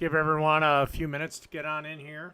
Give everyone a few minutes to get on in here.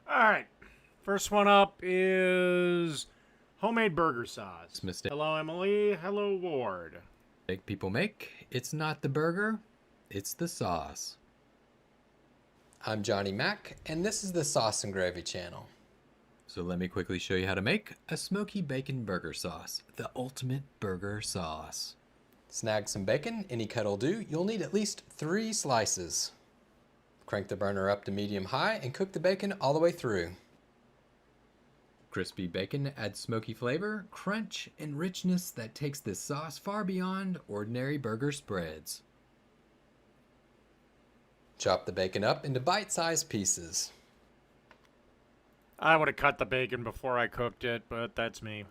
All right. First one up is homemade burger sauce. Mistake Hello, Emily. Hello, Ward. people make. It's not the burger, it's the sauce. I'm Johnny Mac, and this is the Sauce and Gravy channel. So let me quickly show you how to make a smoky bacon burger sauce, the ultimate burger sauce. Snag some bacon, any cut will do. You'll need at least 3 slices. Crank the burner up to medium-high and cook the bacon all the way through. Crispy bacon adds smoky flavor, crunch, and richness that takes this sauce far beyond ordinary burger spreads. Chop the bacon up into bite-sized pieces. I would have cut the bacon before I cooked it, but that's me.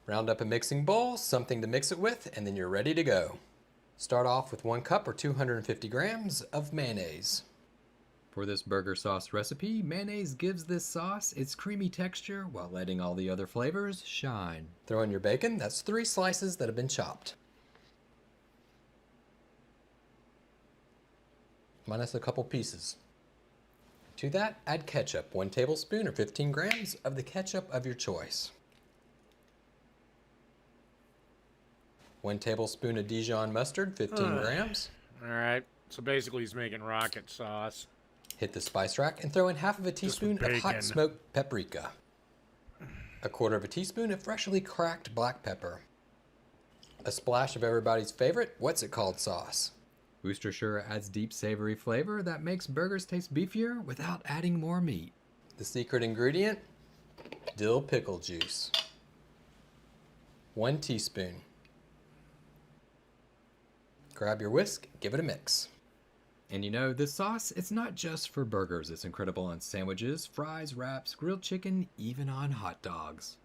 Round up a mixing bowl, something to mix it with, and then you're ready to go. Start off with 1 cup or 250 grams of mayonnaise. For this burger sauce recipe, mayonnaise gives this sauce its creamy texture while letting all the other flavors shine. Throw in your bacon, that's 3 slices that have been chopped. Minus a couple pieces. To that, add ketchup, 1 tablespoon or 15 grams of the ketchup of your choice. 1 tablespoon of Dijon mustard, 15 grams. All right. So basically he's making rocket sauce. Hit the spice rack and throw in half of a teaspoon of hot bacon. smoked paprika. 1/4 of a teaspoon of freshly cracked black pepper. A splash of everybody's favorite, what's it called sauce. Worcestershire adds deep savory flavor that makes burgers taste beefier without adding more meat. The secret ingredient, dill pickle juice. 1 teaspoon. Grab your whisk, give it a mix. And you know, this sauce, it's not just for burgers. It's incredible on sandwiches, fries, wraps, grilled chicken, even on hot dogs.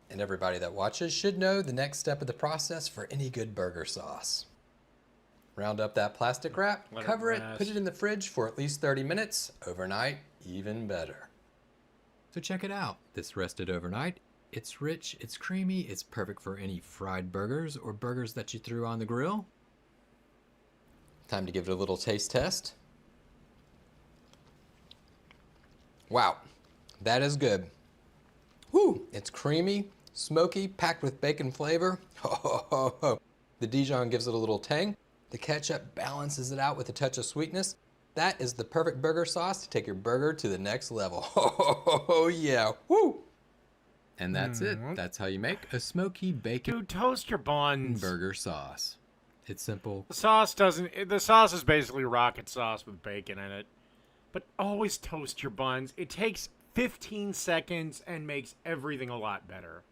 And everybody that watches should know the next step of the process for any good burger sauce. Round up that plastic wrap, cover it, put it in the fridge for at least 30 minutes. Overnight, even better. So check it out. This rested overnight. It's rich, it's creamy, it's perfect for any fried burgers or burgers that you threw on the grill. Time to give it a little taste test. Wow, that is good. Whew, it's creamy, smoky, packed with bacon flavor. The Dijon gives it a little tang. The ketchup balances it out with a touch of sweetness. That is the perfect burger sauce to take your burger to the next level. Oh yeah, woo! And that's it. That's how you make a smoky bacon Dude, toast your buns. burger sauce. It's simple. The sauce is basically rocket sauce with bacon in it. But always toast your buns. It takes 15 seconds and makes everything a lot better.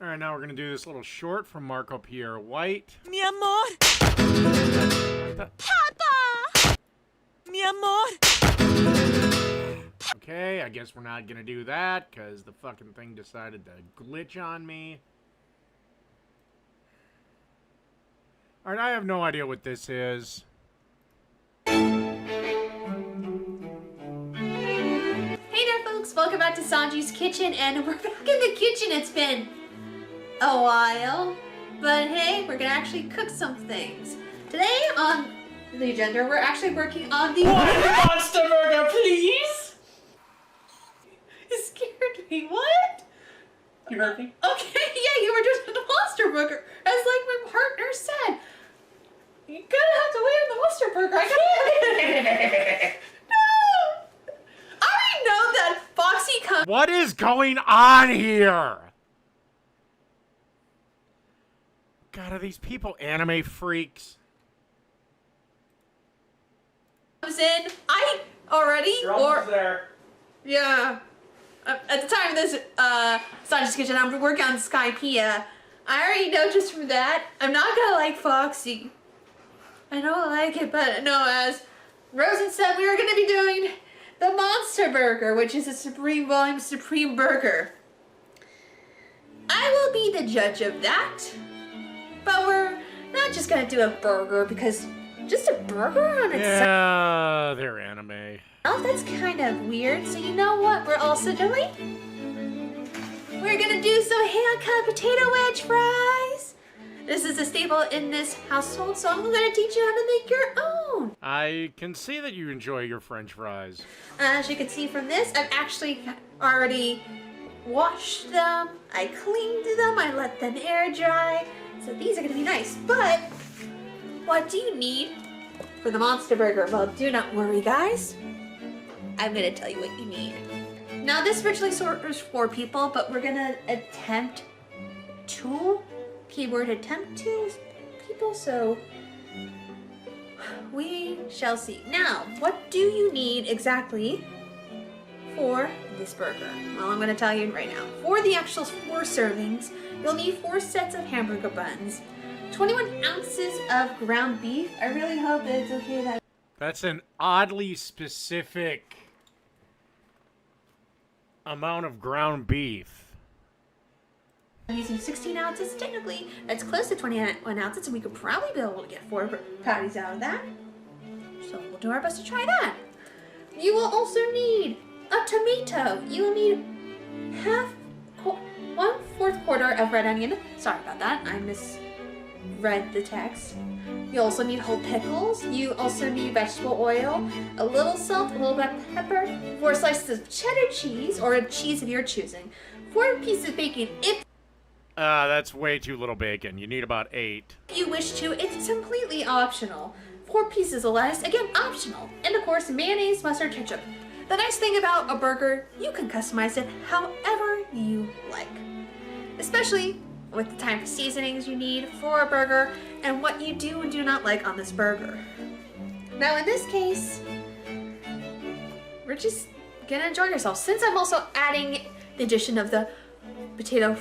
All right, now we're going to do this little short from Marco Pierre White. Mi amor. Papa. Mi amor. Okay, I guess we're not gonna do that because the fucking thing decided to glitch on me. Alright, I have no idea what this is. Hey there, folks! Welcome back to Sanji's Kitchen, and we're back in the kitchen. It's been a while, but hey, we're gonna actually cook some things. Today on the agenda, we're actually working on the Monster burger, please! You scared me. What? You heard me? Okay, yeah, you were doing the monster burger, as like my partner said. You're gonna have to wait on the monster burger. I gotta. No! I already know that Foxy comes. What is going on here? God, are these people anime freaks? In. I already You're almost there. yeah. At the time of this Sanji's Kitchen, I'm working on Skypiea. I already know just from that I'm not gonna like Foxy. I don't like it, but no, as Rosen said, we were gonna be doing the Monster Burger, which is a Supreme Volume Supreme Burger. I will be the judge of that, but we're not just gonna do a burger because just a burger on itself. Yeah, they're anime. Oh, that's kind of weird. So you know what we're also doing? We're gonna do some hand-cut potato wedge fries. This is a staple in this household, so I'm gonna teach you how to make your own. I can see that you enjoy your French fries. As you can see from this, I've actually already washed them. I cleaned them. I let them air dry. So these are gonna be nice. But what do you need for the Monster Burger? Well, do not worry, guys. I'm gonna tell you what you need. Now, this originally serves 4 people, but we're gonna attempt 2. Keyword attempt 2 people, so we shall see. Now, what do you need exactly for this burger? Well, I'm gonna tell you right now. For the actual 4 servings, you'll need 4 sets of hamburger buns, 21 ounces of ground beef. I really hope that it's okay that That's an oddly specific amount of ground beef. I'm using 16 ounces. Technically, that's close to 21 ounces, and we could probably be able to get 4 patties out of that. So we'll do our best to try that. You will also need a tomato. You will need 1/4 quarter of red onion. Sorry about that. I misread the text. You also need whole pickles. You also need vegetable oil, a little salt, a little bit of pepper, 4 slices of cheddar cheese, or a cheese of your choosing, 4 pieces of bacon if That's way too little bacon. You need about 8. you wish to. It's completely optional. 4 pieces of lettuce, again, optional. And of course, mayonnaise, mustard, ketchup. The nice thing about a burger, you can customize it however you like. Especially with the type of seasonings you need for a burger and what you do and do not like on this burger. Now in this case, we're just gonna enjoy yourself. Since I'm also adding the addition of the potato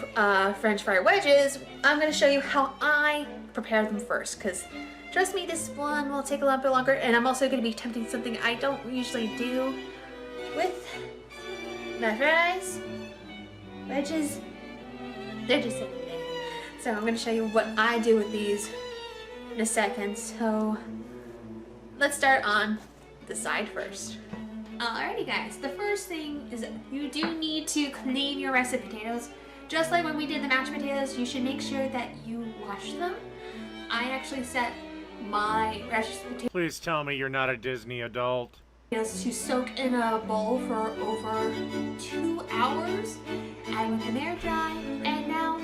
French fry wedges, I'm gonna show you how I prepare them first, because trust me, this one will take a little bit longer, and I'm also gonna be attempting something I don't usually do with my fries. Wedges, they're just everything. So I'm gonna show you what I do with these in a second. So let's start on the side first. Alrighty guys, the first thing is that you do need to clean your rice and potatoes. Just like when we did the mashed potatoes, you should make sure that you wash them. I actually set my rice and Please tell me you're not a Disney adult. potatoes to soak in a bowl for over 2 hours. I let them air dry, and now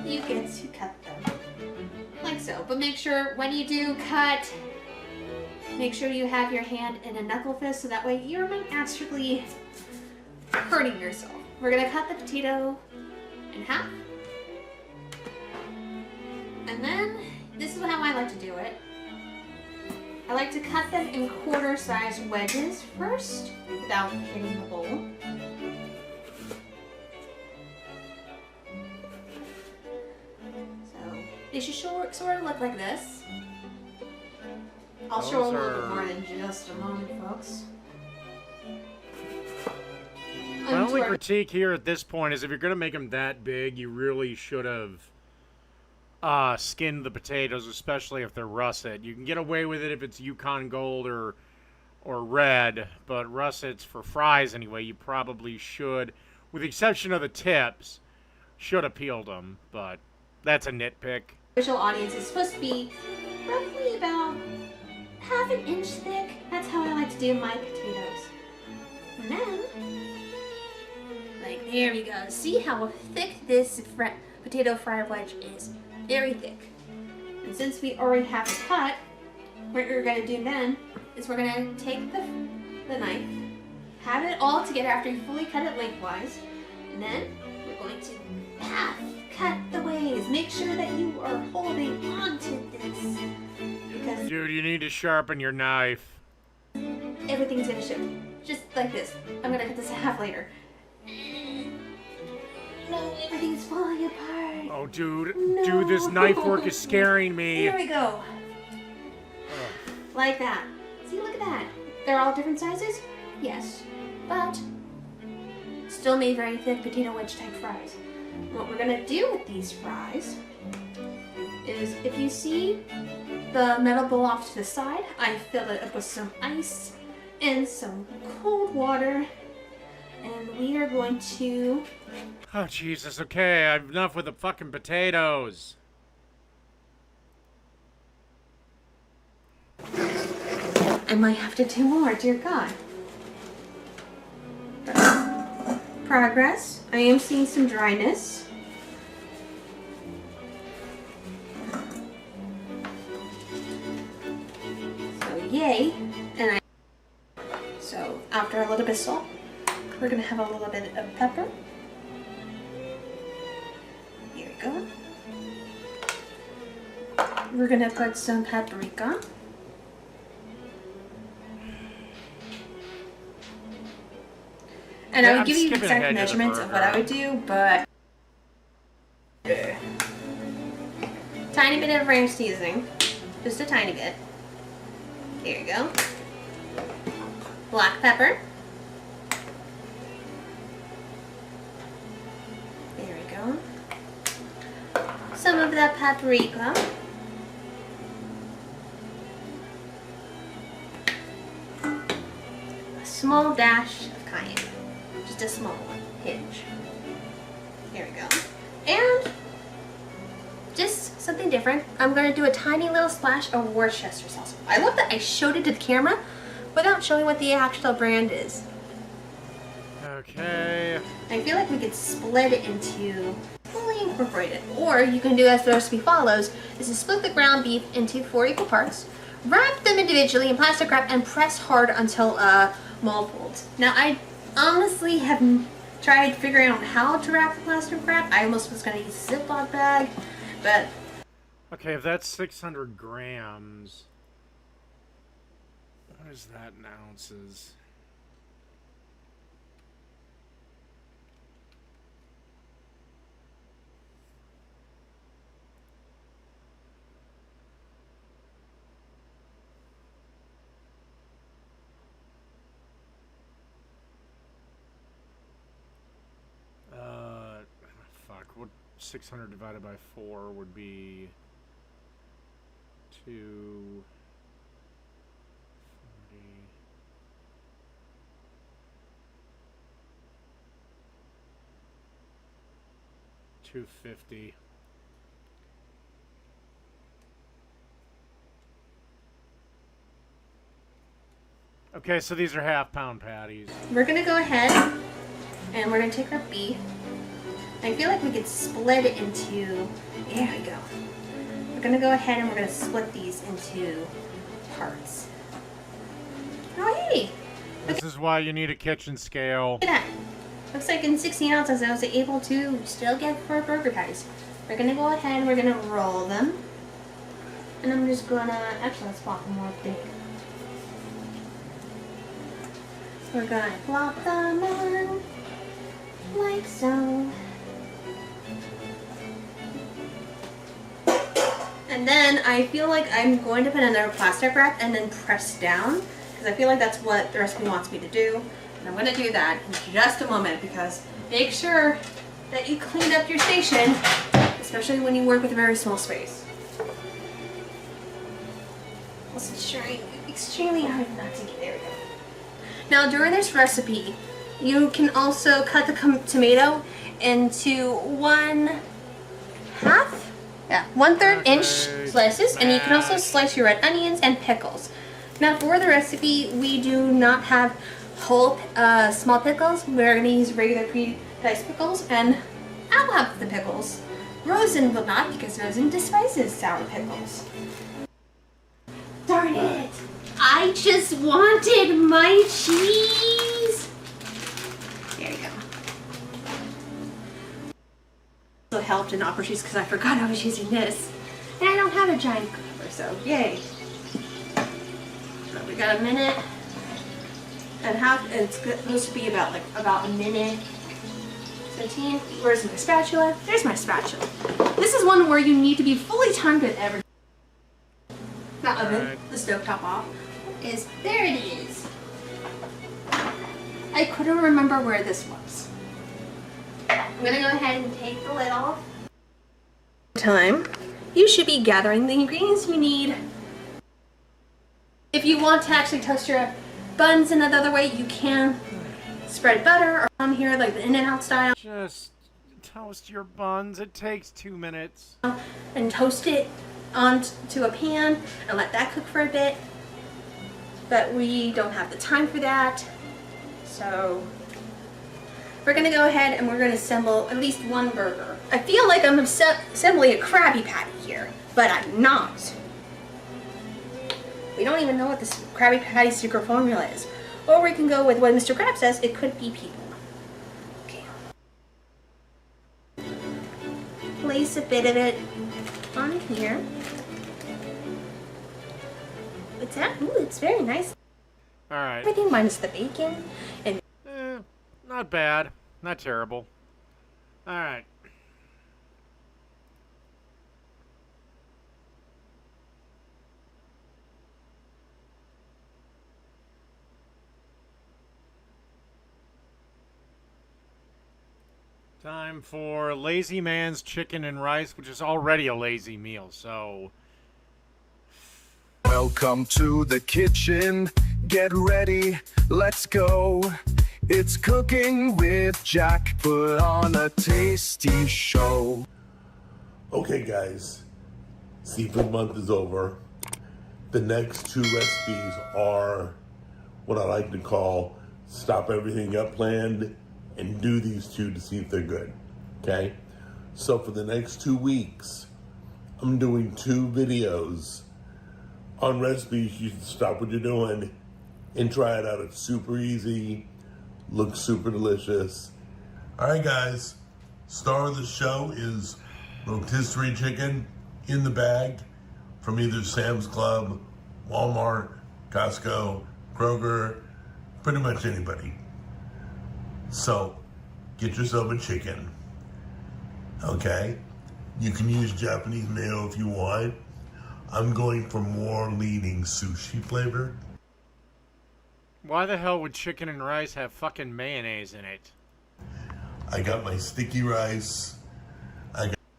you get to cut them. Like so. But make sure when you do cut, make sure you have your hand in a knuckle fist so that way you're not actually hurting yourself. We're gonna cut the potato in half. And then, this is how I like to do it. I like to cut them in quarter-sized wedges first, without hitting the bowl. So, they should sort of look like this. I'll show a little bit more than just a moment, folks. My only critique here at this point is if you're gonna make them that big, you really should have skinned the potatoes, especially if they're russet. You can get away with it if it's Yukon Gold or red, but russets for fries anyway, you probably should, with the exception of the tips, should have peeled them, but that's a nitpick. Visual audience is supposed to be roughly about half an inch thick. That's how I like to do my potatoes. And then, like, there we go. See how thick this potato fry wedge is? Very thick. And since we already have it cut, what we're going to do then is we're going to take the knife, have it all together after you fully cut it lengthwise, and then we're going to half cut the ways. Make sure that you are holding on to this, because Dude, you need to sharpen your knife. everything's going to show. Just like this. I'm going to cut this half later. No, everything's falling apart. Oh, dude. No. Dude, this knife work is scaring me. Here we go. Like that. See, look at that. They're all different sizes? Yes. But still made very thick potato wedge type fries. What we're gonna do with these fries is, if you see the metal bowl off to the side, I filled it up with some ice and some cold water, and we are going to... Oh, Jesus. Okay, I've enough with the fucking potatoes. I might have to do more, dear God. Progress. I am seeing some dryness. So yay. So after a little bit of salt, we're gonna have a little bit of pepper. Here we go. We're gonna put some paprika. And Yeah, I would I'm give you skipping exact ahead to the measurements of what I burger. would do, but tiny bit of ranch seasoning, just a tiny bit. There you go. Black pepper. There we go. Some of that paprika. A small dash of cayenne. Just a small one. Hinge. Here we go. And just something different. I'm going to do a tiny little splash of Worcestershire sauce. I love that I showed it to the camera without showing what the actual brand is. Okay. I feel like we could split it into fully incorporated. Or you can do as the recipe follows, is to split the ground beef into 4 equal parts, wrap them individually in plastic wrap, and press hard until mold folds. Now I honestly have tried figuring out how to wrap the plastic wrap. I almost was going to use a Ziploc bag, but Okay, if that's 600 grams, what is that in ounces? Fuck, what 600 divided by 4 would be 240. 250. Okay, so these are half-pound patties. we're going to go ahead and we're going to take our beef. I feel like we could split it into, there we go. We're going to go ahead and we're going to split these into parts. Oh, hey, This is why you need a kitchen scale. look at that. Looks like in 16 ounces I was able to still get 4 burger patties. We're going to go ahead and we're going to roll them. And I'm just going to, actually let's plop them more big. We're going to plop them on like so. And then I feel like I'm going to put another plastic wrap and then press down, because I feel like that's what the recipe wants me to do. And I'm going to do that in just a moment because make sure that you cleaned up your station, especially when you work with a very small space. It's extremely hard not to get there. We go. Now during this recipe, you can also cut the tomato into 1/3 inch slices, and you can also slice your red onions and pickles. Now for the recipe, we do not have whole small pickles. We're going to use regular pre-diced pickles, and I'll have the pickles. Rosen will not, because Rosen despises sour pickles. Darn it! I just wanted my cheese! There you go. Also helped in opera cheese because I forgot I was using this. And I don't have a giant cooker, so yay. So we got a minute and a half, and it's supposed to be about a minute 15. Where's my spatula? There's my spatula. This is one where you need to be fully timed with everything. Not oven, the stovetop off. There it is. I couldn't remember where this was. I'm gonna go ahead and take the lid off. Time. You should be gathering the ingredients you need. If you want to actually toast your buns in another way, you can. Spread butter or on here like the In-N-Out style. Just toast your buns. It takes 2 minutes. And toast it onto a pan and let that cook for a bit. But we don't have the time for that. So we're gonna go ahead and we're gonna assemble at least one burger. I feel like I'm assembling a Krabby Patty here, but I'm not. We don't even know what this Krabby Patty secret formula is. Or we can go with what Mr. Krabs says, it could be people. Okay. Place a bit of it on here. What's that? Ooh, it's very nice. Alright. Everything minus the bacon and Not bad. Not terrible. Alright. Time for Lazy Man's Chicken and Rice, which is already a lazy meal, so... Welcome to the kitchen. Get ready, let's go. It's Cooking with Jack. Put on a tasty show. Okay, guys, seafood month is over. The next 2 recipes are what I like to call stop everything up planned and do these 2 to see if they're good. Okay? So for the next 2 weeks, I'm doing 2 videos on recipes. You can stop what you're doing and try it out. It's super easy, looks super delicious. All right, guys, star of the show is rotisserie chicken in the bag from either Sam's Club, Walmart, Costco, Kroger, pretty much anybody. So get yourself a chicken, okay? You can use Japanese mayo if you want. I'm going for more leaning sushi flavor. Why the hell would chicken and rice have fucking mayonnaise in it? I got my sticky rice.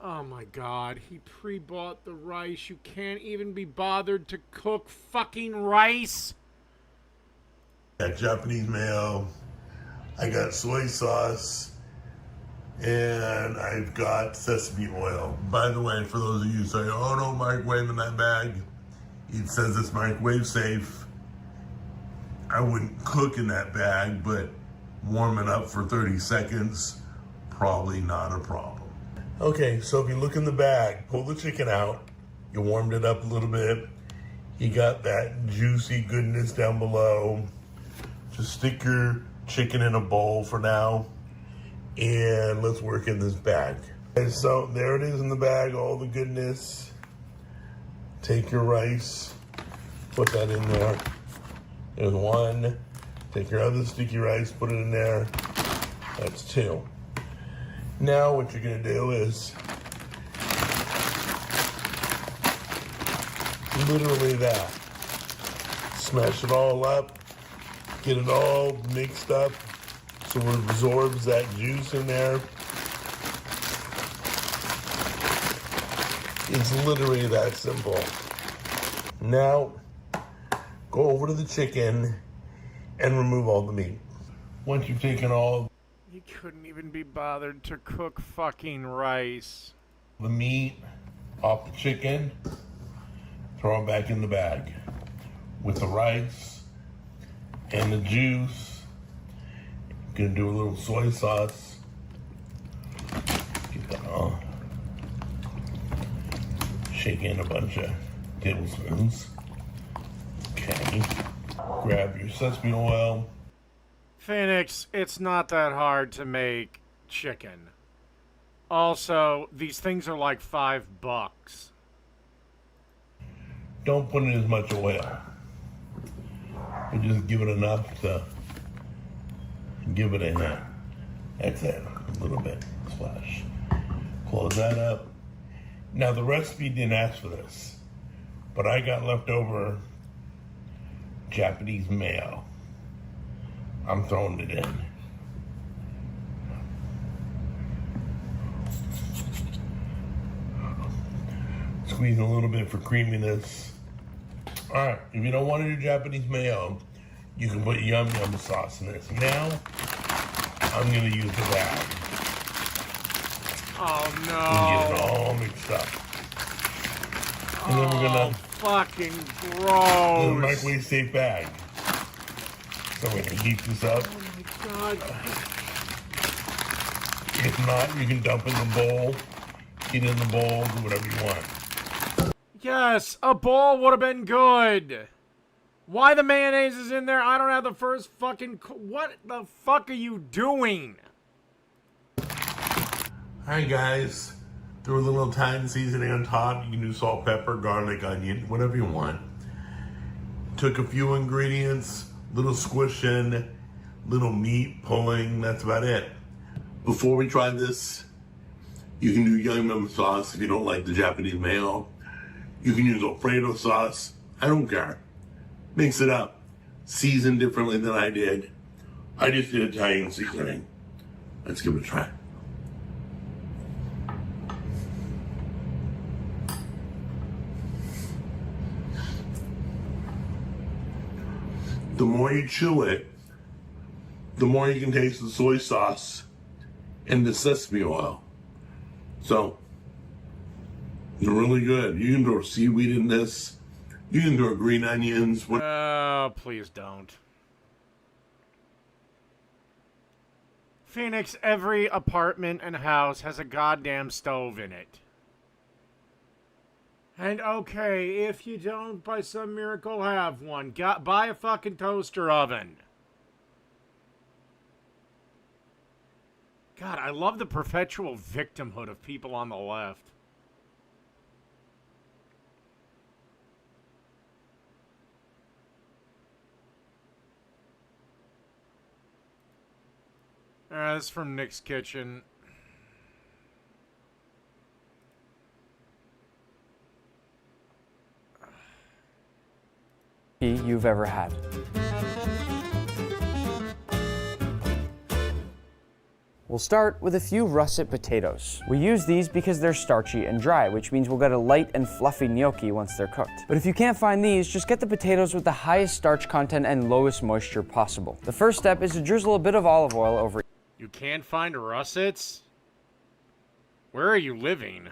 Oh my god, he pre-bought the rice. You can't even be bothered to cook fucking rice? Got Japanese mayo. I got soy sauce. And I've got sesame oil. By the way, for those of you saying, oh, don't microwave in that bag, it says it's microwave safe. I wouldn't cook in that bag, but warm it up for 30 seconds, probably not a problem. Okay, so if you look in the bag, pull the chicken out. You warmed it up a little bit. You got that juicy goodness down below. Just stick your chicken in a bowl for now. And let's work in this bag. And so there it is in the bag, all the goodness. Take your rice, put that in there. There's 1. Take your other sticky rice, put it in there. That's 2. Now what you're gonna do is literally that. Smash it all up, Get it all mixed up so it absorbs that juice in there. It's literally that simple. Now, go over to the chicken and remove all the meat. Once you've taken all You couldn't even be bothered to cook fucking rice. the meat off the chicken, throw it back in the bag with the rice and the juice. Gonna do a little soy sauce. Get that on. Shake in a bunch of tablespoons. Okay. Grab your sesame oil. Phoenix, it's not that hard to make chicken. Also, these things are like $5. Don't put in as much oil. But just give it enough to give it a that's it. A little bit. Splash. Close that up. Now the recipe didn't ask for this, but I got leftover Japanese mayo. I'm throwing it in. Squeeze a little bit for creaminess. Alright, if you don't want to do Japanese mayo, you can put yum yum sauce in this. Now, I'm going to use the bag Oh and get it no. all mixed up. And then we're going to Fucking the gross. microwave safe bag. So we're going to heat this up. God. If not, you can dump in the bowl, get in the bowl, do whatever you want. Yes, a bowl would have been good. Why the mayonnaise is in there? I don't have the first fucking. What the fuck are you doing? Alright guys, throw a little Italian seasoning on top. You can do salt, pepper, garlic, onion, whatever you want. Took a few ingredients, little squishing, little meat pulling, that's about it. Before we try this, you can do yum yum sauce if you don't like the Japanese mayo. You can use Alfredo sauce, I don't care. Mix it up. Season differently than I did. I just did Italian seasoning. Let's give it a try. The more you chew it, the more you can taste the soy sauce and the sesame oil. So, they're really good. You can throw seaweed in this. You can throw green onions. Please don't. Phoenix, every apartment and house has a goddamn stove in it. And okay, if you don't by some miracle have one, buy a fucking toaster oven. God, I love the perpetual victimhood of people on the left. This is from Nick's Kitchen. You've ever had. We'll start with a few russet potatoes. We use these because they're starchy and dry, which means we'll get a light and fluffy gnocchi once they're cooked. But if you can't find these, just get the potatoes with the highest starch content and lowest moisture possible. The first step is to drizzle a bit of olive oil over You can't find russets? Where are you living?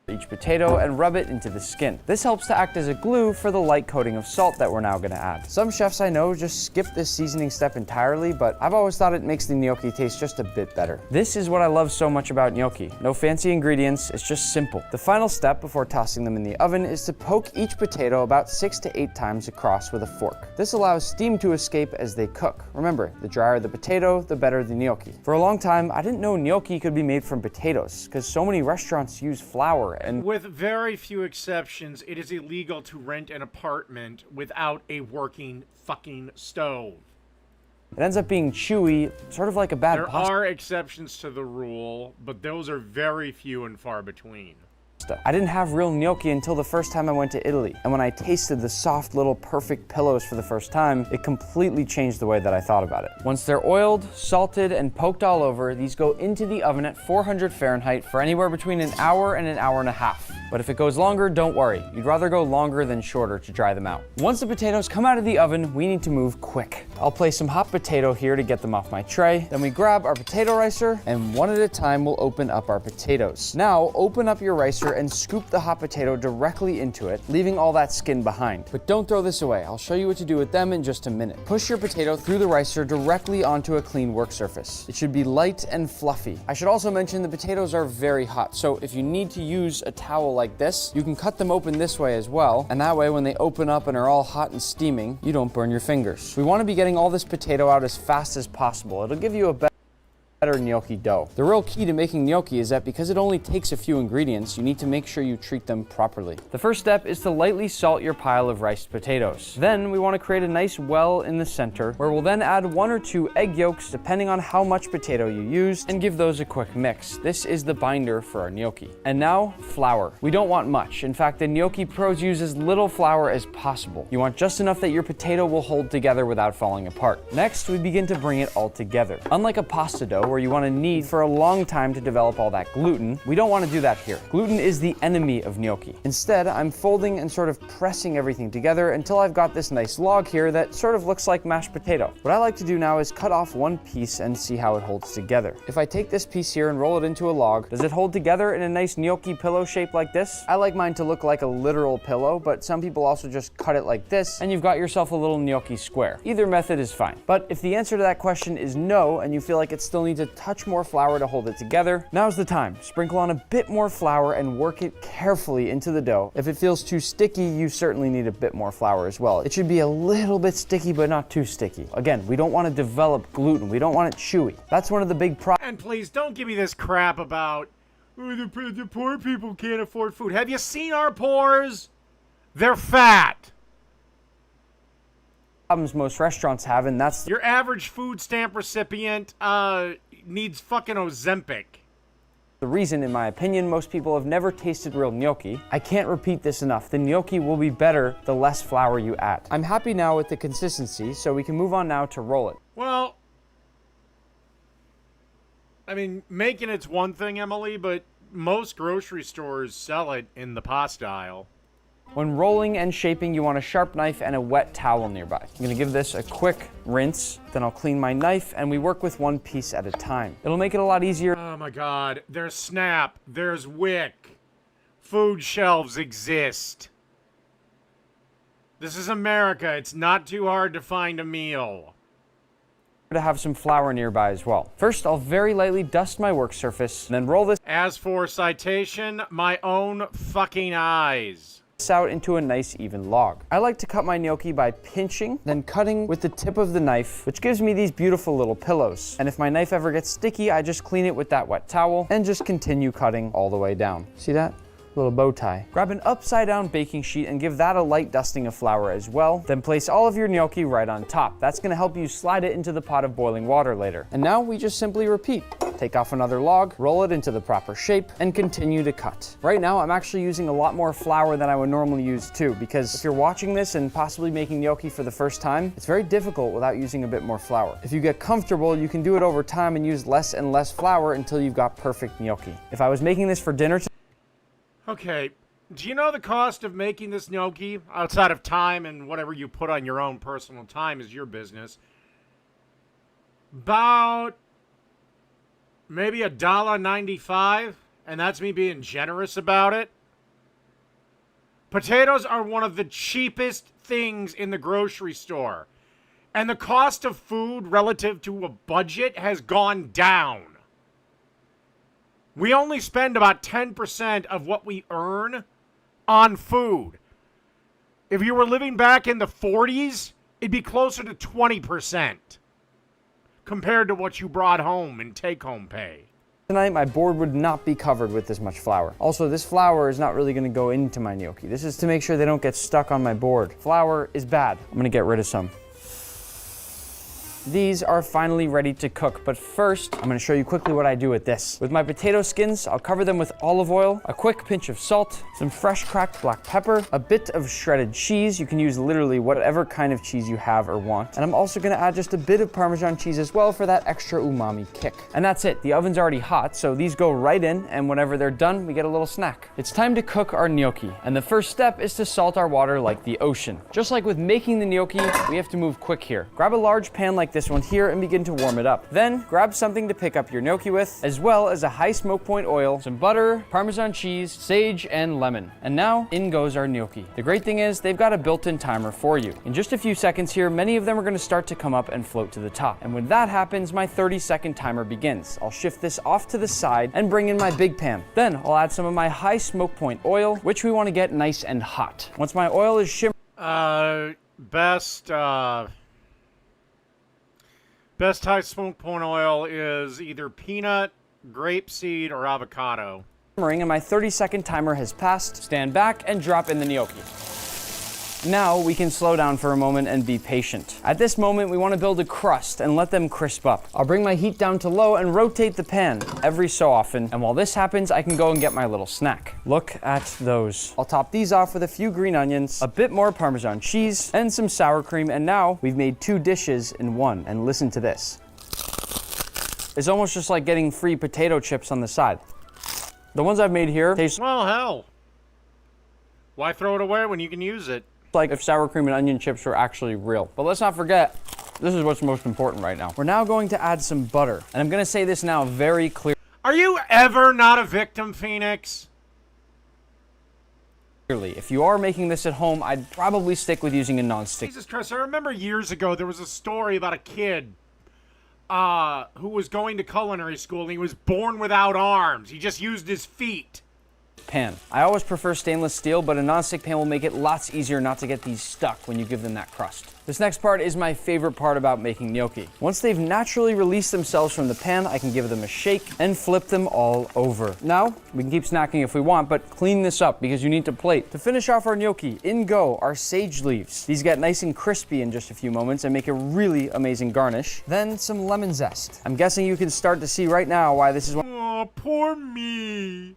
each potato and rub it into the skin. This helps to act as a glue for the light coating of salt that we're now going to add. Some chefs I know just skip this seasoning step entirely, but I've always thought it makes the gnocchi taste just a bit better. This is what I love so much about gnocchi. No fancy ingredients, it's just simple. The final step before tossing them in the oven is to poke each potato about 6 to 8 times across with a fork. This allows steam to escape as they cook. Remember, the drier the potato, the better the gnocchi. For a long time, I didn't know gnocchi could be made from potatoes, because so many restaurants use flour and With very few exceptions, it is illegal to rent an apartment without a working fucking stove. it ends up being chewy, sort of like a bad There pasta are exceptions to the rule, but those are very few and far between. I didn't have real gnocchi until the first time I went to Italy, and when I tasted the soft little perfect pillows for the first time, it completely changed the way that I thought about it. Once they're oiled, salted, and poked all over, these go into the oven at 400 Fahrenheit for anywhere between an hour and an hour and a half. But if it goes longer, don't worry. You'd rather go longer than shorter to dry them out. Once the potatoes come out of the oven, we need to move quick. I'll place some hot potato here to get them off my tray. Then we grab our potato ricer, and one at a time we'll open up our potatoes. Now, open up your ricer and scoop the hot potato directly into it, leaving all that skin behind. But don't throw this away. I'll show you what to do with them in just a minute. Push your potato through the ricer directly onto a clean work surface. It should be light and fluffy. I should also mention the potatoes are very hot, so if you need to use a towel like this, you can cut them open this way as well, and that way when they open up and are all hot and steaming, you don't burn your fingers. We want to be getting all this potato out as fast as possible. It'll give you a better gnocchi dough. The real key to making gnocchi is that because it only takes a few ingredients, you need to make sure you treat them properly. The first step is to lightly salt your pile of riced potatoes. Then we want to create a nice well in the center where we'll then add 1 or 2 egg yolks depending on how much potato you use and give those a quick mix. This is the binder for our gnocchi. And now, flour. We don't want much. In fact, the gnocchi pros use as little flour as possible. You want just enough that your potato will hold together without falling apart. Next, we begin to bring it all together. Unlike a pasta dough where you want to knead for a long time to develop all that gluten, we don't want to do that here. Gluten is the enemy of gnocchi. Instead, I'm folding and sort of pressing everything together until I've got this nice log here that sort of looks like mashed potato. What I like to do now is cut off one piece and see how it holds together. If I take this piece here and roll it into a log, does it hold together in a nice gnocchi pillow shape like this? I like mine to look like a literal pillow, but some people also just cut it like this, and you've got yourself a little gnocchi square. Either method is fine. But if the answer to that question is no, and you feel like it still needs a touch more flour to hold it together, now's the time. Sprinkle on a bit more flour and work it carefully into the dough. If it feels too sticky, you certainly need a bit more flour as well. It should be a little bit sticky, but not too sticky. Again, we don't want to develop gluten. We don't want it chewy. That's one of the big problems. And please don't give me this crap about, oh, the poor people can't afford food. Have you seen our poors? They're fat. Most restaurants have, and that's Your average food stamp recipient needs fucking Ozempic. the reason, in my opinion, most people have never tasted real gnocchi. I can't repeat this enough. The gnocchi will be better the less flour you add. I'm happy now with the consistency, so we can move on now to roll it. Well, I mean, making it's one thing, Emily, but most grocery stores sell it in the pasta aisle. When rolling and shaping, you want a sharp knife and a wet towel nearby. I'm gonna give this a quick rinse, then I'll clean my knife, and we work with one piece at a time. It'll make it a lot easier. Oh my god, there's Snap, there's Wick. Food shelves exist. This is America, it's not too hard to find a meal. To have some flour nearby as well. First, I'll very lightly dust my work surface, and then roll this As for citation, my own fucking eyes. out into a nice even log. I like to cut my gnocchi by pinching, then cutting with the tip of the knife, which gives me these beautiful little pillows. And if my knife ever gets sticky, I just clean it with that wet towel and just continue cutting all the way down. See that? Little bow tie. Grab an upside down baking sheet and give that a light dusting of flour as well. Then place all of your gnocchi right on top. That's gonna help you slide it into the pot of boiling water later. And now we just simply repeat. Take off another log, roll it into the proper shape, and continue to cut. Right now, I'm actually using a lot more flour than I would normally use too, because if you're watching this and possibly making gnocchi for the first time, it's very difficult without using a bit more flour. If you get comfortable, you can do it over time and use less and less flour until you've got perfect gnocchi. If I was making this for dinner Okay, do you know the cost of making this gnocchi? Outside of time and whatever you put on your own personal time is your business. About maybe $1.95, and that's me being generous about it. Potatoes are one of the cheapest things in the grocery store. And the cost of food relative to a budget has gone down. We only spend about 10% of what we earn on food. If you were living back in the 40s, it'd be closer to 20% compared to what you brought home in take-home pay. tonight, my board would not be covered with this much flour. Also, this flour is not really gonna go into my gnocchi. This is to make sure they don't get stuck on my board. Flour is bad. I'm gonna get rid of some. These are finally ready to cook, but first, I'm gonna show you quickly what I do with this. With my potato skins, I'll cover them with olive oil, a quick pinch of salt, some fresh cracked black pepper, a bit of shredded cheese. You can use literally whatever kind of cheese you have or want. And I'm also gonna add just a bit of Parmesan cheese as well for that extra umami kick. And that's it. The oven's already hot, so these go right in, and whenever they're done, we get a little snack. It's time to cook our gnocchi, and the first step is to salt our water like the ocean. Just like with making the gnocchi, we have to move quick here. Grab a large pan like this one here and begin to warm it up. Then grab something to pick up your gnocchi with, as well as a high smoke point oil, some butter, Parmesan cheese, sage, and lemon. And now in goes our gnocchi. The great thing is they've got a built-in timer for you. In just a few seconds here, many of them are going to start to come up and float to the top. And when that happens, my 30-second timer begins. I'll shift this off to the side and bring in my big pan. Then I'll add some of my high smoke point oil, which we want to get nice and hot. Once my oil is shimmering, Best high smoke point oil is either peanut, grapeseed, or avocado. and my 30-second timer has passed, stand back and drop in the gnocchi. Now we can slow down for a moment and be patient. At this moment, we want to build a crust and let them crisp up. I'll bring my heat down to low and rotate the pan every so often. And while this happens, I can go and get my little snack. Look at those. I'll top these off with a few green onions, a bit more Parmesan cheese, and some sour cream. And now we've made 2 dishes in one. And listen to this. It's almost just like getting free potato chips on the side. The ones I've made here taste Well, hell. Why throw it away when you can use it? like if sour cream and onion chips were actually real. But let's not forget, this is what's most important right now. We're now going to add some butter. And I'm gonna say this now very clearly. Are you ever not a victim, Phoenix? If you are making this at home, I'd probably stick with using a non-stick. Jesus Christ, I remember years ago there was a story about a kid who was going to culinary school and he was born without arms. He just used his feet. Pan. I always prefer stainless steel, but a non-stick pan will make it lots easier not to get these stuck when you give them that crust. This next part is my favorite part about making gnocchi. Once they've naturally released themselves from the pan, I can give them a shake and flip them all over. Now, we can keep snacking if we want, but clean this up because you need to plate. To finish off our gnocchi, in go our sage leaves. These get nice and crispy in just a few moments and make a really amazing garnish. Then some lemon zest. I'm guessing you can start to see right now why this is one Oh, poor me.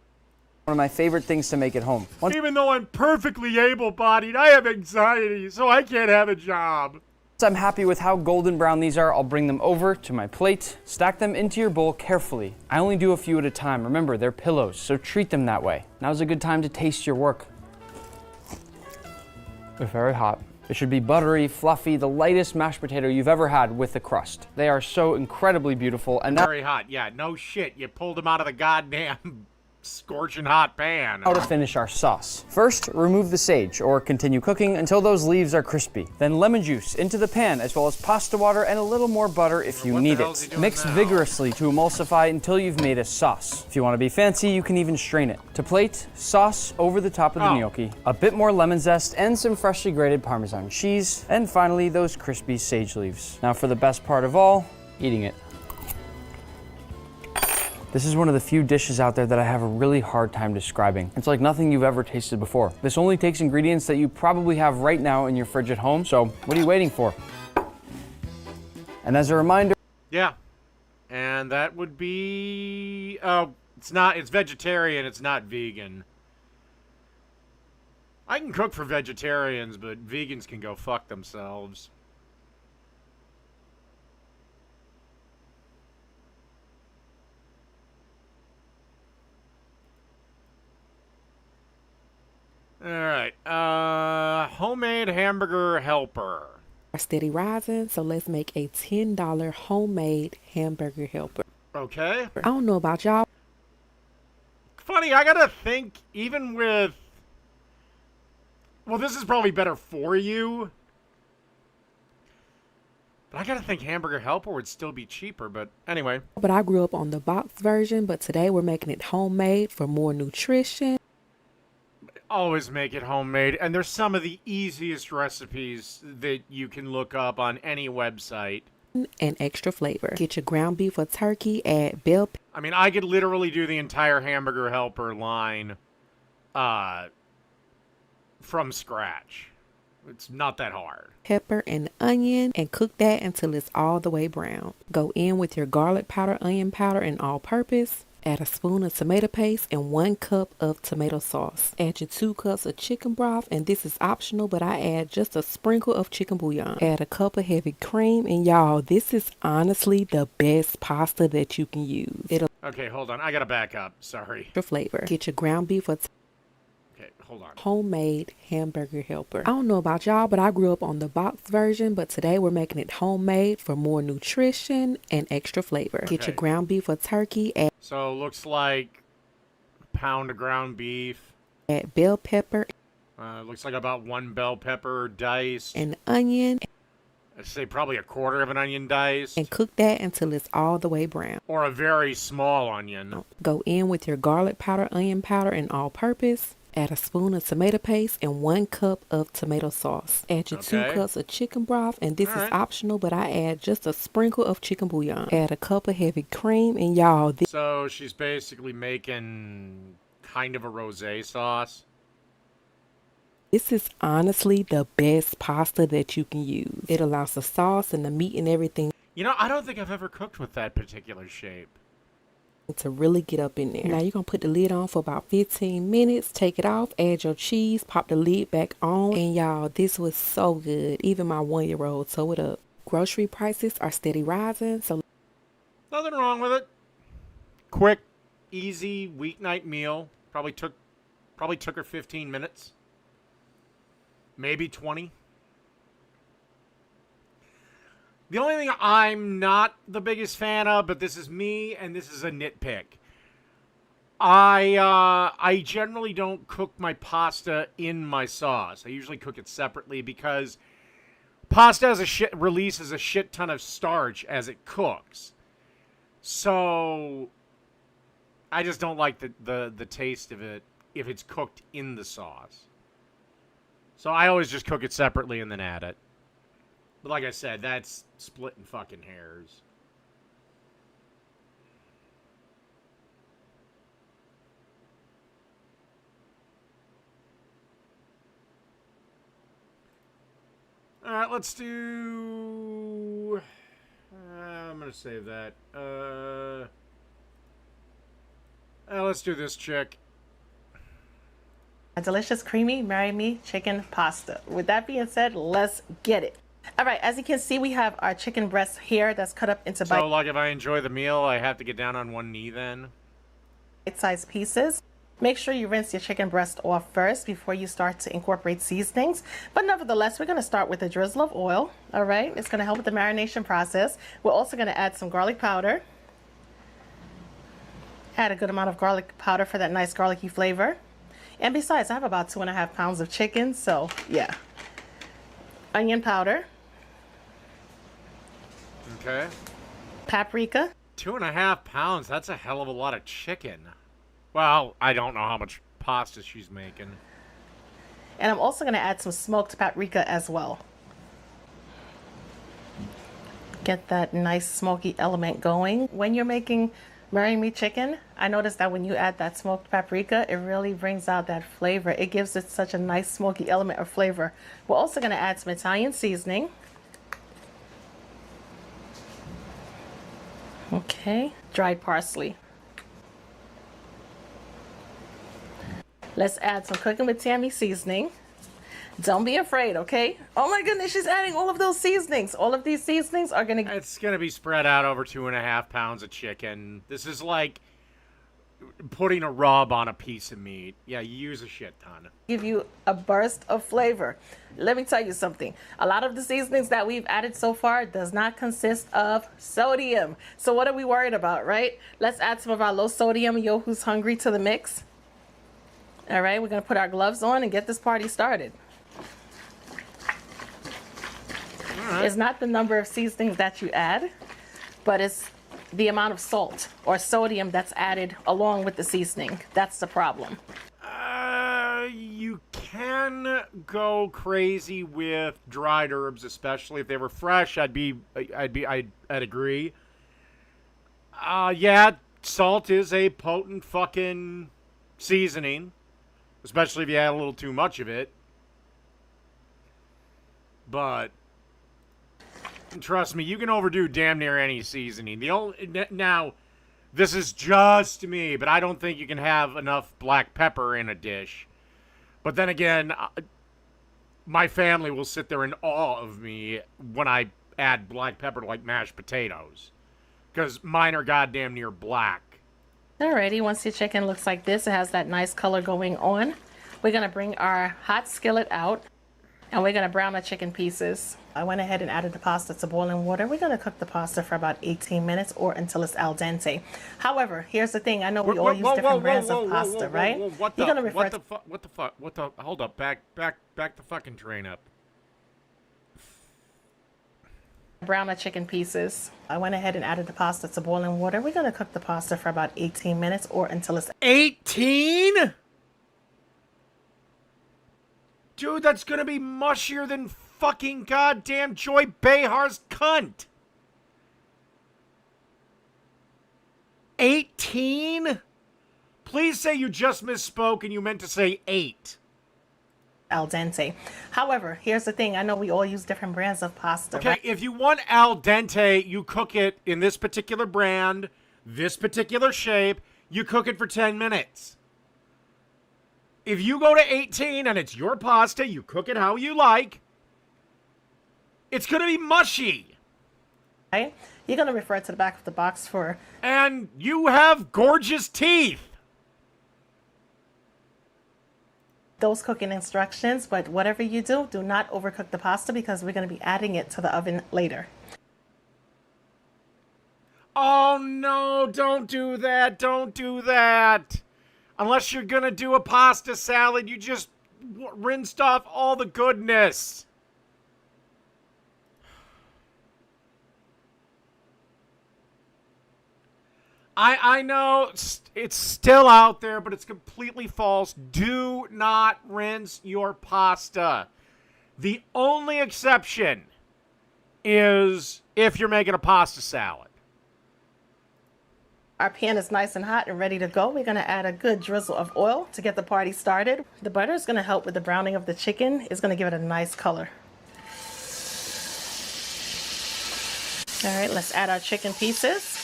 of my favorite things to make at home. Once Even though I'm perfectly able-bodied, I have anxiety, so I can't have a job. I'm happy with how golden brown these are, I'll bring them over to my plate. Stack them into your bowl carefully. I only do a few at a time. Remember, they're pillows, so treat them that way. Now's a good time to taste your work. They're very hot. It should be buttery, fluffy, the lightest mashed potato you've ever had with the crust. They are so incredibly beautiful, and now Very hot. Yeah, no shit. You pulled them out of the goddamn scorching hot pan. to finish our sauce. First, remove the sage, or continue cooking until those leaves are crispy. Then lemon juice into the pan, as well as pasta water and a little more butter if you What the need hell is he it. doing Mix now? vigorously to emulsify until you've made a sauce. If you want to be fancy, you can even strain it. To plate, sauce over the top of the Oh. gnocchi, a bit more lemon zest, and some freshly grated Parmesan cheese, and finally those crispy sage leaves. Now for the best part of all, eating it. This is one of the few dishes out there that I have a really hard time describing. It's like nothing you've ever tasted before. This only takes ingredients that you probably have right now in your fridge at home, so what are you waiting for? And as a reminder, Yeah. And that would be... it's vegetarian, it's not vegan. I can cook for vegetarians, but vegans can go fuck themselves. Alright, homemade hamburger helper. Are steady rising, so let's make a $10 homemade hamburger helper. Okay. I don't know about y'all. Funny, I gotta think, even with... Well, this is probably better for you. But I gotta think hamburger helper would still be cheaper, but anyway. But I grew up on the box version, but today we're making it homemade for more nutrition. Always make it homemade, and there's some of the easiest recipes that you can look up on any website. And extra flavor. Get your ground beef or turkey, add bell I mean, I could literally do the entire hamburger helper line from scratch. It's not that hard. pepper and onion and cook that until it's all the way brown. Go in with your garlic powder, onion powder, and all-purpose. Add a spoon of tomato paste and 1 cup of tomato sauce. Add your 2 cups of chicken broth, and this is optional, but I add just a sprinkle of chicken bouillon. Add a cup of heavy cream, and y'all, this is honestly the best pasta that you can use. It'll Okay, hold on. I gotta back up. Sorry. your flavor. Get your ground beef or Okay, hold on. homemade hamburger helper. I don't know about y'all, but I grew up on the box version, but today we're making it homemade for more nutrition and extra flavor. Get your Okay. ground beef or turkey, So looks like a pound of ground beef. add bell pepper Looks like about 1 bell pepper diced. and onion I'd say probably a quarter of an onion diced. and cook that until it's all the way brown. Or a very small onion. Go in with your garlic powder, onion powder, and all-purpose. Add a spoon of tomato paste and 1 cup of tomato sauce. Add your 2 Okay. cups of chicken broth, and this is Alright. optional, but I add just a sprinkle of chicken bouillon. Add a cup of heavy cream, and y'all, this So she's basically making kind of a rosé sauce. is honestly the best pasta that you can use. It allows the sauce and the meat and everything You know, I don't think I've ever cooked with that particular shape. to really get up in there. Now you're gonna put the lid on for about 15 minutes, take it off, add your cheese, pop the lid back on, and y'all, this was so good. Even my 1-year-old tore it up. Grocery prices are steady rising, so Nothing wrong with it. Quick, easy weeknight meal. Probably took her 15 minutes. Maybe 20. The only thing I'm not the biggest fan of, but this is me, and this is a nitpick. I generally don't cook my pasta in my sauce. I usually cook it separately because pasta releases a shit ton of starch as it cooks. So I just don't like the taste of it if it's cooked in the sauce. So I always just cook it separately and then add it. But like I said, that's splitting fucking hairs. Alright, let's do... I'm gonna save that. Let's do this chick. A delicious, creamy, marry me chicken pasta. With that being said, let's get it. All right, as you can see, we have our chicken breast here that's cut up into So, like, if I enjoy the meal, I have to get down on one knee then? bite-sized pieces. Make sure you rinse your chicken breast off first before you start to incorporate seasonings. But nevertheless, we're going to start with a drizzle of oil. All right, it's going to help with the marination process. We're also going to add some garlic powder. Add a good amount of garlic powder for that nice garlicky flavor. And besides, I have about 2.5 pounds of chicken, so yeah. Onion powder. Okay. Paprika. 2.5 pounds, that's a hell of a lot of chicken. Well, I don't know how much pasta she's making. And I'm also going to add some smoked paprika as well. Get that nice smoky element going. When you're making marry me chicken, I noticed that when you add that smoked paprika, it really brings out that flavor. It gives it such a nice smoky element of flavor. We're also going to add some Italian seasoning. Okay, dried parsley. Let's add some Cooking with Tammy seasoning. Don't be afraid, okay? Oh my goodness, she's adding all of those seasonings. All of these seasonings are gonna... It's gonna be spread out over 2.5 pounds of chicken. This is like putting a rub on a piece of meat. Yeah, you use a shit ton. give you a burst of flavor. Let me tell you something. A lot of the seasonings that we've added so far does not consist of sodium. So what are we worried about, right? Let's add some of our low sodium Yo Who's Hungry to the mix. All right, we're gonna put our gloves on and get this party started. It's not the number of seasonings that you add, but it's the amount of salt or sodium that's added along with the seasoning. That's the problem. You can go crazy with dried herbs, especially if they were fresh. I'd agree. Yeah, salt is a potent fucking seasoning, especially if you add a little too much of it. but trust me, you can overdo damn near any seasoning. Now, this is just me, but I don't think you can have enough black pepper in a dish. But then again, my family will sit there in awe of me when I add black pepper to like mashed potatoes, because mine are goddamn near black. Alrighty, once your chicken looks like this, it has that nice color going on. We're gonna bring our hot skillet out and we're gonna brown the chicken pieces. I went ahead and added the pasta to boiling water. We're gonna cook the pasta for about 18 minutes or until it's al dente. However, here's the thing. I know we all use different brands of pasta, right? What the fuck? Hold up, back the fucking train up. Brown the chicken pieces. I went ahead and added the pasta to boiling water. We're gonna cook the pasta for about 18 minutes or until it's 18? Dude, that's gonna be mushier than fucking goddamn Joy Behar's cunt. 18? Please say you just misspoke and you meant to say 8. al dente. However, here's the thing. I know we all use different brands of pasta. Okay, right? if you want al dente, you cook it in this particular brand, this particular shape, you cook it for 10 minutes. If you go to 18 and it's your pasta, you cook it how you like, it's going to be mushy. Right? You're going to refer to the back of the box for... And you have gorgeous teeth. those cooking instructions, but whatever you do, do not overcook the pasta because we're going to be adding it to the oven later. Oh no, don't do that, don't do that. Unless you're gonna do a pasta salad, you just rinsed off all the goodness. I know it's still out there, but it's completely false. Do not rinse your pasta. The only exception is if you're making a pasta salad. Our pan is nice and hot and ready to go. We're going to add a good drizzle of oil to get the party started. The butter is going to help with the browning of the chicken. It's going to give it a nice color. All right, let's add our chicken pieces.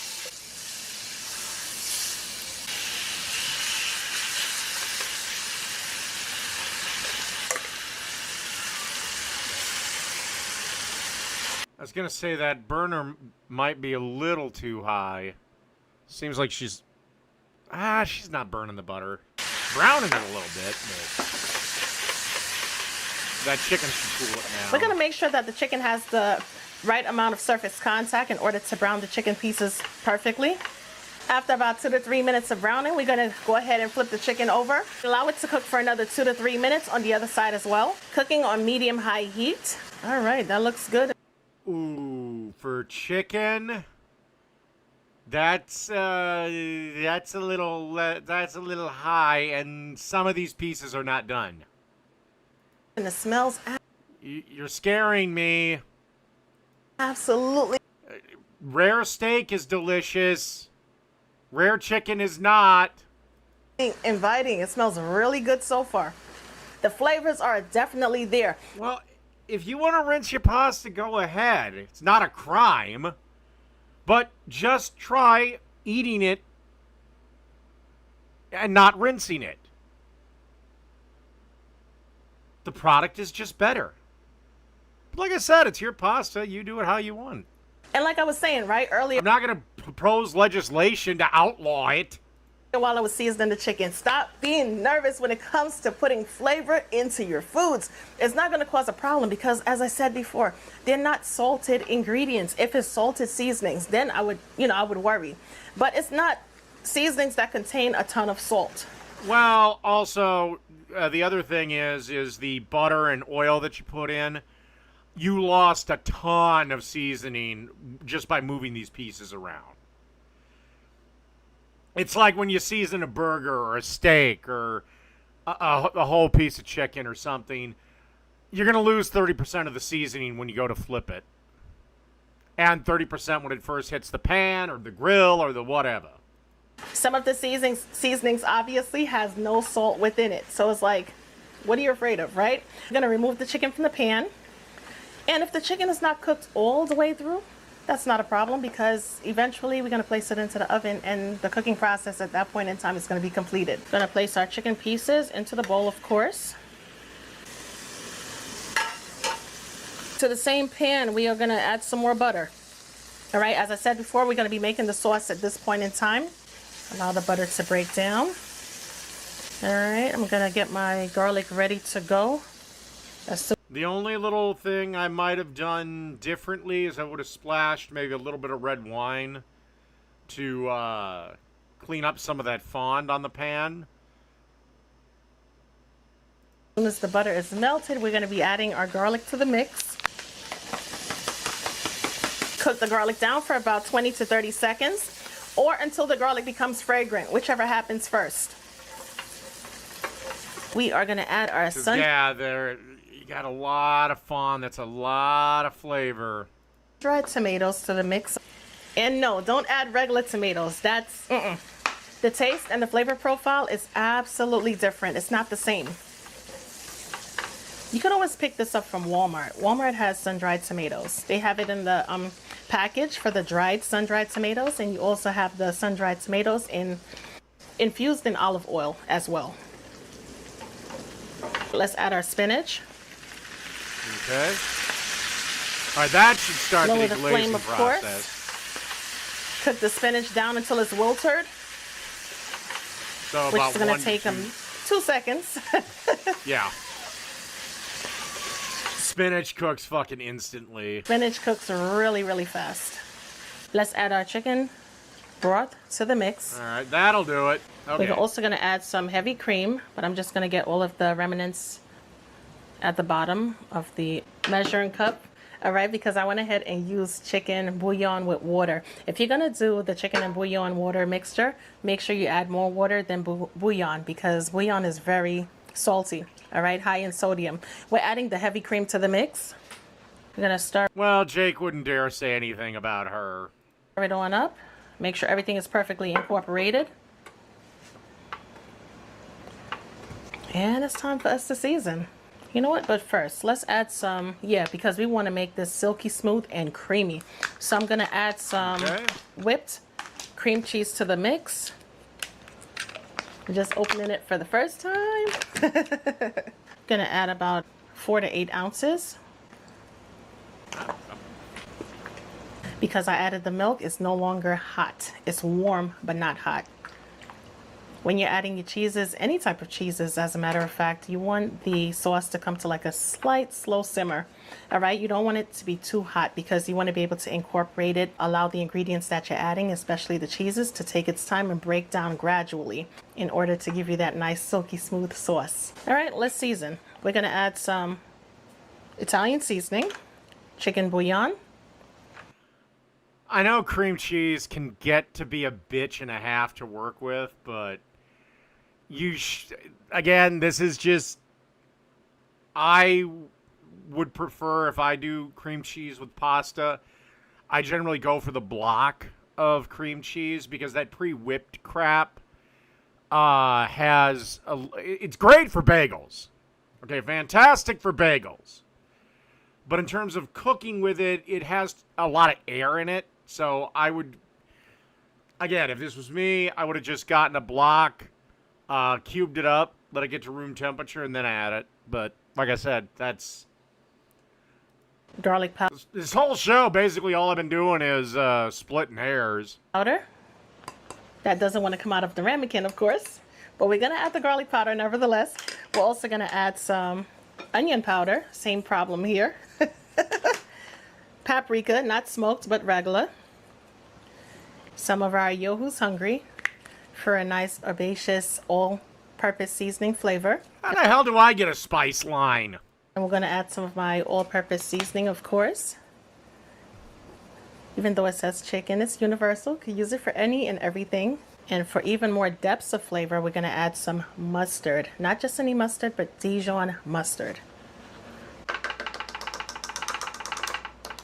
I was going to say that burner might be a little too high. Seems like she's not burning the butter. Browning it a little bit, but that chicken should cool it now. We're going to make sure that the chicken has the right amount of surface contact in order to brown the chicken pieces perfectly. After about 2 to 3 minutes of browning, we're going to go ahead and flip the chicken over. Allow it to cook for another 2 to 3 minutes on the other side as well. Cooking on medium-high heat. All right, that looks good. Ooh, for chicken, that's a little high, and some of these pieces are not done. And the smells You're scaring me. absolutely Rare steak is delicious. Rare chicken is not. inviting. It smells really good so far. The flavors are definitely there. Well, if you want to rinse your pasta, go ahead. It's not a crime. But just try eating it and not rinsing it. The product is just better. But like I said, it's your pasta. You do it how you want. And like I was saying, right, earlier, I'm not going to propose legislation to outlaw it. while I was seasoning the chicken, stop being nervous when it comes to putting flavor into your foods. It's not going to cause a problem because, as I said before, they're not salted ingredients. If it's salted seasonings, then I would worry. But it's not seasonings that contain a ton of salt. Well, also, the other thing is the butter and oil that you put in. You lost a ton of seasoning just by moving these pieces around. It's like when you season a burger or a steak or a whole piece of chicken or something. You're going to lose 30% of the seasoning when you go to flip it. And 30% when it first hits the pan or the grill or the whatever. Some of the seasonings obviously has no salt within it. So it's like, what are you afraid of, right? I'm going to remove the chicken from the pan. And if the chicken is not cooked all the way through, that's not a problem because eventually we're gonna place it into the oven and the cooking process at that point in time is gonna be completed. We're gonna place our chicken pieces into the bowl, of course. To the same pan, we are gonna add some more butter. All right, as I said before, we're gonna be making the sauce at this point in time. Allow the butter to break down. All right, I'm gonna get my garlic ready to go. The only little thing I might have done differently is I would have splashed maybe a little bit of red wine to clean up some of that fond on the pan. As soon as the butter is melted, we're gonna be adding our garlic to the mix. Cook the garlic down for about 20 to 30 seconds or until the garlic becomes fragrant, whichever happens first. We are gonna add our You got a lot of fond. That's a lot of flavor. Dried tomatoes to the mix. And no, don't add regular tomatoes. That's, The taste and the flavor profile is absolutely different. It's not the same. You can always pick this up from Walmart. Walmart has sun-dried tomatoes. They have it in the package for the dried sun-dried tomatoes, and you also have the sun-dried tomatoes infused in olive oil as well. Let's add our spinach. Okay. All right, that should start Lower the the flame, glazing of process. course. Cook the spinach down until it's wilted, So which about is going 1 to to take 2 seconds. Yeah. Spinach cooks fucking instantly. Spinach cooks really, really fast. Let's add our chicken broth to the mix. All right, that'll do it. Okay. We're also going to add some heavy cream, but I'm just going to get all of the remnants at the bottom of the measuring cup. All right, because I went ahead and used chicken bouillon with water. If you're going to do the chicken and bouillon water mixture, make sure you add more water than bouillon because bouillon is very salty. All right, high in sodium. We're adding the heavy cream to the mix. We're going to start. Well, Jake wouldn't dare say anything about her. It on up. Make sure everything is perfectly incorporated. And it's time for us to season. You know what? But first, let's add some, because we want to make this silky smooth and creamy. So I'm going to add some whipped cream cheese to the mix. I'm just opening it for the first time. Going to add about 4 to 8 ounces. Because I added the milk, it's no longer hot. It's warm, but not hot. When you're adding your cheeses, any type of cheeses, as a matter of fact, you want the sauce to come to like a slight slow simmer. All right, you don't want it to be too hot because you want to be able to incorporate it, allow the ingredients that you're adding, especially the cheeses, to take its time and break down gradually in order to give you that nice silky smooth sauce. All right, let's season. We're going to add some Italian seasoning, chicken bouillon. I know cream cheese can get to be a bitch and a half to work with, but again, this is just, I would prefer if I do cream cheese with pasta, I generally go for the block of cream cheese because that pre-whipped crap it's great for bagels. Okay, fantastic for bagels. But in terms of cooking with it, it has a lot of air in it. So I would, again, if this was me, I would have just gotten a block, cubed it up, let it get to room temperature, and then add it. But like I said, that's garlic powder. This whole show, basically, all I've been doing is splitting hairs. Powder. That doesn't want to come out of the ramekin, of course. But we're going to add the garlic powder nevertheless. We're also going to add some onion powder. Same problem here. Paprika, not smoked, but regular. Some of our Yo Who's Hungry for a nice herbaceous all-purpose seasoning flavor. How the hell do I get a spice line? And we're going to add some of my all-purpose seasoning, of course. Even though it says chicken, it's universal. You can use it for any and everything. And for even more depths of flavor, we're going to add some mustard. Not just any mustard, but Dijon mustard.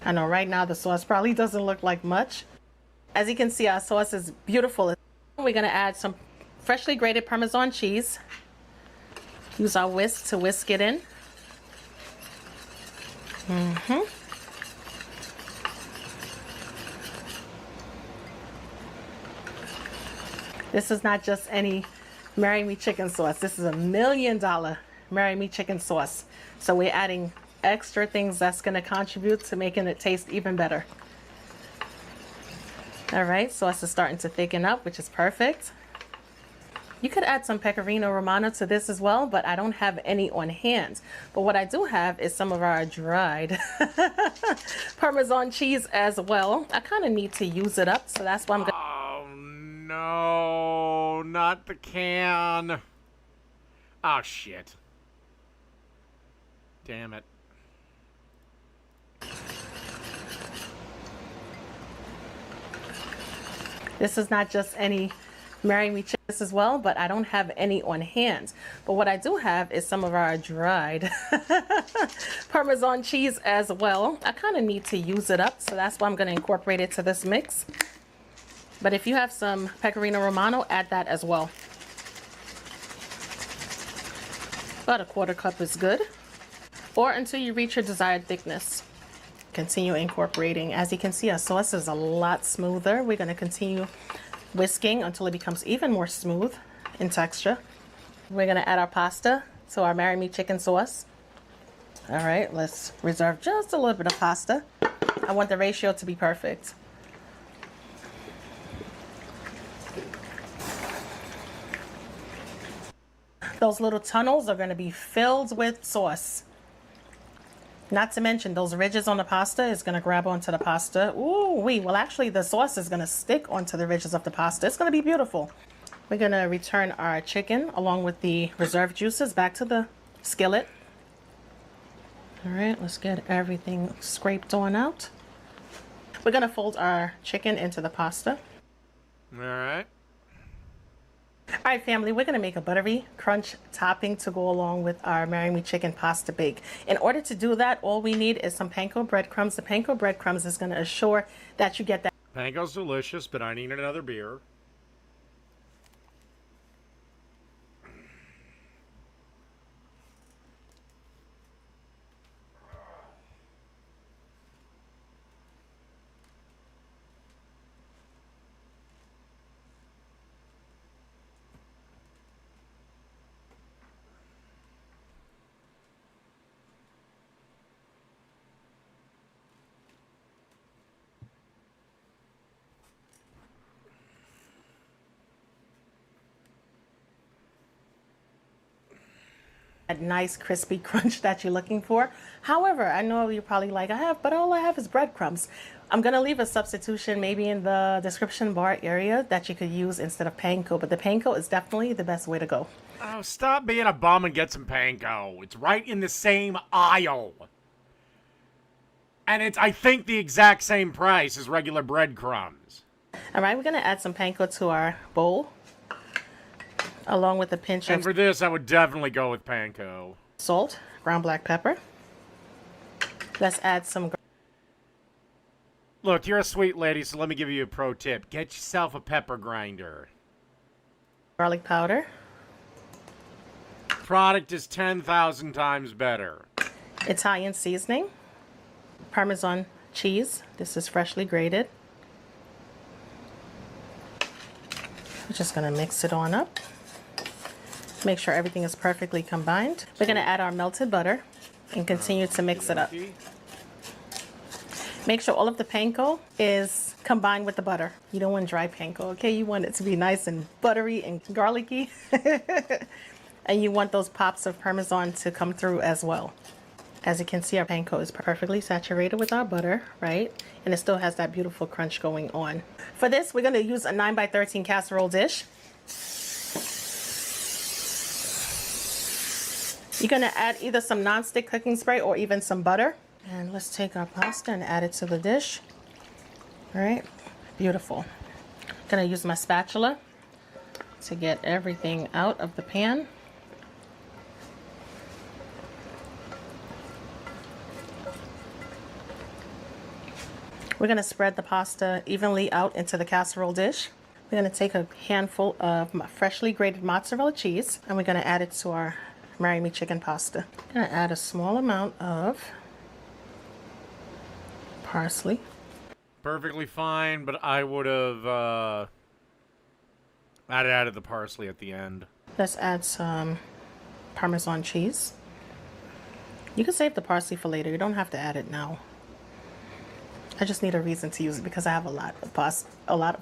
I know right now the sauce probably doesn't look like much. As you can see, our sauce is beautiful. We're going to add some freshly grated Parmesan cheese. Use our whisk to whisk it in. This is not just any Marry Me chicken sauce. This is $1 million Marry Me chicken sauce. So we're adding extra things that's going to contribute to making it taste even better. All right, sauce is starting to thicken up, which is perfect. You could add some Pecorino Romano to this as well, but I don't have any on hand. But what I do have is some of our dried Parmesan cheese as well. I kind of need to use it up, so that's why I'm going to... Oh, no. Not the can. Oh, shit. Damn it. This is not just any Marry Me chicken as well, but I don't have any on hand. But what I do have is some of our dried Parmesan cheese as well. I kind of need to use it up, so that's why I'm going to incorporate it to this mix. But if you have some Pecorino Romano, add that as well. About a 1/4 cup is good, or until you reach your desired thickness. Continue incorporating. As you can see, our sauce is a lot smoother. We're going to continue whisking until it becomes even more smooth in texture. We're going to add our pasta to our Marry Me chicken sauce. All right, let's reserve just a little bit of pasta. I want the ratio to be perfect. Those little tunnels are going to be filled with sauce. Not to mention those ridges on the pasta is going to grab onto the pasta. Ooh, well, actually the sauce is going to stick onto the ridges of the pasta. It's going to be beautiful. We're going to return our chicken along with the reserve juices back to the skillet. All right, let's get everything scraped on out. We're going to fold our chicken into the pasta. All right. All right, family, we're going to make a buttery crunch topping to go along with our Marry Me chicken pasta bake. In order to do that, all we need is some panko breadcrumbs. The panko breadcrumbs is going to assure that you get that. Panko's delicious, but I need another beer. That nice crispy crunch that you're looking for. However, I know you're probably like, but all I have is breadcrumbs. I'm gonna leave a substitution maybe in the description bar area that you could use instead of panko, but the panko is definitely the best way to go. Oh, stop being a bum and get some panko. It's right in the same aisle. And it's, I think, the exact same price as regular breadcrumbs. All right, we're gonna add some panko to our bowl, along with a pinch And of for this, I would definitely go with panko. salt, ground black pepper. Let's add some. Look, you're a sweet lady, so let me give you a pro tip. Get yourself a pepper grinder. Garlic powder. Product is 10,000 times better. Italian seasoning. Parmesan cheese. This is freshly grated. We're just gonna mix it on up. Make sure everything is perfectly combined. We're gonna add our melted butter and continue to mix it up. Make sure all of the panko is combined with the butter. You don't want dry panko, okay? You want it to be nice and buttery and garlicky. And you want those pops of Parmesan to come through as well. As you can see, our panko is perfectly saturated with our butter, right? And it still has that beautiful crunch going on. For this, we're gonna use a 9x13 casserole dish. You're gonna add either some non-stick cooking spray or even some butter. And let's take our pasta and add it to the dish. All right, beautiful. Gonna use my spatula to get everything out of the pan. We're gonna spread the pasta evenly out into the casserole dish. We're gonna take a handful of freshly grated mozzarella cheese and we're gonna add it to our Marry Me chicken pasta. I'm gonna add a small amount of parsley. Perfectly fine, but I would have I'd added the parsley at the end. Let's add some Parmesan cheese. You can save the parsley for later. You don't have to add it now. I just need a reason to use it because I have a lot of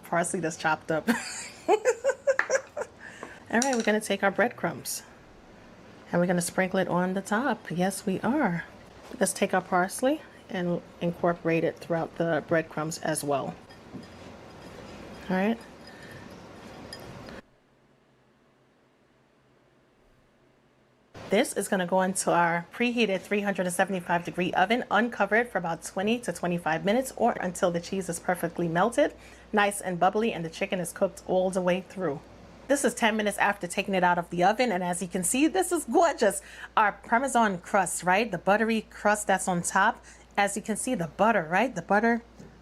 parsley that's chopped up. All right, we're gonna take our breadcrumbs and we're gonna sprinkle it on the top. Yes, we are. Let's take our parsley and incorporate it throughout the breadcrumbs as well. All right. This is going to go into our preheated 375-degree oven, uncovered for about 20 to 25 minutes or until the cheese is perfectly melted, nice and bubbly, and the chicken is cooked all the way through. This is 10 minutes after taking it out of the oven, and as you can see, this is gorgeous. Our Parmesan crust, right? The buttery crust that's on top. As you can see, the butter, right? The butter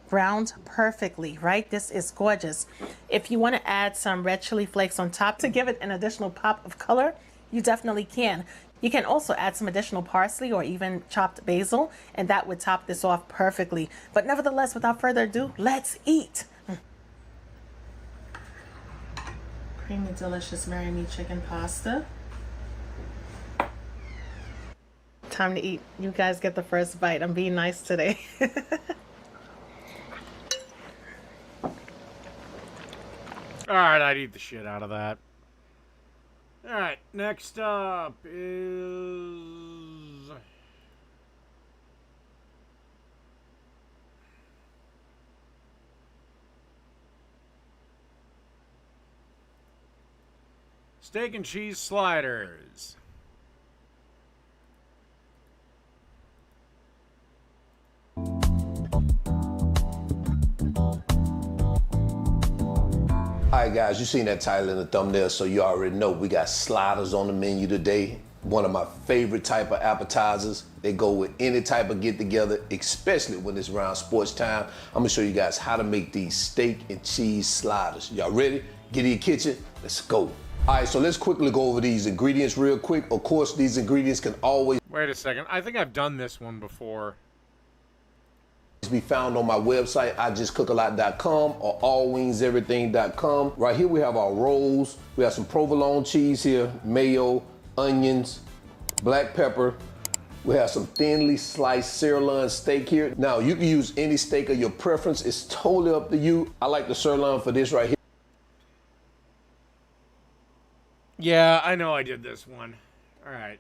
browned perfectly, right? This is gorgeous. If you want to add some red chili flakes on top to give it an additional pop of color, you definitely can. You can also add some additional parsley or even chopped basil, and that would top this off perfectly. But nevertheless, without further ado, let's eat. Creamy, delicious Mary Me chicken pasta. Time to eat. You guys get the first bite. I'm being nice today. Alright, I'd eat the shit out of that. Alright, next up is... steak and cheese sliders. Alright guys, you seen that title in the thumbnail, so you already know we got sliders on the menu today. One of my favorite type of appetizers. They go with any type of get-together, especially when it's around sports time. I'm gonna show you guys how to make these steak and cheese sliders. Y'all ready? Get in your kitchen, let's go. Alright, so let's quickly go over these ingredients real quick. Of course, these ingredients can always Wait a second, I think I've done this one before. be found on my website, IJustCookALot.com or allwingseverything.com. Right here we have our rolls. We have some provolone cheese here, mayo, onions, black pepper. We have some thinly sliced sirloin steak here. Now you can use any steak of your preference. It's totally up to you. I like the sirloin for this right here. Yeah, I know I did this one. Alright,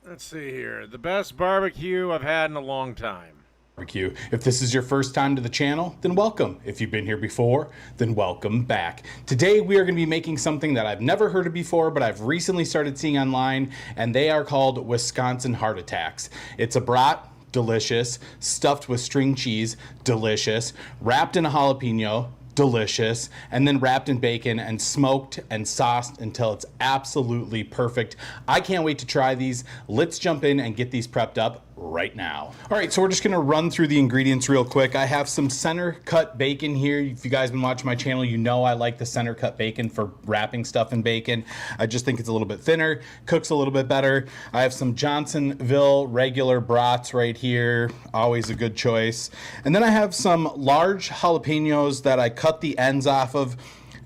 let's see here. The best barbecue I've had in a long time. Barbecue. If this is your first time to the channel, then welcome. If you've been here before, then welcome back. Today we are going to be making something that I've never heard of before, but I've recently started seeing online, and they are called Wisconsin Heart Attacks. It's a brat, delicious, stuffed with string cheese, delicious, wrapped in a jalapeno, delicious, and then wrapped in bacon and smoked and sauced until it's absolutely perfect. I can't wait to try these. Let's jump in and get these prepped up right now. All right, so we're just gonna run through the ingredients real quick. I have some center cut bacon here. If you guys been watching my channel, you know I like the center cut bacon for wrapping stuff in bacon. I just think it's a little bit thinner, cooks a little bit better. I have some Johnsonville regular brats right here, always a good choice. And then I have some large jalapenos that I cut the ends off of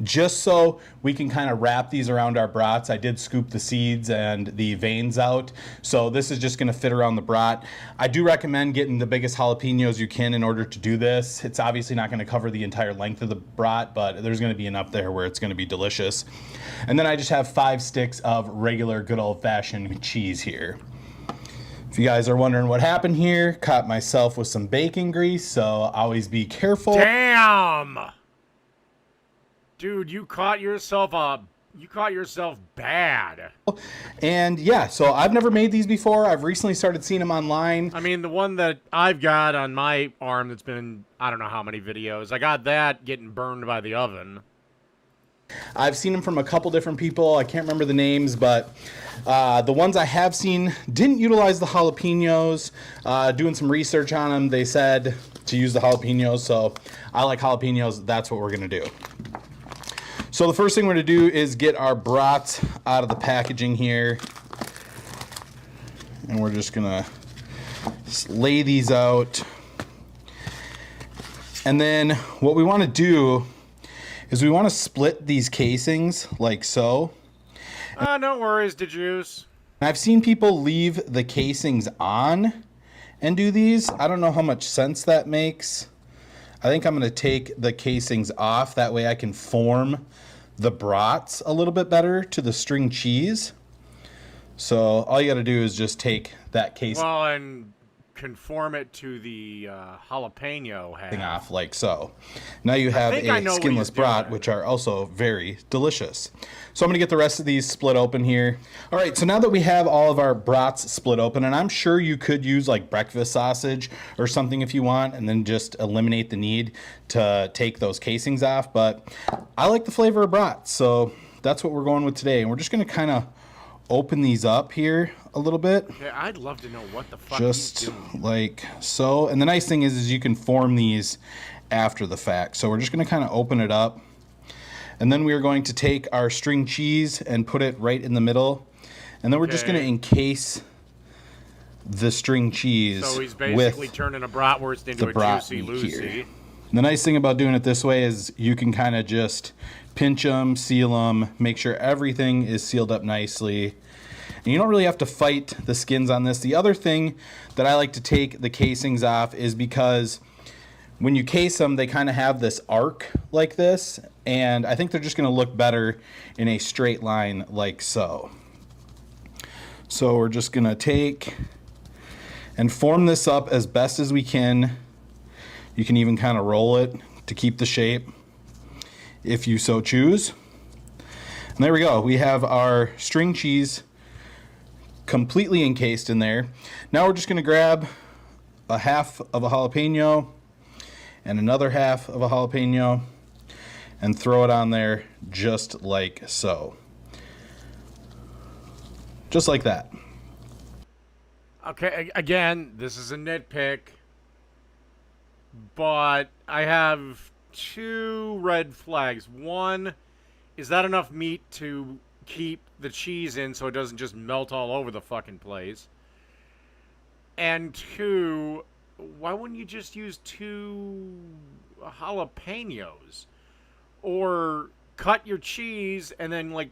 just so we can kind of wrap these around our brats. I did scoop the seeds and the veins out, so this is just going to fit around the brat. I do recommend getting the biggest jalapenos you can in order to do this. It's obviously not going to cover the entire length of the brat, but there's going to be enough there where it's going to be delicious. And then I just have 5 sticks of regular good old-fashioned cheese here. If you guys are wondering what happened here, caught myself with some bacon grease, so always be careful. Damn! Dude, you caught yourself bad. And yeah, so I've never made these before. I've recently started seeing them online. I mean, the one that I've got on my arm that's been, I don't know how many videos, I got that getting burned by the oven. I've seen them from a couple different people. I can't remember the names, but the ones I have seen didn't utilize the jalapenos. Doing some research on them, they said to use the jalapenos, so I like jalapenos. That's what we're gonna do. So the first thing we're gonna do is get our brats out of the packaging here. And we're just gonna lay these out. And then what we wanna do is we wanna split these casings like so. No worries, DeJuice. I've seen people leave the casings on and do these. I don't know how much sense that makes. I think I'm gonna take the casings off. That way I can form the brats a little bit better to the string cheese. So all you gotta do is just take that casing and conform it to the jalapeno half. off like so. Now you have a skinless brat, doing. which are also very delicious. So I'm gonna get the rest of these split open here. All right, so now that we have all of our brats split open, and I'm sure you could use like breakfast sausage or something if you want, and then just eliminate the need to take those casings off, but I like the flavor of brats, so that's what we're going with today. And we're just gonna kind of open these up here a little bit. Yeah, I'd love to know what the fuck Just he's doing. like so. And the nice thing is you can form these after the fact. So we're just going to kind of open it up. And then we are going to take our string cheese and put it right in the middle. And then we're just going to encase the string cheese So he's basically with turning a bratwurst into the a brat juicy meat Lucy. here. The nice thing about doing it this way is you can kind of just pinch them, seal them, make sure everything is sealed up nicely. And you don't really have to fight the skins on this. The other thing that I like to take the casings off is because when you case them, they kind of have this arc like this. And I think they're just going to look better in a straight line like so. So we're just going to take and form this up as best as we can. You can even kind of roll it to keep the shape if you so choose. And there we go. We have our string cheese completely encased in there. Now we're just going to grab a half of a jalapeno and another half of a jalapeno and throw it on there just like so. Just like that. Okay, again, this is a nitpick, but I have two red flags. One, is that enough meat to keep the cheese in so it doesn't just melt all over the fucking place? And two, why wouldn't you just use 2 jalapenos? Or cut your cheese and then, like,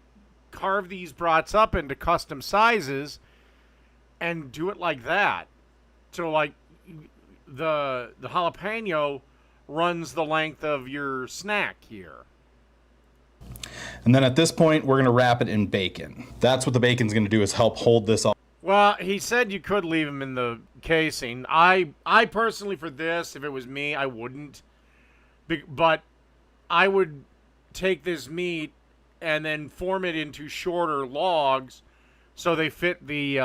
carve these brats up into custom sizes and do it like that. So, like, the jalapeno runs the length of your snack here. And then at this point, we're going to wrap it in bacon. That's what the bacon's going to do, is help hold this all. Well, he said you could leave them in the casing. I personally, for this, if it was me, I wouldn't. But I would take this meat and then form it into shorter logs so they fit the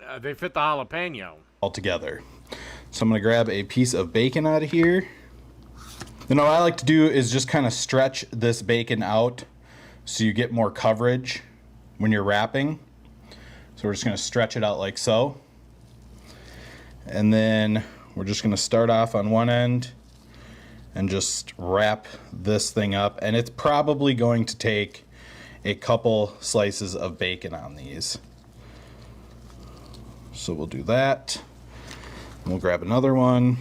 jalapeno all together. So I'm going to grab a piece of bacon out of here. Then what I like to do is just kind of stretch this bacon out so you get more coverage when you're wrapping. So we're just going to stretch it out like so. And then we're just going to start off on one end and just wrap this thing up. And it's probably going to take a couple slices of bacon on these. So we'll do that. We'll grab another one.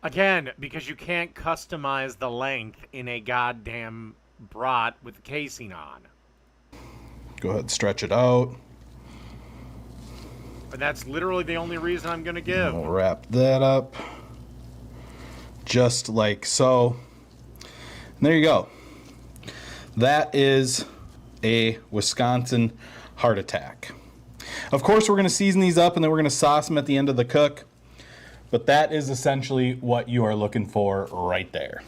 Again, because you can't customize the length in a goddamn brat with the casing on. Go ahead and stretch it out. And that's literally the only reason I'm going to give. We'll wrap that up just like so. And there you go. That is a Wisconsin heart attack. Of course, we're going to season these up and then we're going to sauce them at the end of the cook. But that is essentially what you are looking for right there.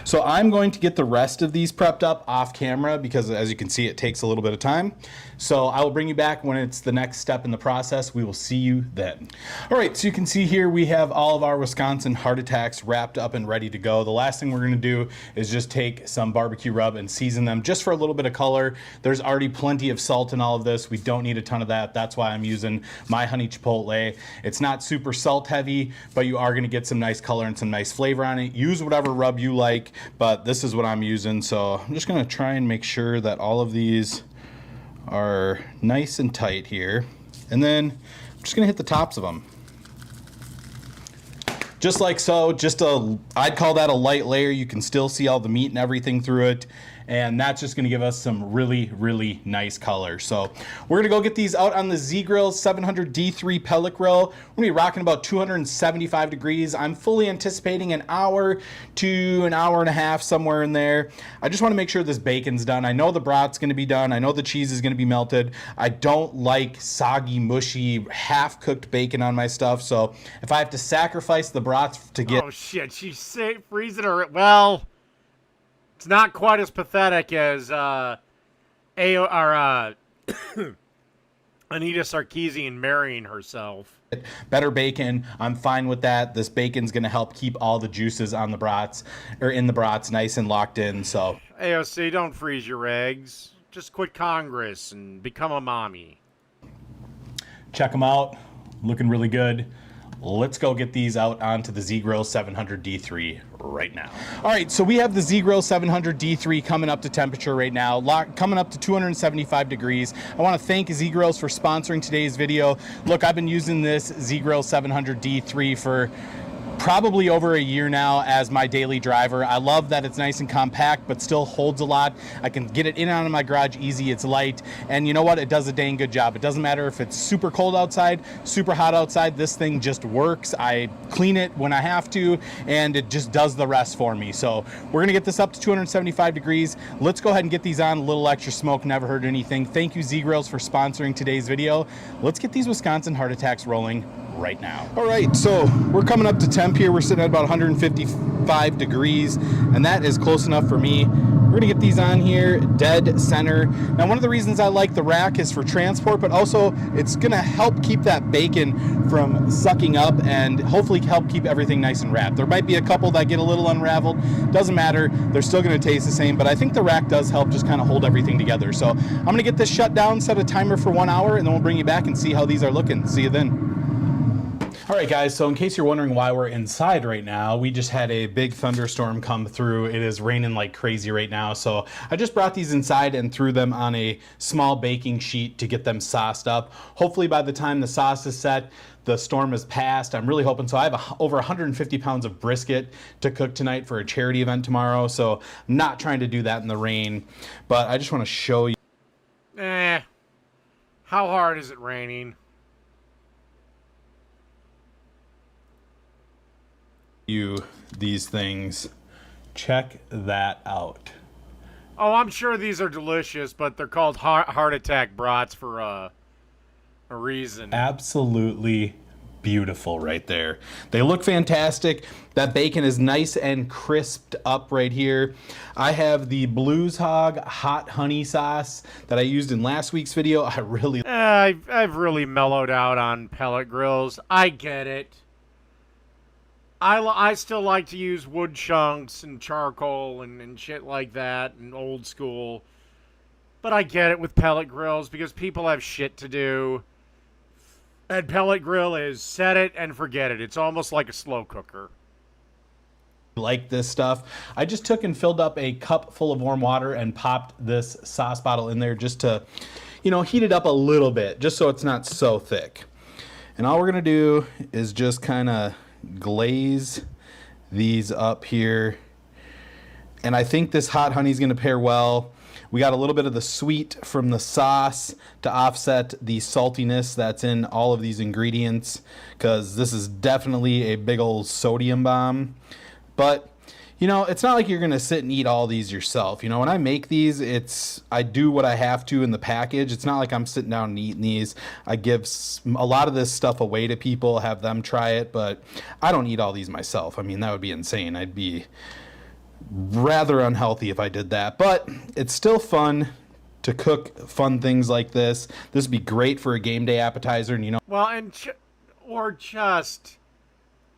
So I'm going to get the rest of these prepped up off camera because as you can see, it takes a little bit of time. So I will bring you back when it's the next step in the process. We will see you then. All right, so you can see here we have all of our Wisconsin Heart Attacks wrapped up and ready to go. The last thing we're gonna do is just take some barbecue rub and season them just for a little bit of color. There's already plenty of salt in all of this. We don't need a ton of that. That's why I'm using my honey chipotle. It's not super salt heavy, but you are gonna get some nice color and some nice flavor on it. Use whatever rub you like, but this is what I'm using. So I'm just gonna try and make sure that all of these are nice and tight here. And then I'm just gonna hit the tops of them. Just like so, I'd call that a light layer. You can still see all the meat and everything through it. And that's just gonna give us some really, really nice color. So we're gonna go get these out on the Z-Grill 700 D3 pellet grill. We're gonna be rocking about 275 degrees. I'm fully anticipating an hour to an hour and a half, somewhere in there. I just wanna make sure this bacon's done. I know the brat's gonna be done. I know the cheese is gonna be melted. I don't like soggy, mushy, half-cooked bacon on my stuff. So if I have to sacrifice the brats to get... Oh shit, she's freezing her. Well, it's not quite as pathetic as Anita Sarkeesian marrying herself. Better bacon, I'm fine with that. This bacon's gonna help keep all the juices on the brats, or in the brats, nice and locked in, so. AOC, don't freeze your eggs. Just quit Congress and become a mommy. Check them out, looking really good. Let's go get these out onto the Z-Grill 700 D3 right now. All right, so we have the Z-Grill 700 D3 coming up to temperature right now, coming up to 275 degrees. I want to thank Z-Grills for sponsoring today's video. Look, I've been using this Z-Grill 700 D3 for probably over a year now as my daily driver. I love that it's nice and compact, but still holds a lot. I can get it in and out of my garage easy. It's light, and you know what? It does a dang good job. It doesn't matter if it's super cold outside, super hot outside. This thing just works. I clean it when I have to, and it just does the rest for me. So we're gonna get this up to 275 degrees. Let's go ahead and get these on. A little extra smoke never hurt anything. Thank you, Z-Grills, for sponsoring today's video. Let's get these Wisconsin Heart Attacks rolling right now. All right, so we're coming up to temp here. We're sitting at about 155 degrees, and that is close enough for me. We're gonna get these on here dead center. Now, one of the reasons I like the rack is for transport, but also it's gonna help keep that bacon from sucking up and hopefully help keep everything nice and wrapped. There might be a couple that get a little unraveled. Doesn't matter, they're still gonna taste the same, but I think the rack does help just kind of hold everything together. So I'm gonna get this shut down, set a timer for 1 hour, and then we'll bring you back and see how these are looking. See you then. All right, guys, so in case you're wondering why we're inside right now, we just had a big thunderstorm come through. It is raining like crazy right now, so I just brought these inside and threw them on a small baking sheet to get them sauced up. Hopefully by the time the sauce is set, the storm has passed. I'm really hoping so. I have over 150 pounds of brisket to cook tonight for a charity event tomorrow, so I'm not trying to do that in the rain, but I just want to show you. How hard is it raining? You these things. Check that out. Oh, I'm sure these are delicious, but they're called heart attack brats for a reason. Absolutely beautiful right there. They look fantastic. That bacon is nice and crisped up right here. I have the Blues Hog hot honey sauce that I used in last week's video. I've really mellowed out on pellet grills. I get it. I still like to use wood chunks and charcoal and shit like that and old school. But I get it with pellet grills because people have shit to do. And pellet grill is set it and forget it. It's almost like a slow cooker. Like this stuff. I just took and filled up a cup full of warm water and popped this sauce bottle in there just to, you know, heat it up a little bit, just so it's not so thick. And all we're gonna do is just kind of glaze these up here, and I think this hot honey is going to pair well. We got a little bit of the sweet from the sauce to offset the saltiness that's in all of these ingredients, because this is definitely a big old sodium bomb. But you know, it's not like you're going to sit and eat all these yourself. You know, when I make these, I do what I have to in the package. It's not like I'm sitting down and eating these. I give a lot of this stuff away to people, have them try it, but I don't eat all these myself. I mean, that would be insane. I'd be rather unhealthy if I did that, but it's still fun to cook fun things like this. This would be great for a game day appetizer, and you know. Well, and or just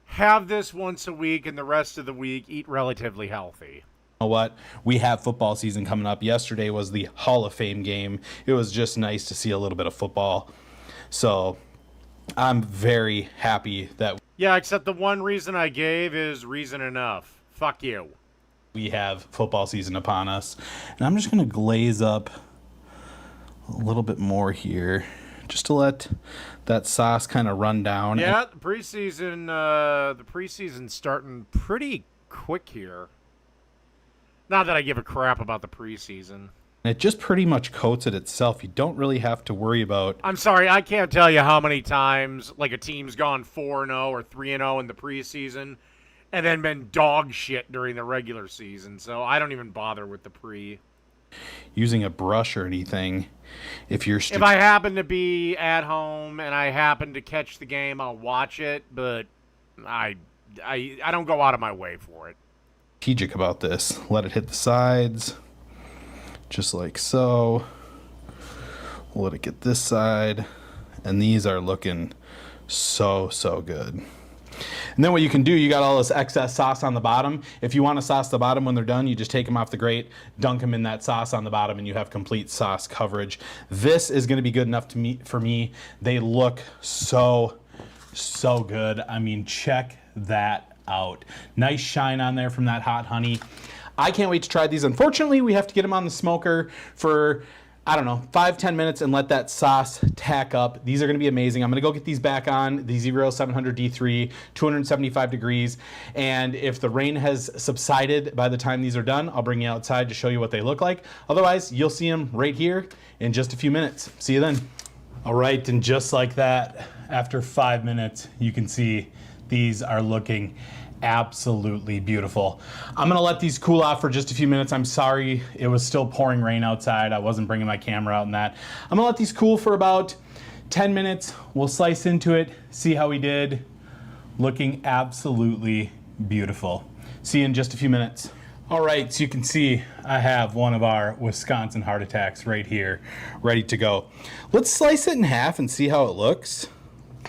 have this once a week and the rest of the week eat relatively healthy. Know what? We have football season coming up. Yesterday was the Hall of Fame game. It was just nice to see a little bit of football. So I'm very happy that Yeah, except the one reason I gave is reason enough. Fuck you. we have football season upon us. And I'm just going to glaze up a little bit more here just to let that sauce kind of run down. Yeah, the preseason's starting pretty quick here. Not that I give a crap about the preseason. And it just pretty much coats it itself. You don't really have to worry about. I'm sorry, I can't tell you how many times like a team's gone 4-0 or 3-0 in the preseason and then been dog shit during the regular season. So I don't even bother with the pre. Using a brush or anything. If I happen to be at home and I happen to catch the game, I'll watch it, but I don't go out of my way for it. Strategic about this. Let it hit the sides. Just like so. We'll let it get this side. And these are looking so good. And then what you can do, you got all this excess sauce on the bottom. If you want to sauce the bottom when they're done, you just take them off the grate, dunk them in that sauce on the bottom, and you have complete sauce coverage. This is going to be good enough for me. They look so good. I mean, check that out. Nice shine on there from that hot honey. I can't wait to try these. Unfortunately, we have to get them on the smoker for, I don't know, 5-10 minutes and let that sauce tack up. These are going to be amazing. I'm going to go get these back on the Z-Grill 700D3, 275 degrees. And if the rain has subsided by the time these are done, I'll bring you outside to show you what they look like. Otherwise, you'll see them right here in just a few minutes. See you then. All right, and just like that, after 5 minutes, you can see these are looking absolutely beautiful. I'm gonna let these cool off for just a few minutes. I'm sorry, it was still pouring rain outside. I wasn't bringing my camera out in that. I'm gonna let these cool for about 10 minutes. We'll slice into it, see how we did. Looking absolutely beautiful. See you in just a few minutes. All right, so you can see I have one of our Wisconsin heart attacks right here, ready to go. Let's slice it in half and see how it looks.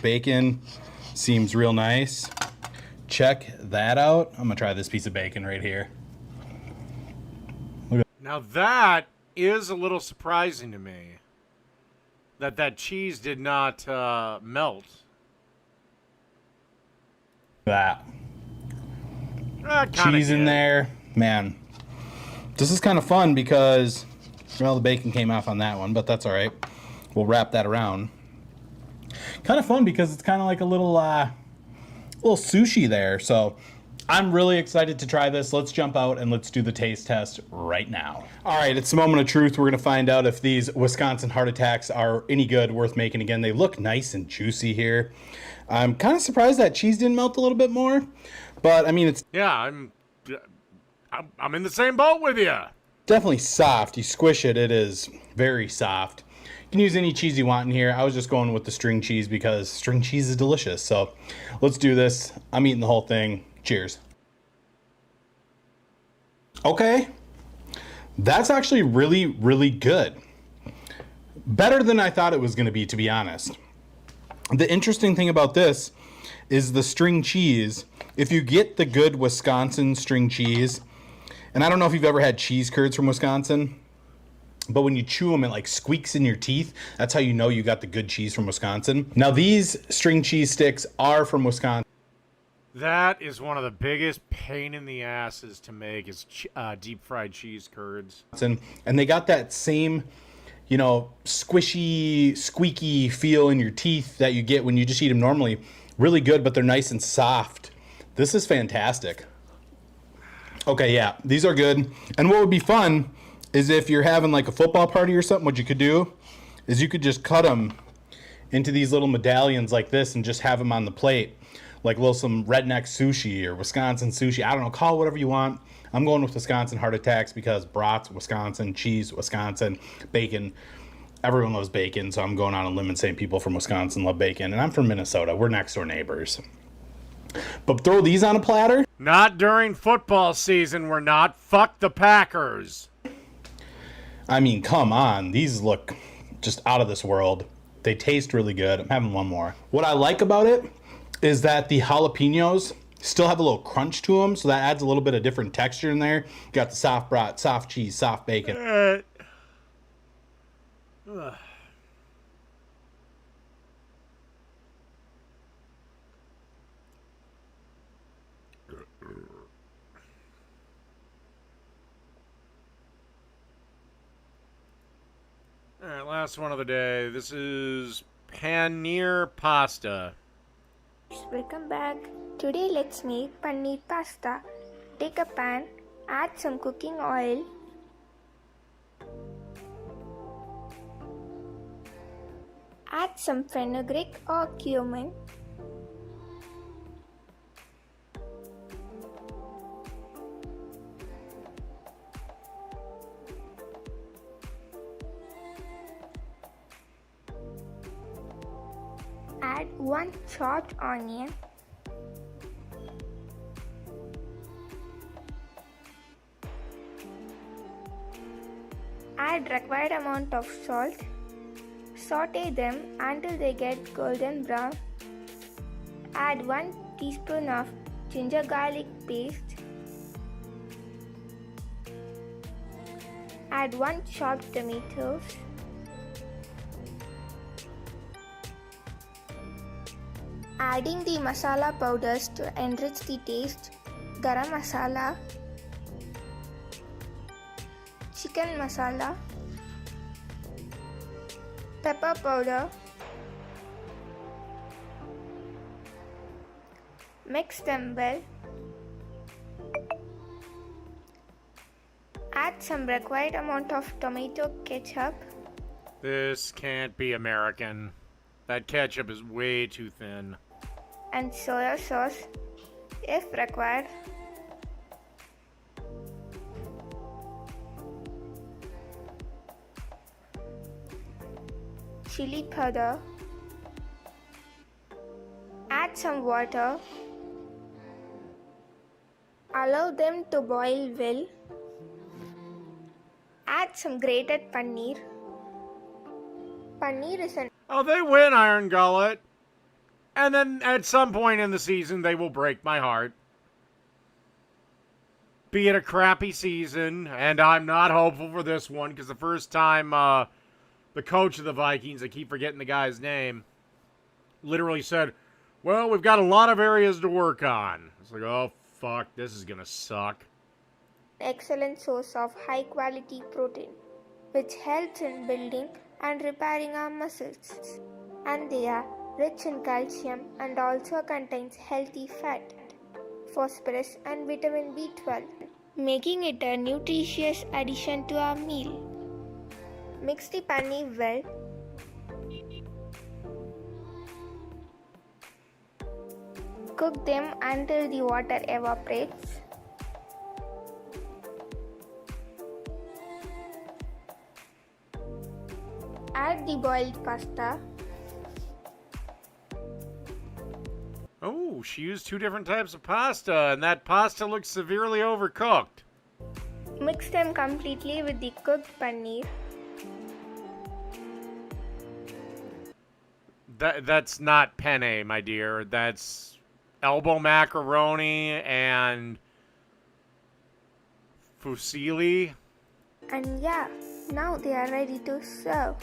Bacon seems real nice. Check that out. I'm gonna try this piece of bacon right here. Now that is a little surprising to me. That cheese did not melt. That. Kinda Cheese in did. there. Man, this is kind of fun because, well, the bacon came off on that one, but that's all right. We'll wrap that around. Kind of fun because it's kind of like a little sushi there. So I'm really excited to try this. Let's jump out and let's do the taste test right now. All right, it's the moment of truth. We're gonna find out if these Wisconsin heart attacks are any good, worth making again. They look nice and juicy here. I'm kind of surprised that cheese didn't melt a little bit more, but I mean, it's I'm in the same boat with you. definitely soft. You squish it, it is very soft. You can use any cheese you want in here. I was just going with the string cheese because string cheese is delicious. So let's do this. I'm eating the whole thing. Cheers. Okay. That's actually really good. Better than I thought it was going to be, to be honest. The interesting thing about this is the string cheese. If you get the good Wisconsin string cheese, and I don't know if you've ever had cheese curds from Wisconsin, but when you chew them, it like squeaks in your teeth. That's how you know you got the good cheese from Wisconsin. Now these string cheese sticks are from Wisconsin. That is one of the biggest pain in the asses to make is deep fried cheese curds. And they got that same, you know, squishy, squeaky feel in your teeth that you get when you just eat them normally. Really good, but they're nice and soft. This is fantastic. Okay, yeah, these are good. And what would be fun is if you're having like a football party or something, what you could do is you could just cut them into these little medallions like this and just have them on the plate. Like some redneck sushi or Wisconsin sushi. I don't know, call it whatever you want. I'm going with Wisconsin heart attacks because brats, Wisconsin, cheese, Wisconsin, bacon. Everyone loves bacon, so I'm going on a limb and saying people from Wisconsin love bacon. And I'm from Minnesota. We're next door neighbors. But throw these on a platter? Not during football season, we're not. Fuck the Packers. I mean, come on. These look just out of this world. They taste really good. I'm having one more. What I like about it is that the jalapenos still have a little crunch to them, so that adds a little bit of different texture in there. You got the soft brat, soft cheese, soft bacon. Alright, last one of the day. This is paneer pasta. Welcome back. Today let's make paneer pasta. Take a pan, add some cooking oil, add some fenugreek or cumin, add 1 chopped onion, add required amount of salt, saute them until they get golden brown, add 1 teaspoon of ginger garlic paste, add 1 chopped tomatoes, adding the masala powders to enrich the taste, garam masala, chicken masala, pepper powder, mix them well, add some required amount of tomato ketchup. This can't be American. That ketchup is way too thin. And soya sauce if required. Chili powder. Add some water. Allow them to boil well. Add some grated paneer. Paneer is an... Oh, they win, Iron Gullet. And then at some point in the season, they will break my heart. Be it a crappy season, and I'm not hopeful for this one, because the first time the coach of the Vikings, I keep forgetting the guy's name, literally said, well, we've got a lot of areas to work on. It's like, oh, fuck, this is going to suck. Excellent source of high quality protein, which helps in building and repairing our muscles. And they are rich in calcium and also contains healthy fat, phosphorus and vitamin B12, making it a nutritious addition to our meal. Mix the paneer well. Cook them until the water evaporates. Add the boiled pasta. Oh, she used 2 different types of pasta, and that pasta looks severely overcooked. Mix them completely with the cooked paneer. That's not penne, my dear. That's elbow macaroni and fusilli. And yeah, now they are ready to serve.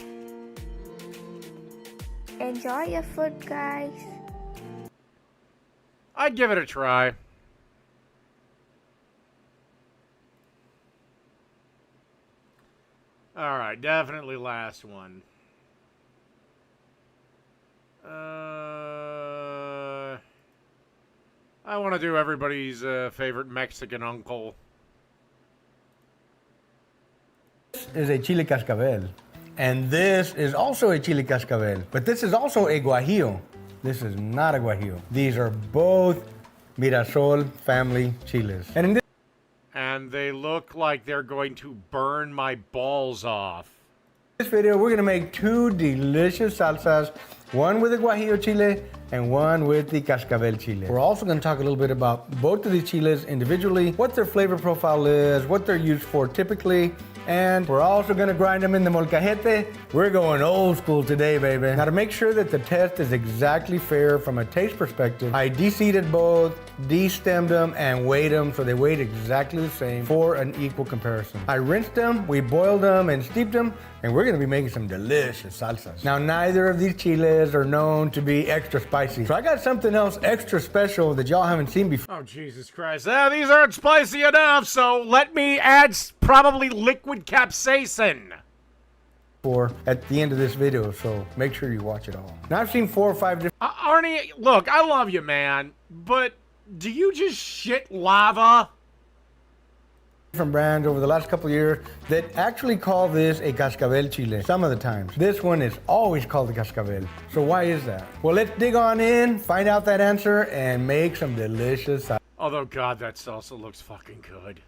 Enjoy your food, guys. I'd give it a try. Alright, definitely last one. I want to do everybody's favorite Mexican uncle. This is a chili cascabel. And this is also a chili cascabel. But this is also a guajillo. This is not a guajillo. These are both Mirasol family chiles. And in this And they look like they're going to burn my balls off. this video, we're gonna make 2 delicious salsas, one with the guajillo chile and one with the cascabel chile. We're also gonna talk a little bit about both of these chiles individually, what their flavor profile is, what they're used for typically, and we're also gonna grind them in the molcajete. We're going old school today, baby. Now to make sure that the test is exactly fair from a taste perspective, I de-seeded both, de-stemmed them, and weighed them so they weighed exactly the same for an equal comparison. I rinsed them, we boiled them and steeped them, and we're gonna be making some delicious salsas. Now neither of these chiles are known to be extra spicy, so I got something else extra special that y'all haven't seen before. Oh, Jesus Christ. These aren't spicy enough, so let me add probably liquid capsaicin. At the end of this video, so make sure you watch it all. Now I've seen 4 or 5 different Arnie, look, I love you, man, but do you just shit lava? brands over the last couple of years that actually call this a cascabel chile some of the times. This one is always called a cascabel. So why is that? Well, let's dig on in, find out that answer, and make some delicious salsa. Although, God, that salsa looks fucking good.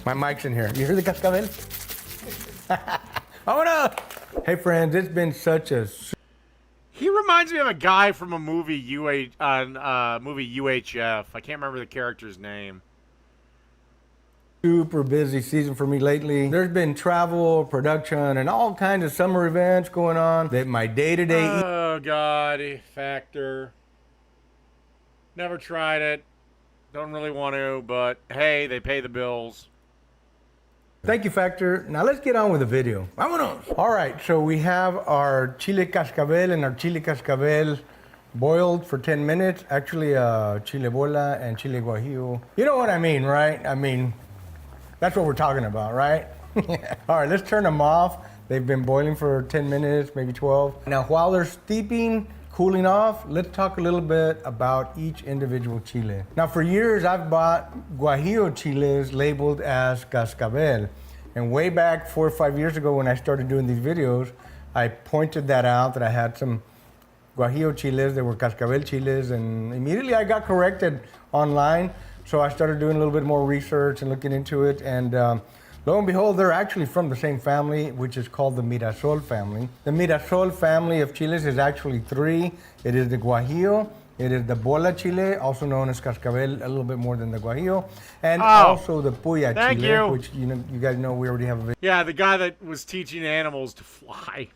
My mic's in here. You hear the cascabel? Oh no! Hey friends, it's been such a... He reminds me of a guy from a movie UHF. I can't remember the character's name. Super busy season for me lately. There's been travel, production, and all kinds of summer events going on that my day-to-day... Oh, God. Factor. Never tried it. Don't really want to, but hey, they pay the bills. Thank you, Factor. Now let's get on with the video. Vámonos! All right, so we have our chile cascabel and our chile cascabel boiled for 10 minutes. Actually, chile bola and chile guajillo. You know what I mean, right? I mean, that's what we're talking about, right? All right, let's turn them off. They've been boiling for 10 minutes, maybe 12. Now, while they're steeping, cooling off, let's talk a little bit about each individual chile. Now, for years, I've bought guajillo chiles labeled as cascabel. And way back 4 or 5 years ago when I started doing these videos, I pointed that out, that I had some guajillo chiles that were cascabel chiles, and immediately I got corrected online. So I started doing a little bit more research and looking into it, and lo and behold, they're actually from the same family, which is called the Mirasol family. The Mirasol family of chiles is actually 3. It is the guajillo, it is the bola chile, also known as cascabel, a little bit more than the guajillo, and also the puya chile, which you guys know we already have a video. Yeah, the guy that was teaching animals to fly.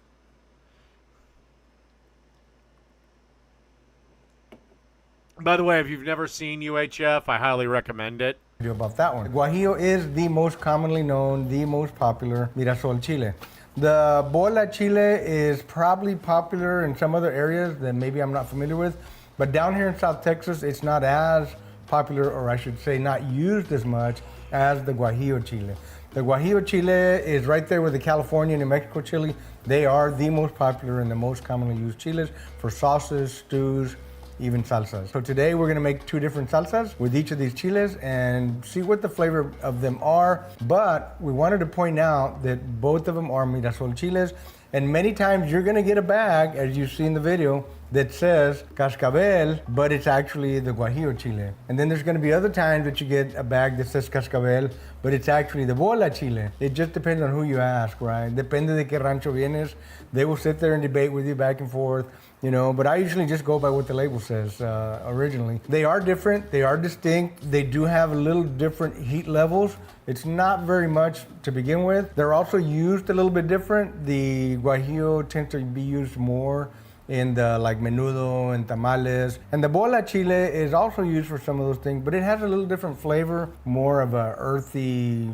By the way, if you've never seen UHF, I highly recommend it. About that one. Guajillo is the most commonly known, the most popular Mirasol chile. The bola chile is probably popular in some other areas that maybe I'm not familiar with, but down here in South Texas, it's not as popular, or I should say not used as much as the Guajillo chile. The Guajillo chile is right there with the California and New Mexico chile. They are the most popular and the most commonly used chiles for sauces, stews, even salsas. So today we're gonna make 2 different salsas with each of these chiles and see what the flavor of them are. But we wanted to point out that both of them are Mirasol chiles, and many times you're gonna get a bag, as you see in the video, that says cascabel, but it's actually the Guajillo chile. And then there's gonna be other times that you get a bag that says cascabel, but it's actually the bola chile. It just depends on who you ask, right? Depende de qué rancho vienes. They will sit there and debate with you back and forth, you know, but I usually just go by what the label says originally. They are different, they are distinct, they do have a little different heat levels. It's not very much to begin with. They're also used a little bit different. The Guajillo tends to be used more in the like menudo and tamales. And the bola chile is also used for some of those things, but it has a little different flavor, more of a earthy,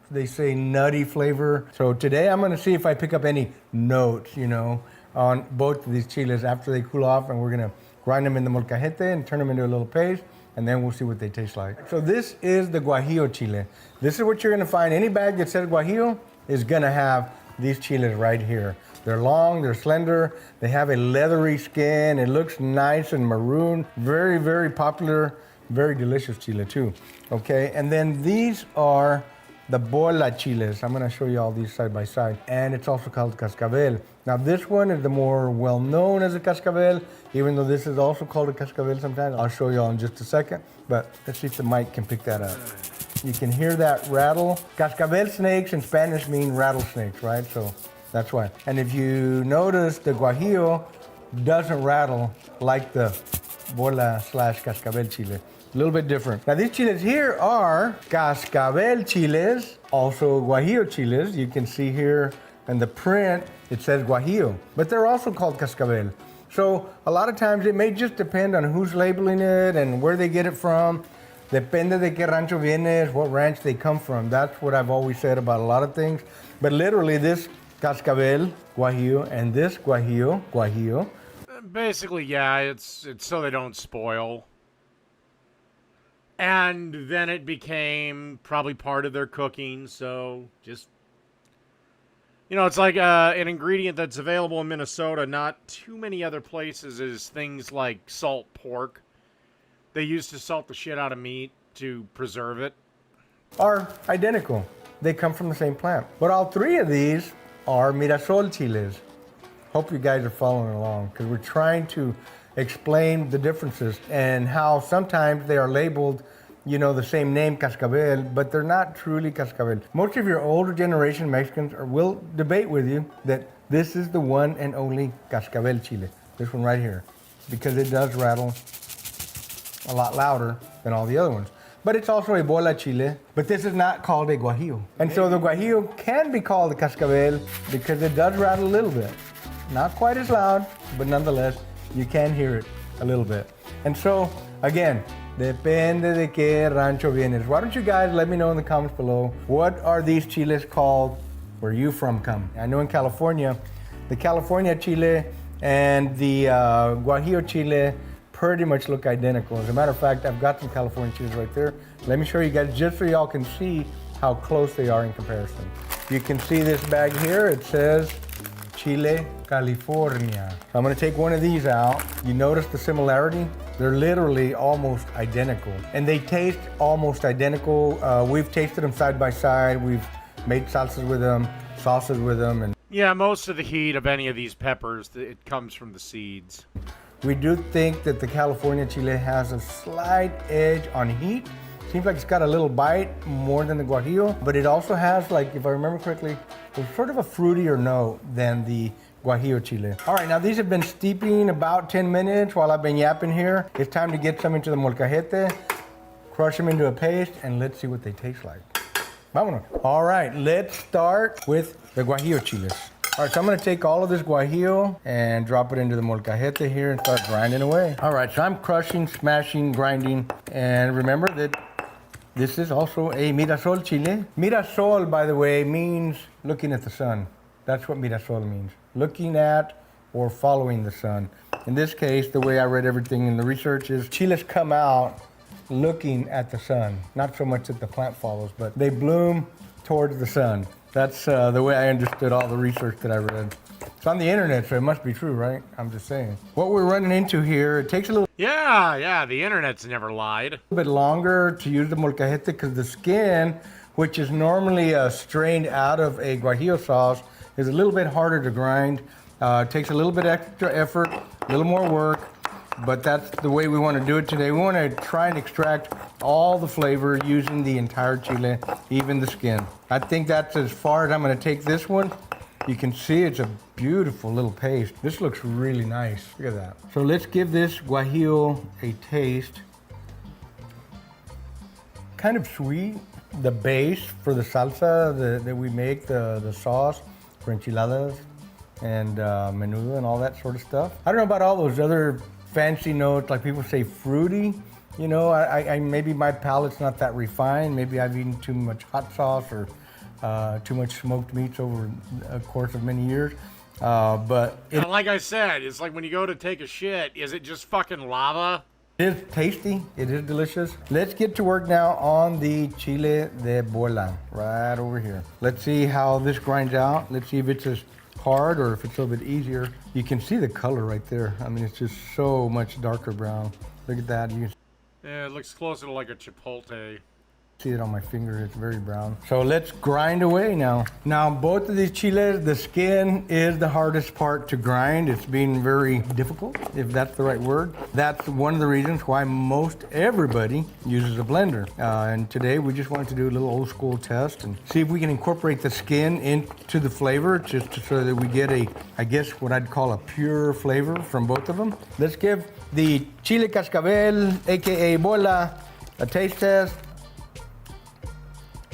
they say nutty flavor. So today I'm gonna see if I pick up any notes, you know, on both of these chiles after they cool off, and we're gonna grind them in the molcajete and turn them into a little paste, and then we'll see what they taste like. So this is the Guajillo chile. This is what you're gonna find. Any bag that says Guajillo is gonna have these chiles right here. They're long, they're slender, they have a leathery skin, it looks nice and maroon. Very, very popular, very delicious chile too. Okay, and then these are the bola chiles. I'm gonna show you all these side by side. And it's also called cascabel. Now this one is the more well-known as a cascabel, even though this is also called a cascabel sometimes. I'll show you all in just a second, but let's see if the mic can pick that up. You can hear that rattle. Cascabel snakes in Spanish mean rattlesnakes, right? So That's why. And if you notice, the guajillo doesn't rattle like the bola / cascabel chile. A little bit different. Now these chiles here are cascabel chiles, also guajillo chiles. You can see here in the print, it says guajillo, but they're also called cascabel. So a lot of times it may just depend on who's labeling it and where they get it from. Depende de qué rancho vienes, what ranch they come from. That's what I've always said about a lot of things. But literally this cascabel, guajillo, and this guajillo. Basically, yeah, it's so they don't spoil. And then it became probably part of their cooking, so just... You know, it's like an ingredient that's available in Minnesota, not too many other places, is things like salt pork. They used to salt the shit out of meat to preserve it. Are identical. They come from the same plant. But all three of these are Mirasol chiles. Hope you guys are following along, because we're trying to explain the differences and how sometimes they are labeled, you know, the same name, cascabel, but they're not truly cascabel. Most of your older generation Mexicans will debate with you that this is the one and only cascabel chile, this one right here, because it does rattle a lot louder than all the other ones. But it's also a bola chile, but this is not called a guajillo. And so the guajillo can be called a cascabel because it does rattle a little bit. Not quite as loud, but nonetheless, you can hear it a little bit. And so, again, depende de qué rancho vienes. Why don't you guys let me know in the comments below, what are these chiles called where you from come? I know in California, the California chile and the guajillo chile pretty much look identical. As a matter of fact, I've got some California chiles right there. Let me show you guys just so y'all can see how close they are in comparison. You can see this bag here, it says Chile, California. So I'm gonna take one of these out. You notice the similarity? They're literally almost identical. And they taste almost identical. We've tasted them side by side. We've made salsas with them, sauces with them. And yeah, most of the heat of any of these peppers, it comes from the seeds. We do think that the California chile has a slight edge on heat. Seems like it's got a little bite more than the guajillo, but it also has, like, if I remember correctly, it's sort of a fruitier note than the guajillo chile. All right, now these have been steeping about 10 minutes while I've been yapping here. It's time to get some into the molcajete, crush them into a paste, and let's see what they taste like. Vámonos. All right, let's start with the guajillo chiles. All right, so I'm gonna take all of this guajillo and drop it into the molcajete here and start grinding away. All right, so I'm crushing, smashing, grinding, and remember that this is also a Mirasol chile. Mirasol, by the way, means looking at the sun. That's what Mirasol means. Looking at or following the sun. In this case, the way I read everything in the research is chiles come out looking at the sun. Not so much that the plant follows, but they bloom towards the sun. That's the way I understood all the research that I read. It's on the internet, so it must be true, right? I'm just saying. What we're running into here, it takes a little Yeah, the internet's never lied. bit longer to use the molcajete because the skin, which is normally strained out of a guajillo sauce, is a little bit harder to grind. It takes a little bit extra effort, a little more work, but that's the way we want to do it today. We want to try and extract all the flavor using the entire chile, even the skin. I think that's as far as I'm going to take this one. You can see it's a beautiful little paste. This looks really nice. Look at that. So let's give this guajillo a taste. Kind of sweet. The base for the salsa that we make, the sauce for enchiladas and menudo and all that sort of stuff. I don't know about all those other fancy notes, like people say fruity. You know, I maybe my palate's not that refined. Maybe I've eaten too much hot sauce or too much smoked meats over a course of many years. But like I said, it's like when you go to take a shit, is it just fucking lava? it is tasty. It is delicious. Let's get to work now on the chile de bola, right over here. Let's see how this grinds out. Let's see if it's as hard or if it's a little bit easier. You can see the color right there. I mean, it's just so much darker brown. Look at that. Yeah, it looks closer to like a chipotle. See it on my finger, it's very brown. So let's grind away now. Now both of these chiles, the skin is the hardest part to grind. It's been very difficult, if that's the right word. That's one of the reasons why most everybody uses a blender. And today we just wanted to do a little old school test and see if we can incorporate the skin into the flavor, just so that we get I guess what I'd call a pure flavor from both of them. Let's give the chile cascabel, AKA bola, a taste test.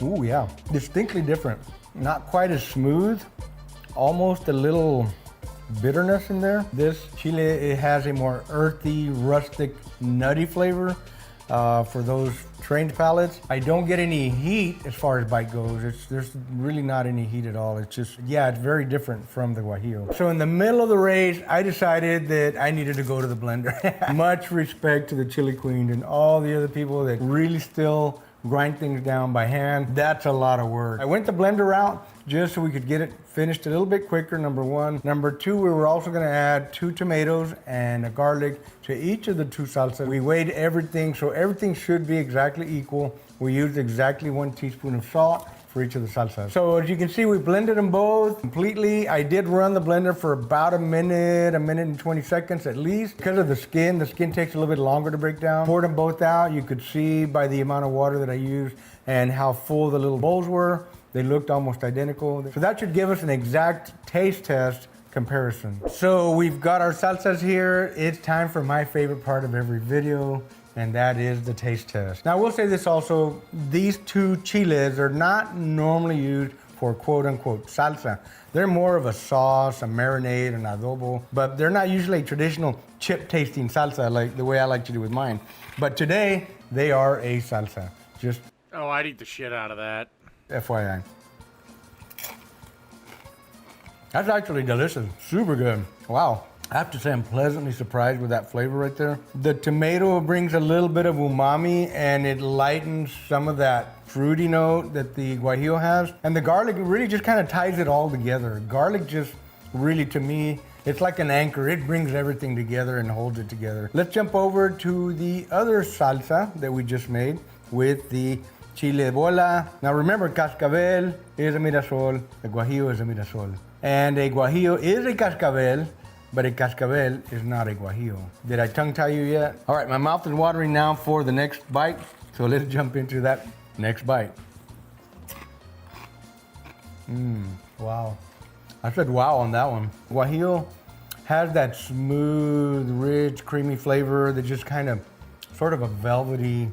Ooh, yeah, distinctly different. Not quite as smooth, almost a little bitterness in there. This chile, it has a more earthy, rustic, nutty flavor for those trained palates. I don't get any heat as far as bite goes. There's really not any heat at all. It's just, yeah, it's very different from the Guajillo. So in the middle of the race, I decided that I needed to go to the blender. Much respect to the Chili Queen and all the other people that really still grind things down by hand. That's a lot of work. I went the blender route just so we could get it finished a little bit quicker, number one. Number two, we were also gonna add 2 tomatoes and a garlic to each of the 2 salsas. We weighed everything, so everything should be exactly equal. We used exactly 1 teaspoon of salt for each of the salsas. So as you can see, we blended them both completely. I did run the blender for about a minute and 20 seconds at least. Because of the skin takes a little bit longer to break down. Poured them both out. You could see by the amount of water that I used and how full the little bowls were. They looked almost identical. So that should give us an exact taste test comparison. So we've got our salsas here. It's time for my favorite part of every video, and that is the taste test. Now, I will say this also, these 2 chiles are not normally used for quote-unquote salsa. They're more of a sauce, a marinade, an adobo, but they're not usually a traditional chip-tasting salsa like the way I like to do with mine. But today, they are a salsa. Just Oh, I'd eat the shit out of that. FYI. That's actually delicious. Super good. Wow. I have to say I'm pleasantly surprised with that flavor right there. The tomato brings a little bit of umami and it lightens some of that fruity note that the Guajillo has. And the garlic really just kind of ties it all together. Garlic just really, to me, it's like an anchor. It brings everything together and holds it together. Let's jump over to the other salsa that we just made with the chile bola. Now remember, cascabel is a mirasol, a Guajillo is a mirasol. And a Guajillo is a cascabel, but a cascabel is not a Guajillo. Did I tongue tie you yet? All right, my mouth is watering now for the next bite, so let's jump into that next bite. Wow. I said wow on that one. Guajillo has that smooth, rich, creamy flavor that just kind of, sort of a velvety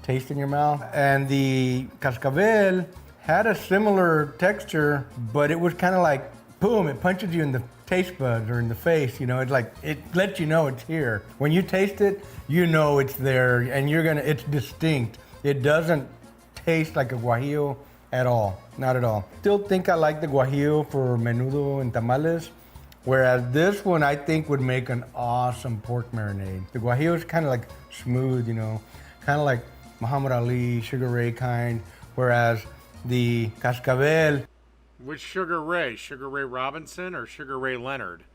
taste in your mouth. And the cascabel had a similar texture, but it was kind of like, boom, it punches you in the taste buds or in the face, you know, it's like, it lets you know it's here. When you taste it, you know it's there and it's distinct. It doesn't taste like a Guajillo at all, not at all. Still think I like the Guajillo for menudo and tamales, whereas this one I think would make an awesome pork marinade. The Guajillo is kind of like smooth, you know, kind of like Muhammad Ali, Sugar Ray kind, whereas the cascabel, Which Sugar Ray? Sugar Ray Robinson or Sugar Ray Leonard?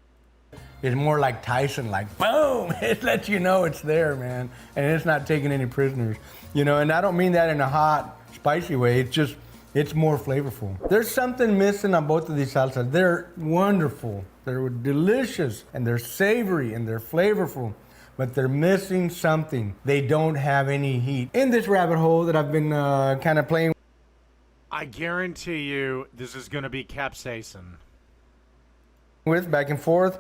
is more like Tyson, like boom, it lets you know it's there, man. And it's not taking any prisoners, you know, and I don't mean that in a hot, spicy way. It's more flavorful. There's something missing on both of these salsas. They're wonderful, they're delicious, and they're savory, and they're flavorful, but they're missing something. They don't have any heat. In this rabbit hole that I've been kind of playing I guarantee you this is going to be capsaicin. with back and forth,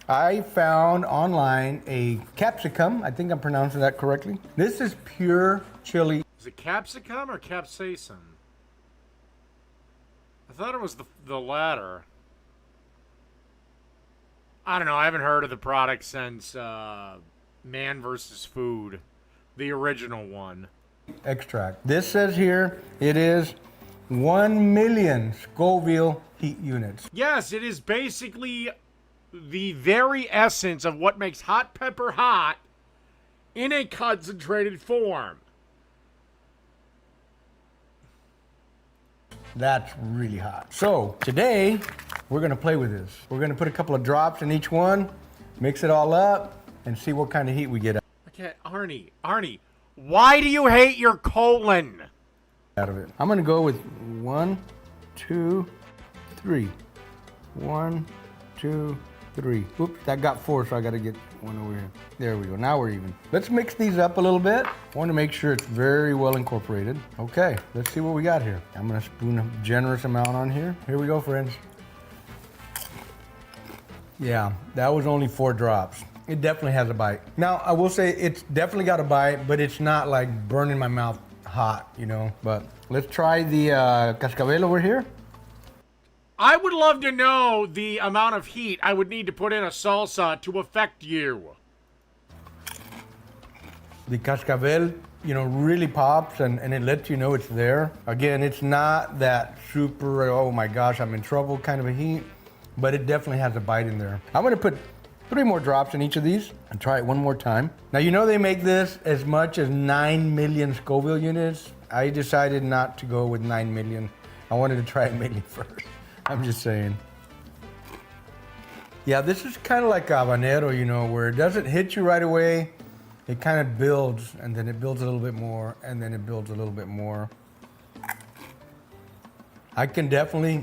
I found online a capsicum. I think I'm pronouncing that correctly. This is pure chili. Is it capsicum or capsaicin? I thought it was the latter. I don't know. I haven't heard of the product since Man vs. Food, the original one. Extract. This says here it is 1 million Scoville heat units. Yes, it is basically the very essence of what makes hot pepper hot in a concentrated form. That's really hot. So today we're gonna play with this. We're gonna put a couple of drops in each one, mix it all up, and see what kind of heat we get. Okay, Arnie, why do you hate your colon? out of it. I'm gonna go with 1, 2, 3. 1, 2, 3. Oops, that got 4, so I gotta get one over here. There we go, now we're even. Let's mix these up a little bit. I wanna make sure it's very well incorporated. Okay, let's see what we got here. I'm gonna spoon a generous amount on here. Here we go, friends. Yeah, that was only 4 drops. It definitely has a bite. Now, I will say it's definitely got a bite, but it's not like burning my mouth hot, you know? But let's try the cascabel over here. I would love to know the amount of heat I would need to put in a salsa to affect you. The cascabel, you know, really pops and it lets you know it's there. Again, it's not that super, oh my gosh, I'm in trouble kind of a heat, but it definitely has a bite in there. I'm gonna put 3 more drops in each of these and try it one more time. Now, you know they make this as much as 9 million Scoville units. I decided not to go with 9 million. I wanted to try a million first. I'm just saying. Yeah, this is kind of like habanero, you know, where it doesn't hit you right away. It kind of builds, and then it builds a little bit more, and then it builds a little bit more. I can definitely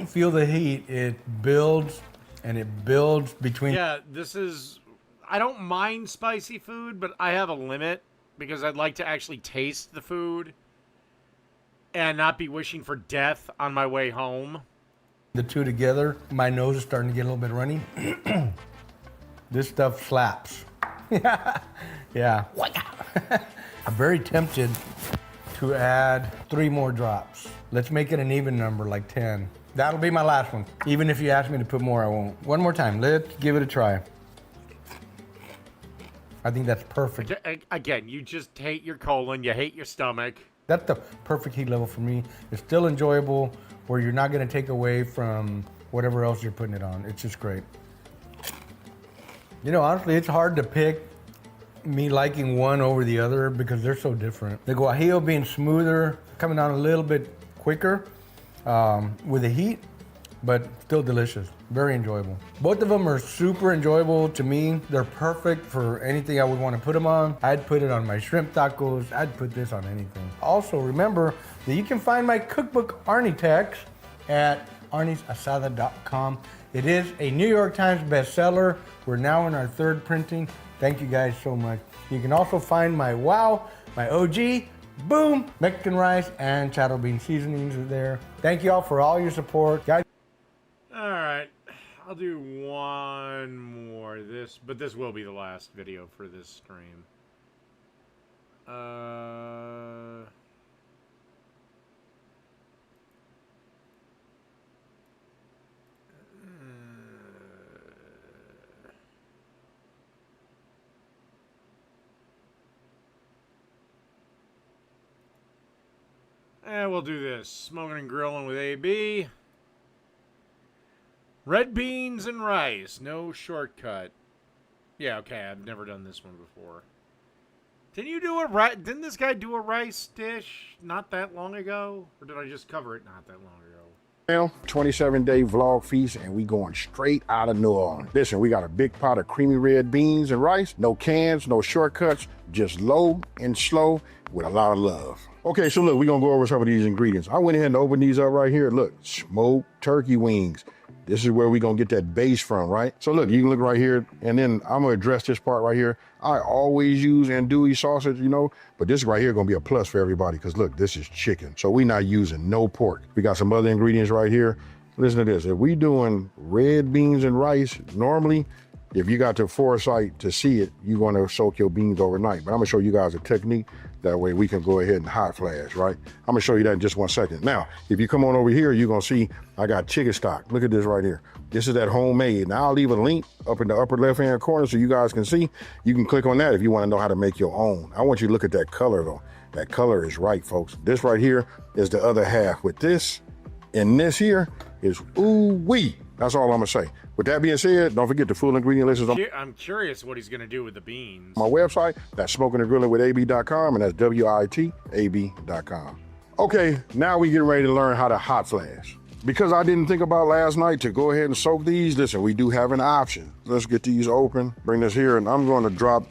feel the heat. It builds, and it builds between. Yeah, this is... I don't mind spicy food, but I have a limit because I'd like to actually taste the food and not be wishing for death on my way home. The two together, my nose is starting to get a little bit runny. This stuff slaps. Yeah. I'm very tempted to add 3 more drops. Let's make it an even number, like 10. That'll be my last one. Even if you ask me to put more, I won't. One more time, let's give it a try. I think that's perfect. Again, you just hate your colon, you hate your stomach. That's the perfect heat level for me. It's still enjoyable, where you're not gonna take away from whatever else you're putting it on. It's just great. You know, honestly, it's hard to pick me liking one over the other because they're so different. The guajillo being smoother, coming on a little bit quicker with the heat, but still delicious. Very enjoyable. Both of them are super enjoyable to me. They're perfect for anything I would want to put them on. I'd put it on my shrimp tacos. I'd put this on anything. Also, remember that you can find my cookbook, Arnitex, at arnisasada.com. It is a New York Times bestseller. We're now in our 3rd printing. Thank you guys so much. You can also find my WOW, my OG, boom, Mexican rice and chattel bean seasonings are there. Thank you all for all your support. Guys. All right, I'll do one more. But this will be the last video for this stream. We'll do this. Smoking and grilling with AB. Red beans and rice. No shortcut. Yeah, okay. I've never done this one before. Didn't this guy do a rice dish not that long ago? Or did I just cover it not that long ago? 27-day vlog feast, and we going straight out of New Orleans. Listen, we got a big pot of creamy red beans and rice. No cans, no shortcuts, just low and slow with a lot of love. Okay, so look, we're gonna go over some of these ingredients. I went ahead and opened these up right here. Look, smoked turkey wings. This is where we're gonna get that base from, right? So look, you can look right here, and then I'm gonna address this part right here. I always use andouille sausage, you know, but this right here gonna be a plus for everybody, because look, this is chicken. So we're not using no pork. We got some other ingredients right here. Listen to this, if we doing red beans and rice, normally, if you got the foresight to see it, you're gonna soak your beans overnight. But I'm gonna show you guys a technique. That way we can go ahead and hot flash, right? I'm gonna show you that in just 1 second. Now, if you come on over here, you're gonna see I got chicken stock. Look at this right here. This is that homemade. Now I'll leave a link up in the upper left-hand corner so you guys can see. You can click on that if you wanna know how to make your own. I want you to look at that color though. That color is right, folks. This right here is the other half. With this and this here is ooh-wee. That's all I'm gonna say. With that being said, don't forget the full ingredient list is on I'm curious what he's going to do with the beans. my website. That's smokingandgrillingwithab.com, and that's WITAB.com. Okay, now we getting ready to learn how to hot flash. Because I didn't think about last night to go ahead and soak these, listen, we do have an option. Let's get these open, bring this here, and I'm going to drop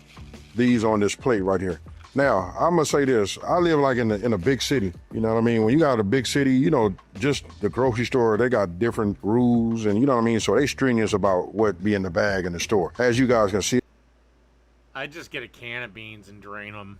these on this plate right here. Now, I'm gonna say this. I live like in a big city. You know what I mean? When you got a big city, you know, just the grocery store, they got different rules and you know what I mean? So they strenuous about what be in the bag in the store. As you guys can see, I just get a can of beans and drain them.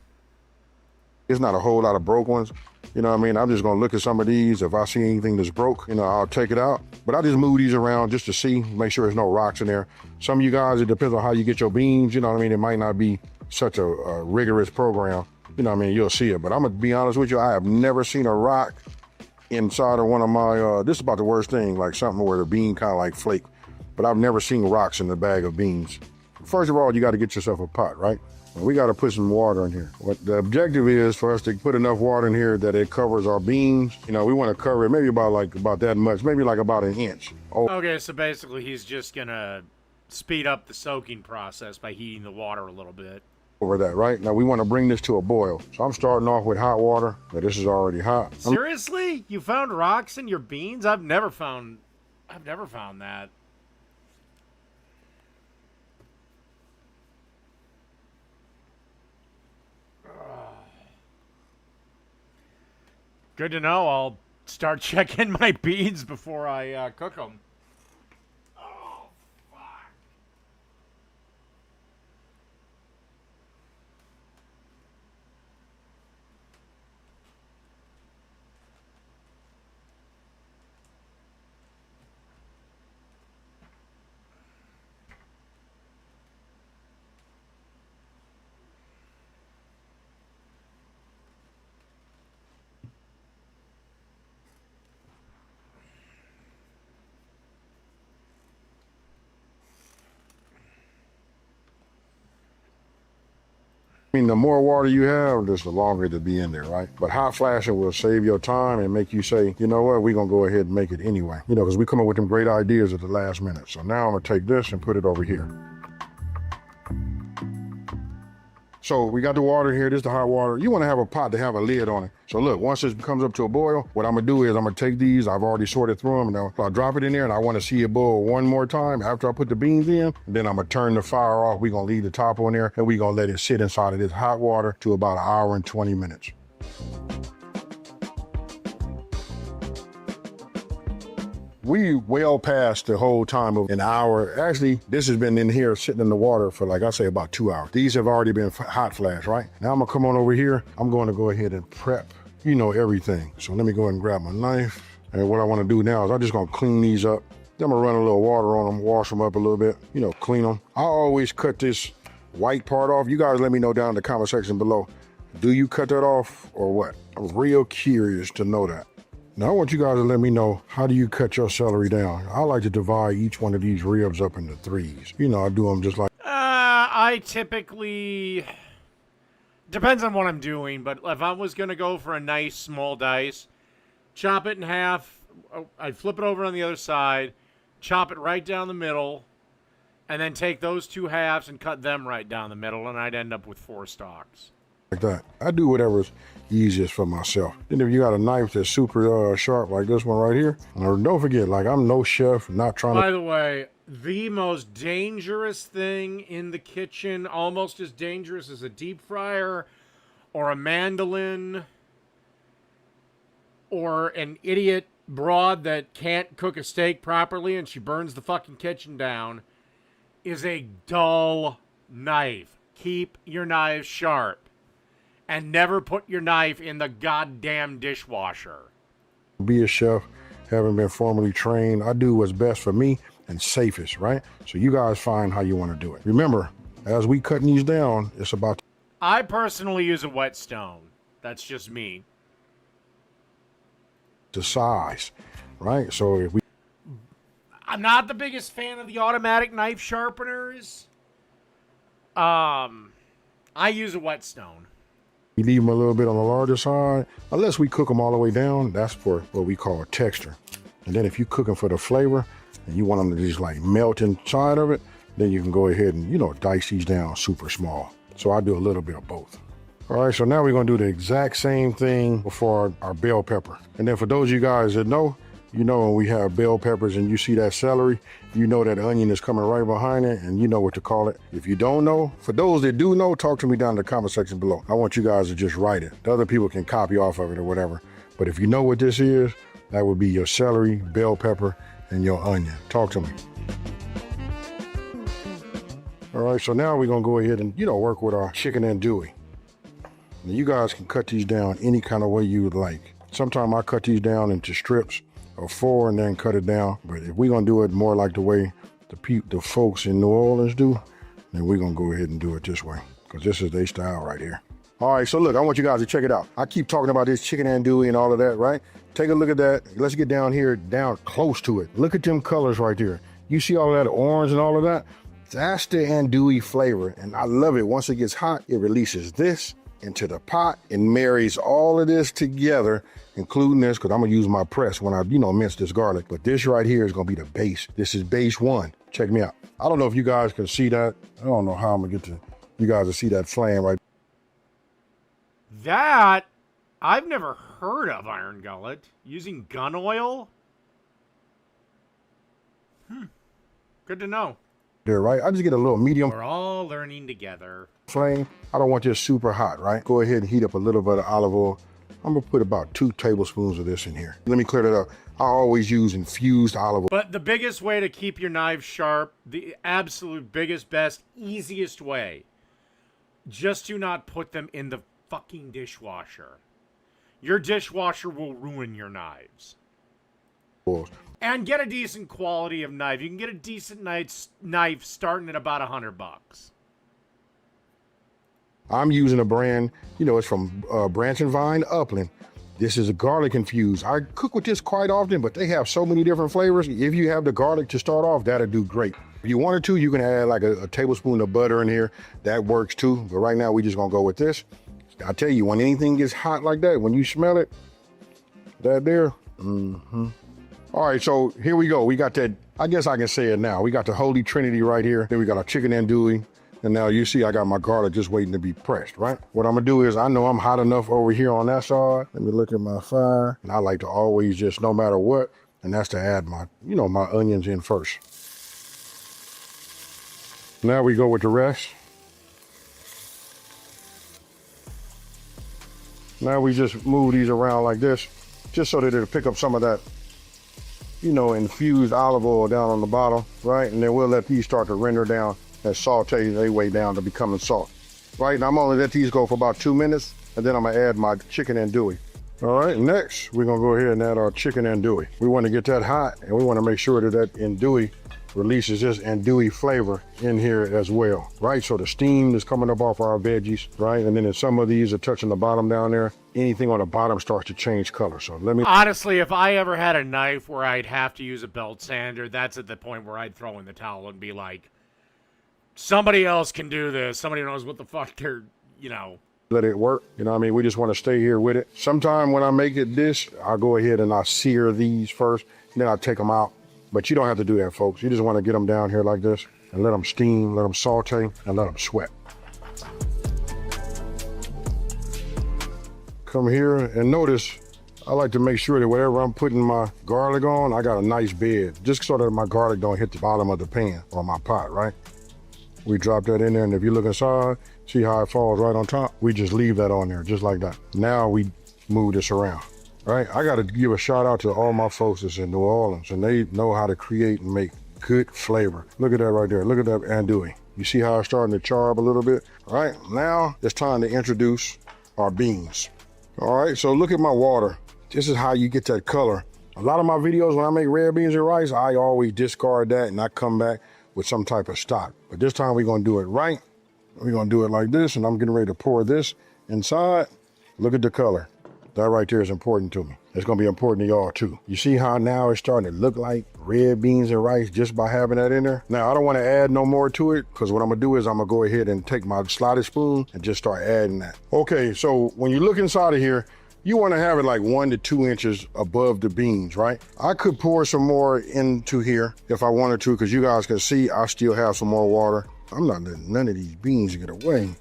it's not a whole lot of broke ones. You know what I mean? I'm just gonna look at some of these. If I see anything that's broke, you know, I'll take it out. But I just move these around just to see, make sure there's no rocks in there. Some of you guys, it depends on how you get your beans. You know what I mean? It might not be such a rigorous program. You know what I mean? You'll see it. But I'm gonna be honest with you, I have never seen a rock inside of one of my, this is about the worst thing, like something where the bean kind of like flake. But I've never seen rocks in the bag of beans. First of all, you gotta get yourself a pot, right? We got to put some water in here. What the objective is for us to put enough water in here that it covers our beans. You know, we want to cover it maybe about that much, maybe like about an inch. Okay, so basically he's just gonna speed up the soaking process by heating the water a little bit. Over that, right? Now we want to bring this to a boil. So I'm starting off with hot water, but this is already hot. Seriously? You found rocks in your beans? I've never found that. Good to know. I'll start checking my beans before I cook them. Oh, fuck. I mean, the more water you have, just the longer it'll be in there, right? But hot flashing will save your time and make you say, you know what, we're going to go ahead and make it anyway. You know, because we come up with them great ideas at the last minute. So now I'm going to take this and put it over here. So we got the water here. This is the hot water. You want to have a pot to have a lid on it. So look, once this comes up to a boil, what I'm going to do is I'm going to take these. I've already sorted through them. And I'll drop it in there, and I want to see it boil one more time after I put the beans in. And then I'm going to turn the fire off. We're going to leave the top on there, and we're going to let it sit inside of this hot water to about 1 hour and 20 minutes. We well past the whole time of an hour. Actually, this has been in here sitting in the water for, like I say, about 2 hours. These have already been hot flash, right? Now I'm gonna come on over here. I'm going to go ahead and prep, you know, everything. So let me go ahead and grab my knife. And what I wanna do now is I'm just gonna clean these up. Then I'm gonna run a little water on them, wash them up a little bit, you know, clean them. I always cut this white part off. You guys let me know down in the comment section below. Do you cut that off or what? I'm real curious to know that. Now I want you guys to let me know, how do you cut your celery down? I like to divide each one of these ribs up into 3s. You know, I do them just like... I typically... Depends on what I'm doing, but if I was going to go for a nice small dice, chop it in half, I'd flip it over on the other side, chop it right down the middle, and then take those 2 halves and cut them right down the middle, and I'd end up with 4 stalks. Like that. I do whatever's easiest for myself. Then if you got a knife that's super sharp like this one right here, don't forget, like, I'm no chef, not trying to... By the way, the most dangerous thing in the kitchen, almost as dangerous as a deep fryer or a mandolin or an idiot broad that can't cook a steak properly and she burns the fucking kitchen down, is a dull knife. Keep your knives sharp. And never put your knife in the goddamn dishwasher. Be a chef, haven't been formally trained. I do what's best for me and safest, right? So you guys find how you want to do it. Remember, as we cutting these down, it's about... I personally use a whetstone. That's just me. The size, right? So if we... I'm not the biggest fan of the automatic knife sharpeners. I use a whetstone. We leave them a little bit on the larger side. Unless we cook them all the way down, that's for what we call texture. And then if you cook them for the flavor and you want them to just like melt inside of it, then you can go ahead and, you know, dice these down super small. So I do a little bit of both. All right, so now we're gonna do the exact same thing for our bell pepper. And then for those of you guys that know, You know, when we have bell peppers and you see that celery, you know that onion is coming right behind it, and you know what to call it. If you don't know, for those that do know, talk to me down in the comment section below. I want you guys to just write it. The other people can copy off of it or whatever. But if you know what this is, that would be your celery, bell pepper, and your onion. Talk to me. All right, so now we're gonna go ahead and, work with our chicken andouille. Now you guys can cut these down any kind of way you would like. Sometimes I cut these down into strips of 4 and then cut it down. But if we're gonna do it more like the way the folks in New Orleans do, then we're gonna go ahead and do it this way, because this is their style right here. All right, so look, I want you guys to check it out. I keep talking about this chicken andouille and all of that, right? Take a look at that. Let's get down here, down close to it. Look at them colors right there. You see all of that orange and all of that? That's the andouille flavor, and I love it. Once it gets hot, it releases this into the pot and marries all of this together, including this, because I'm gonna use my press when I, mince this garlic. But this right here is gonna be the base. This is base 1. Check me out. I don't know if you guys can see that. I don't know how I'm gonna get you guys to see that flame right. That, I've never heard of, Iron Gullet. Using gun oil? Good to know. There, right? I just get a little medium. We're all learning together. Flame. I don't want this super hot, right? Go ahead and heat up a little bit of olive oil. I'm gonna put about 2 tablespoons of this in here. Let me clear that up. I always use infused olive oil. But the biggest way to keep your knives sharp, the absolute biggest, best, easiest way, just do not put them in the fucking dishwasher. Your dishwasher will ruin your knives. And get a decent quality of knife. You can get a decent knife starting at about $100. I'm using a brand, it's from Branch and Vine Upland. This is a garlic infused. I cook with this quite often, but they have so many different flavors. If you have the garlic to start off, that'll do great. If you wanted to, you can add like a tablespoon of butter in here. That works too. But right now, we just gonna go with this. I tell you, when anything gets hot like that, when you smell it, that there, All right, so here we go. We got that, I guess I can say it now. We got the Holy Trinity right here. Then we got our chicken andouille. And now you see I got my garlic just waiting to be pressed, right? What I'm gonna do is, I know I'm hot enough over here on that side. Let me look at my fire. And I like to always just, no matter what, and that's to add my, my onions in first. Now we go with the rest. Now we just move these around like this, just so that it'll pick up some of that, infused olive oil down on the bottom, right? And then we'll let these start to render down and saute their way down to becoming soft, right? And I'm gonna let these go for about 2 minutes, and then I'm gonna add my chicken andouille. All right, next, we're gonna go ahead and add our chicken andouille. We wanna get that hot, and we wanna make sure that andouille releases this andouille flavor in here as well, right? So the steam is coming up off our veggies, right? And then if some of these are touching the bottom down there, anything on the bottom starts to change color. So let me... Honestly, if I ever had a knife where I'd have to use a belt sander, that's at the point where I'd throw in the towel and be like, somebody else can do this. Somebody knows what the fuck they're, Let it work. We just want to stay here with it. Sometime when I make it this, I'll go ahead and I'll sear these first, and then I'll take them out. But you don't have to do that, folks. You just want to get them down here like this and let them steam, let them saute, and let them sweat. Come here and notice, I like to make sure that whatever I'm putting my garlic on, I got a nice bed, just so that my garlic don't hit the bottom of the pan or my pot, right? We drop that in there, and if you look inside, see how it falls right on top? We just leave that on there, just like that. Now we move this around. Right, I got to give a shout out to all my folks that's in New Orleans, and they know how to create and make good flavor. Look at that right there. Look at that andouille. You see how it's starting to char up a little bit? All right, now it's time to introduce our beans. All right, so look at my water. This is how you get that color. A lot of my videos when I make red beans and rice, I always discard that and I come back with some type of stock. But this time we're gonna do it right. We're gonna do it like this, and I'm getting ready to pour this inside. Look at the color. That right there is important to me. It's gonna be important to y'all too. You see how now it's starting to look like red beans and rice just by having that in there? Now, I don't wanna add no more to it, because what I'm gonna do is I'm gonna go ahead and take my slotted spoon and just start adding that. Okay, so when you look inside of here, you wanna have it like 1 to 2 inches above the beans, right? I could pour some more into here if I wanted to, because you guys can see I still have some more water. I'm not letting none of these beans get away.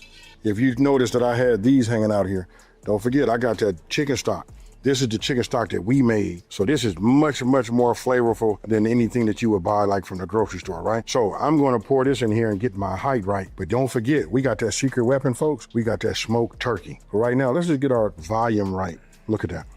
If you notice that I had these hanging out here, don't forget, I got that chicken stock. This is the chicken stock that we made. So this is much, much more flavorful than anything that you would buy like from the grocery store, right? So I'm gonna pour this in here and get my height right. But don't forget, we got that secret weapon, folks. We got that smoked turkey. But right now, let's just get our volume right. Look at that.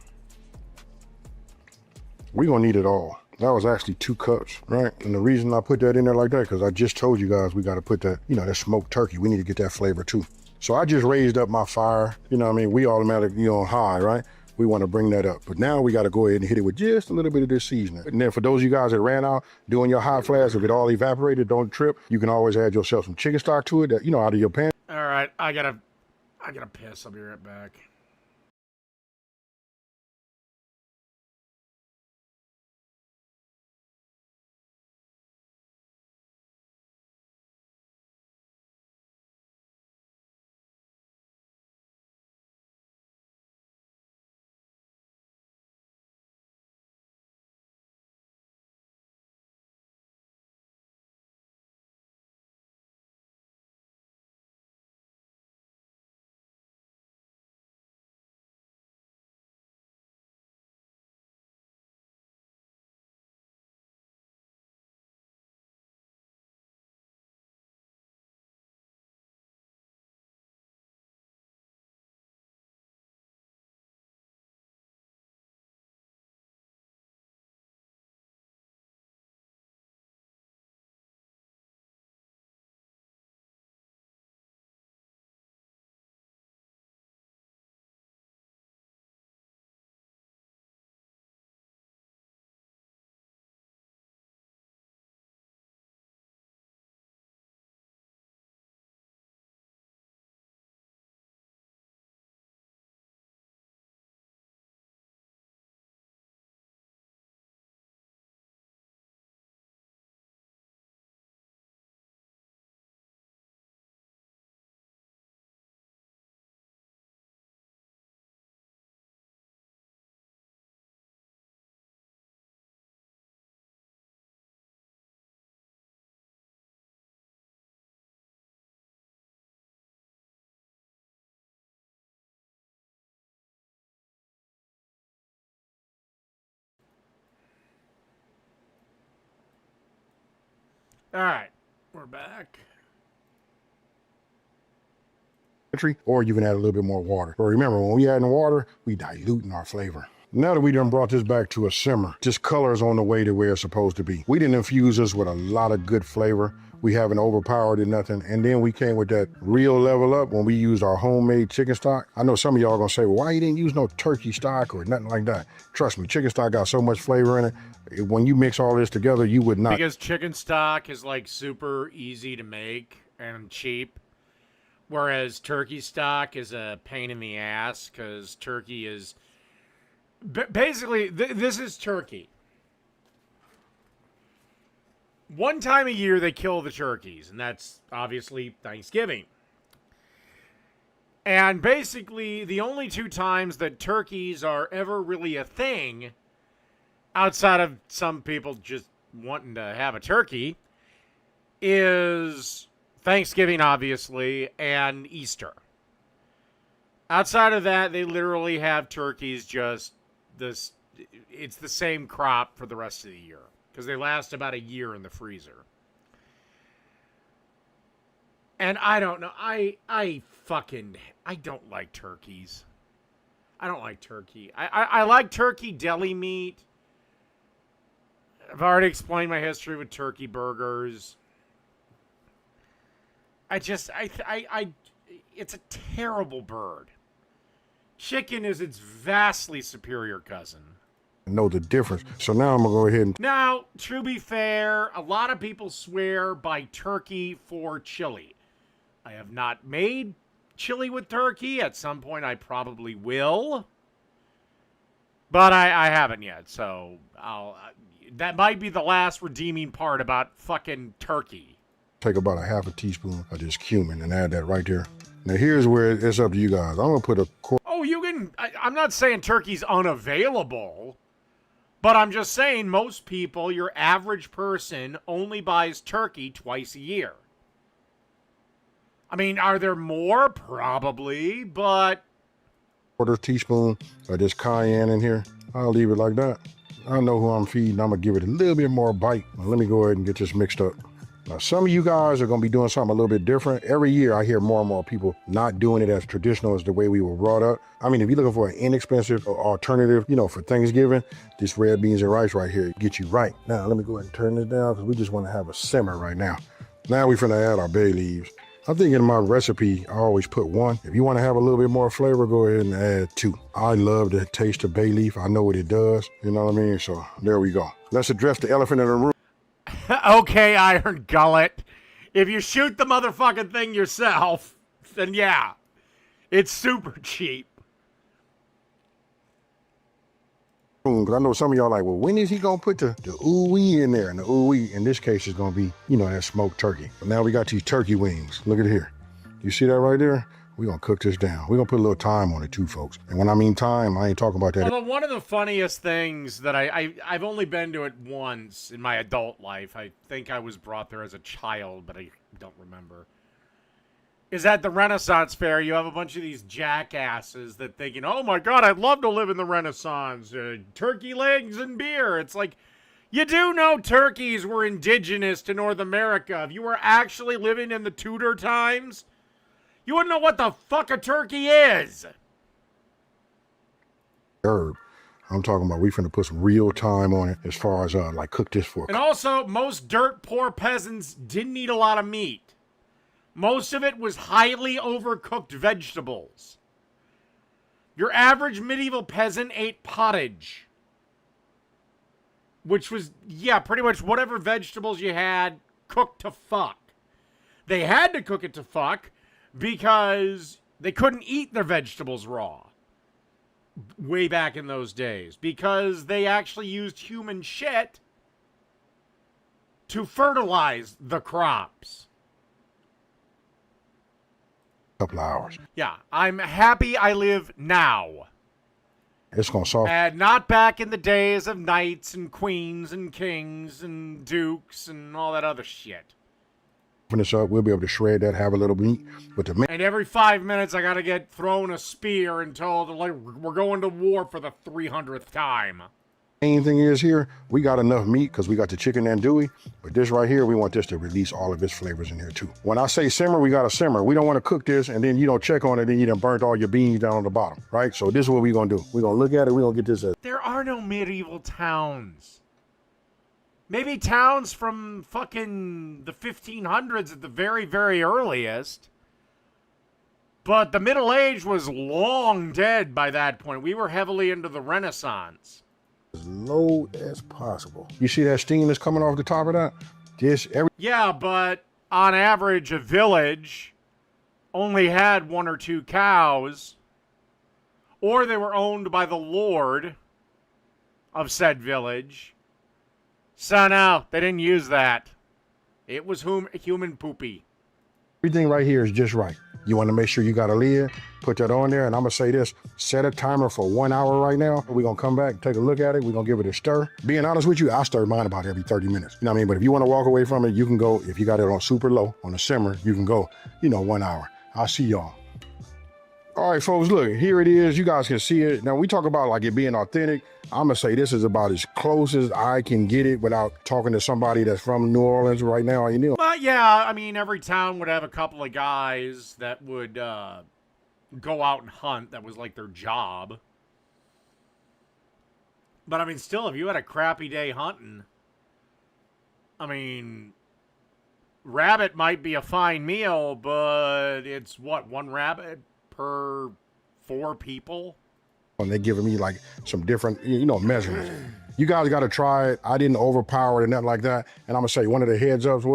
We're gonna need it all. That was actually 2 cups, right? And the reason I put that in there like that, because I just told you guys we gotta put that, you know, that smoked turkey. We need to get that flavor too. So I just raised up my fire. You know what I mean? We automatically on high, right? We wanna bring that up. But now we gotta go ahead and hit it with just a little bit of this seasoning. And then for those of you guys that ran out doing your hot flash, if it all evaporated, don't trip. You can always add yourself some chicken stock to it, that, you know, out of your pan. All right, I gotta piss. I'll be right back. All right, we're back. Or you can add a little bit more water. But remember, when we add in water, we diluting our flavor. Now that we done brought this back to a simmer, this color is on the way to where it's supposed to be. We didn't infuse this with a lot of good flavor. We haven't overpowered it, nothing. And then we came with that real level up when we used our homemade chicken stock. I know some of y'all gonna say, well, why you didn't use no turkey stock or nothing like that? Trust me, chicken stock got so much flavor in it. When you mix all this together, you would not. Because chicken stock is like super easy to make and cheap. Whereas turkey stock is a pain in the ass because turkey is basically this is turkey. One time a year they kill the turkeys, and that's obviously Thanksgiving. And basically the only 2 times that turkeys are ever really a thing, outside of some people just wanting to have a turkey, is Thanksgiving, obviously, and Easter. Outside of that, they literally have turkeys just this. It's the same crop for the rest of the year because they last about a year in the freezer. And I don't know. I don't like turkeys. I don't like turkey. I like turkey deli meat. I've already explained my history with turkey burgers. It's a terrible bird. Chicken is its vastly superior cousin. Know the difference. So now I'm gonna go ahead and. Now, to be fair, a lot of people swear by turkey for chili. I have not made chili with turkey. At some point, I probably will. But I haven't yet, so that might be the last redeeming part about fucking turkey. Take about a half a teaspoon of this cumin and add that right there. Now here's where it's up to you guys. I'm gonna put a Oh, you can. I'm not saying turkey's unavailable, but I'm just saying most people, your average person, only buys turkey twice a year. I mean, are there more? Probably, but 1/4 teaspoon of this cayenne in here. I'll leave it like that. I know who I'm feeding. I'm gonna give it a little bit more bite. Now, let me go ahead and get this mixed up. Now, some of you guys are gonna be doing something a little bit different. Every year I hear more and more people not doing it as traditional as the way we were brought up. I mean, if you're looking for an inexpensive alternative, you know, for Thanksgiving, this red beans and rice right here get you right. Now, let me go ahead and turn this down because we just wanna have a simmer right now. Now we're finna add our bay leaves. I think in my recipe, I always put 1. If you want to have a little bit more flavor, go ahead and add 2. I love the taste of bay leaf. I know what it does. You know what I mean? So there we go. Let's address the elephant in the room. Okay, Iron Gullet. If you shoot the motherfucking thing yourself, then yeah, it's super cheap. Because I know some of y'all like, well, when is he going to put the ooh-wee in there? And the ooh-wee, in this case, is going to be, you know, that smoked turkey. But now we got these turkey wings. Look at here. You see that right there? We're going to cook this down. We're going to put a little time on it too, folks. And when I mean time, I ain't talking about that. Well, one of the funniest things that I've only been to it once in my adult life. I think I was brought there as a child, but I don't remember. Is at the Renaissance Fair, you have a bunch of these jackasses that thinking, oh my God, I'd love to live in the Renaissance. Turkey legs and beer. It's like, you do know turkeys were indigenous to North America. If you were actually living in the Tudor times, you wouldn't know what the fuck a turkey is. Herb. I'm talking about we finna put some real time on it as far as like cook this for. And also, most dirt poor peasants didn't eat a lot of meat. Most of it was highly overcooked vegetables. Your average medieval peasant ate pottage, which was, yeah, pretty much whatever vegetables you had cooked to fuck. They had to cook it to fuck because they couldn't eat their vegetables raw way back in those days because they actually used human shit to fertilize the crops. Couple of hours. Yeah, I'm happy I live now. It's gonna soften. And not back in the days of knights and queens and kings and dukes and all that other shit. This up, we'll be able to shred that, have a little meat. But the And every 5 minutes I gotta get thrown a spear and told like we're going to war for the 300th time. main thing is here, we got enough meat because we got the chicken andouille, but this right here, we want this to release all of its flavors in here too. When I say simmer, we got to simmer. We don't want to cook this and then you don't check on it and you done burnt all your beans down on the bottom, right? So this is what we're going to do. We're going to look at it, we're going to get this. There are no medieval towns. Maybe towns from fucking the 1500s at the very, very earliest. But the Middle Age was long dead by that point. We were heavily into the Renaissance. As low as possible. You see that steam that's coming off the top of that? Yeah, but on average, a village only had 1 or 2 cows, or they were owned by the lord of said village. So no, they didn't use that. It was human poopy. Everything right here is just right. You want to make sure you got a lid, put that on there, and I'm going to say this, set a timer for 1 hour right now. We're going to come back, take a look at it. We're going to give it a stir. Being honest with you, I stir mine about every 30 minutes. You know what I mean? But if you want to walk away from it, you can go, if you got it on super low, on a simmer, you can go, 1 hour. I'll see y'all. All right, folks, look, here it is. You guys can see it. Now, we talk about like it being authentic. I'm going to say this is about as close as I can get it without talking to somebody that's from New Orleans right now. But yeah, I mean, every town would have a couple of guys that would go out and hunt. That was like their job. But I mean, still, if you had a crappy day hunting, I mean, rabbit might be a fine meal, but it's what, 1 rabbit per 4 people? And they're giving me like some different, measurements. You guys got to try it. I didn't overpower it or nothing like that. And I'm going to say one of the heads ups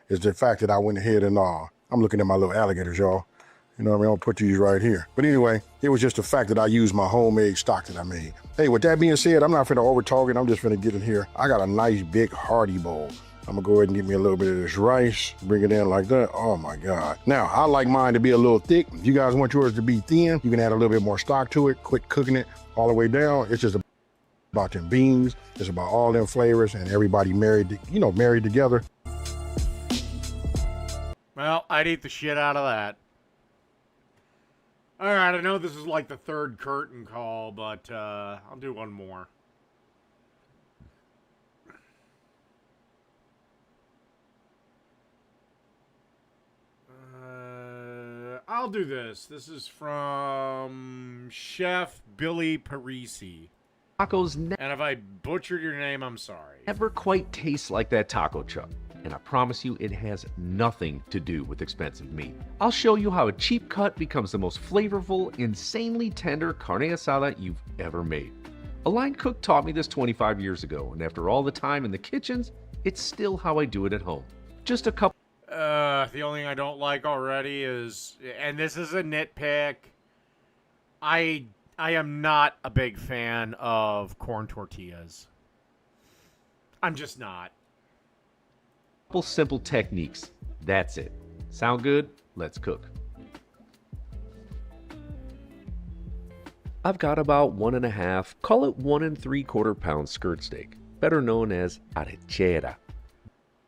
is the fact that I went ahead and I'm looking at my little alligators, y'all. You know what I mean? I'll put these right here. But anyway, it was just the fact that I used my homemade stock that I made. Hey, with that being said, I'm not finna over talk it. I'm just finna get in here. I got a nice big hearty bowl. I'm gonna go ahead and get me a little bit of this rice, bring it in like that. Oh my God. Now, I like mine to be a little thick. If you guys want yours to be thin, you can add a little bit more stock to it, quit cooking it all the way down. It's just about them beans. It's about all them flavors and everybody married together. Well, I'd eat the shit out of that. Alright, I know this is like the third curtain call, but I'll do one more. I'll do this. This is from Chef Billy Parisi. Tacos And if I butchered your name, I'm sorry. never quite taste like that taco truck. And I promise you, it has nothing to do with expensive meat. I'll show you how a cheap cut becomes the most flavorful, insanely tender carne asada you've ever made. A line cook taught me this 25 years ago, and after all the time in the kitchens, it's still how I do it at home. Just a couple. The only thing I don't like already is, and this is a nitpick, I am not a big fan of corn tortillas. I'm just not. Couple simple techniques. That's it. Sound good? Let's cook. I've got about 1.5, call it 1 3/4 pound skirt steak, better known as arrachera.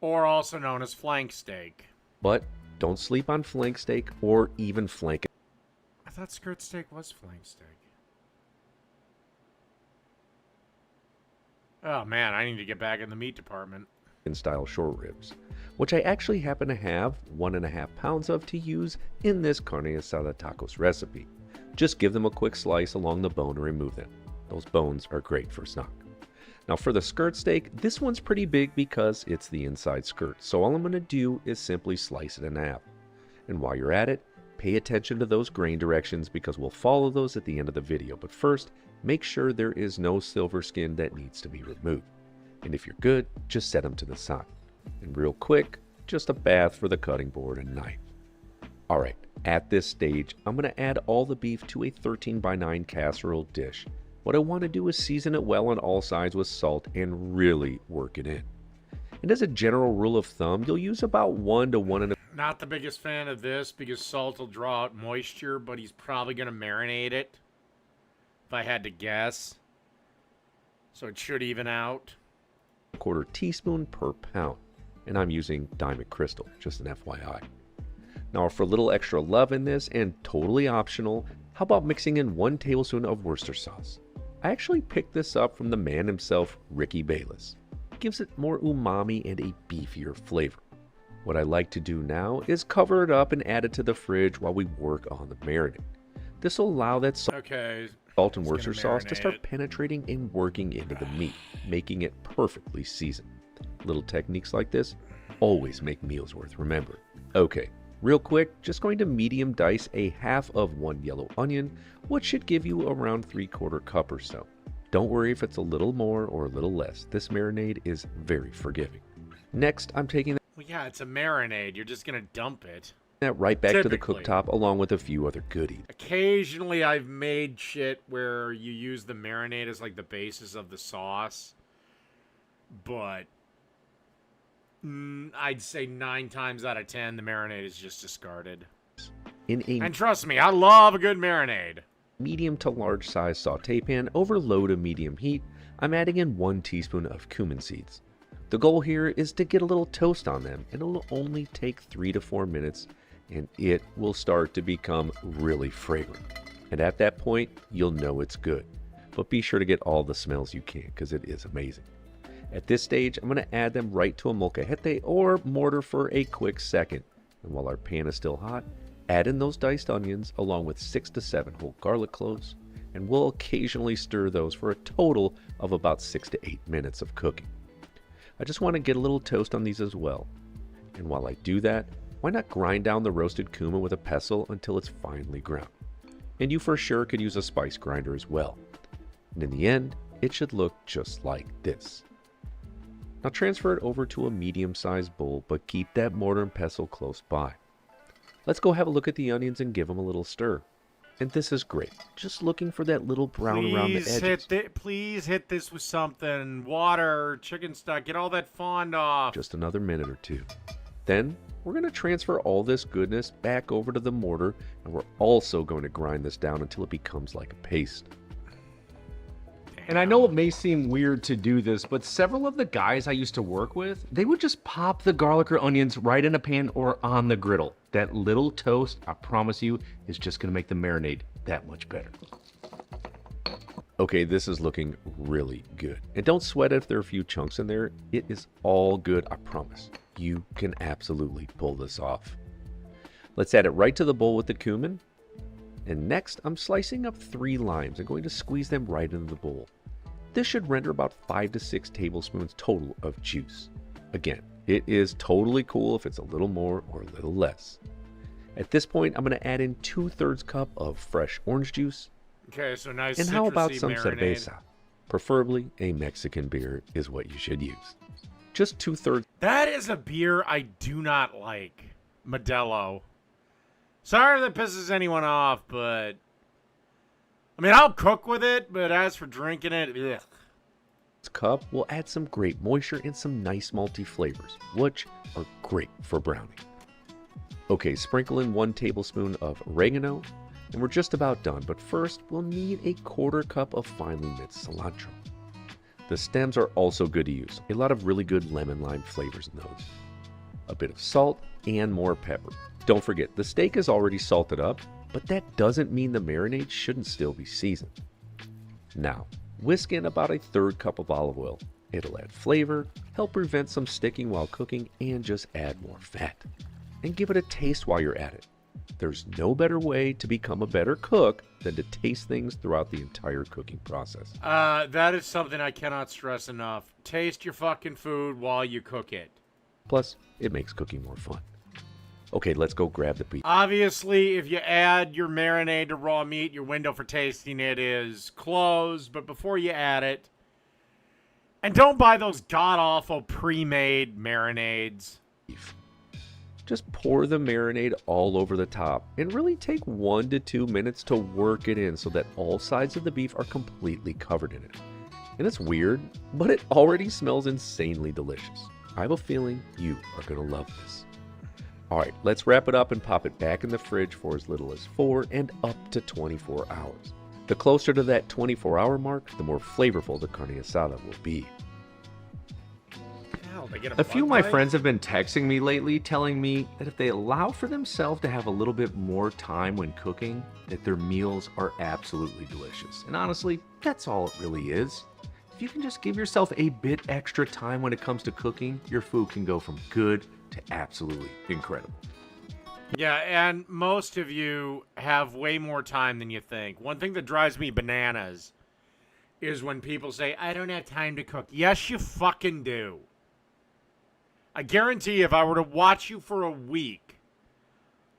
Or also known as flank steak. But don't sleep on flank steak or even flank I thought skirt steak was flank steak. Oh man, I need to get back in the meat department. style short ribs, which I actually happen to have 1.5 pounds of to use in this carne asada tacos recipe. Just give them a quick slice along the bone and remove them. Those bones are great for snack. Now for the skirt steak, this one's pretty big because it's the inside skirt, so all I'm going to do is simply slice it in half. And while you're at it, pay attention to those grain directions because we'll follow those at the end of the video, but first, make sure there is no silver skin that needs to be removed. And if you're good, just set them to the side. And real quick, just a bath for the cutting board and knife. Alright, at this stage, I'm going to add all the beef to a 13x9 casserole dish. What I want to do is season it well on all sides with salt and really work it in. And as a general rule of thumb, you'll use about 1 to 1.5. Not the biggest fan of this because salt will draw out moisture, but he's probably going to marinate it, if I had to guess. So it should even out. 1/4 teaspoon per pound. And I'm using Diamond Crystal, just an FYI. Now for a little extra love in this and totally optional, how about mixing in 1 tablespoon of Worcester sauce? I actually picked this up from the man himself, Ricky Bayless. It gives it more umami and a beefier flavor. What I like to do now is cover it up and add it to the fridge while we work on the marinade. This will allow that salt and Worcester sauce to start penetrating and working into the meat, making it perfectly seasoned. Little techniques like this always make meals worth remembering. Okay, real quick, just going to medium dice a half of 1 yellow onion, which should give you around 3/4 cup or so. Don't worry if it's a little more or a little less. This marinade is very forgiving. Next, I'm taking Well, yeah, it's a marinade. You're just going to dump it. that right back to the Typically. cooktop along with a few other goodies. Occasionally, I've made shit where you use the marinade as like the basis of the sauce, but I'd say 9 times out of 10, the marinade is just discarded. And trust me, I love a good marinade. Medium to large size saute pan over low to medium heat, I'm adding in 1 teaspoon of cumin seeds. The goal here is to get a little toast on them, and it'll only take 3 to 4 minutes, and it will start to become really fragrant. And at that point, you'll know it's good. But be sure to get all the smells you can, because it is amazing. At this stage, I'm going to add them right to a molcajete or mortar for a quick second. And while our pan is still hot, add in those diced onions along with 6 to 7 whole garlic cloves, and we'll occasionally stir those for a total of about 6 to 8 minutes of cooking. I just want to get a little toast on these as well. And while I do that, why not grind down the roasted cumin with a pestle until it's finely ground? And you for sure could use a spice grinder as well. And in the end, it should look just like this. Now transfer it over to a medium-sized bowl, but keep that mortar and pestle close by. Let's go have a look at the onions and give them a little stir. And this is great. Just looking for that little brown around the edges. Please hit this with something. Water, chicken stock, get all that fond off. Just another minute or 2. Then we're going to transfer all this goodness back over to the mortar, and we're also going to grind this down until it becomes like a paste. And I know it may seem weird to do this, but several of the guys I used to work with, they would just pop the garlic or onions right in a pan or on the griddle. That little toast, I promise you, is just gonna make the marinade that much better. Okay, this is looking really good. And don't sweat if there are a few chunks in there. It is all good, I promise. You can absolutely pull this off. Let's add it right to the bowl with the cumin. And next, I'm slicing up 3 limes and going to squeeze them right into the bowl. This should render about 5 to 6 tablespoons total of juice. Again, it is totally cool if it's a little more or a little less. At this point, I'm going to add in 2/3 cup of fresh orange juice. Okay, so nice. And how about citrusy some marinade. cerveza? Preferably a Mexican beer is what you should use. Just 2/3. That is a beer I do not like. Modelo. Sorry if that pisses anyone off, but I mean, I'll cook with it, but as for drinking it, ugh. This cup will add some great moisture and some nice malty flavors, which are great for brownie. Okay, sprinkle in 1 tablespoon of oregano, and we're just about done, but first we'll need a 1/4 cup of finely minced cilantro. The stems are also good to use. A lot of really good lemon lime flavors in those. A bit of salt and more pepper. Don't forget, the steak is already salted up, but that doesn't mean the marinade shouldn't still be seasoned. Now, whisk in about a 1/3 cup of olive oil. It'll add flavor, help prevent some sticking while cooking, and just add more fat. And give it a taste while you're at it. There's no better way to become a better cook than to taste things throughout the entire cooking process. That is something I cannot stress enough. Taste your fucking food while you cook it. Plus, it makes cooking more fun. Okay, let's go grab the beef. Obviously, if you add your marinade to raw meat, your window for tasting it is closed. But before you add it, and don't buy those god-awful pre-made marinades. Just pour the marinade all over the top and really take 1 to 2 minutes to work it in so that all sides of the beef are completely covered in it. And it's weird, but it already smells insanely delicious. I have a feeling you are going to love this. Alright, let's wrap it up and pop it back in the fridge for as little as 4 and up to 24 hours. The closer to that 24-hour mark, the more flavorful the carne asada will be. A few of my friends have been texting me lately telling me that if they allow for themselves to have a little bit more time when cooking, that their meals are absolutely delicious. And honestly, that's all it really is. If you can just give yourself a bit extra time when it comes to cooking, your food can go from good to absolutely incredible. Yeah, and most of you have way more time than you think. One thing that drives me bananas is when people say, I don't have time to cook. Yes, you fucking do. I guarantee if I were to watch you for a week,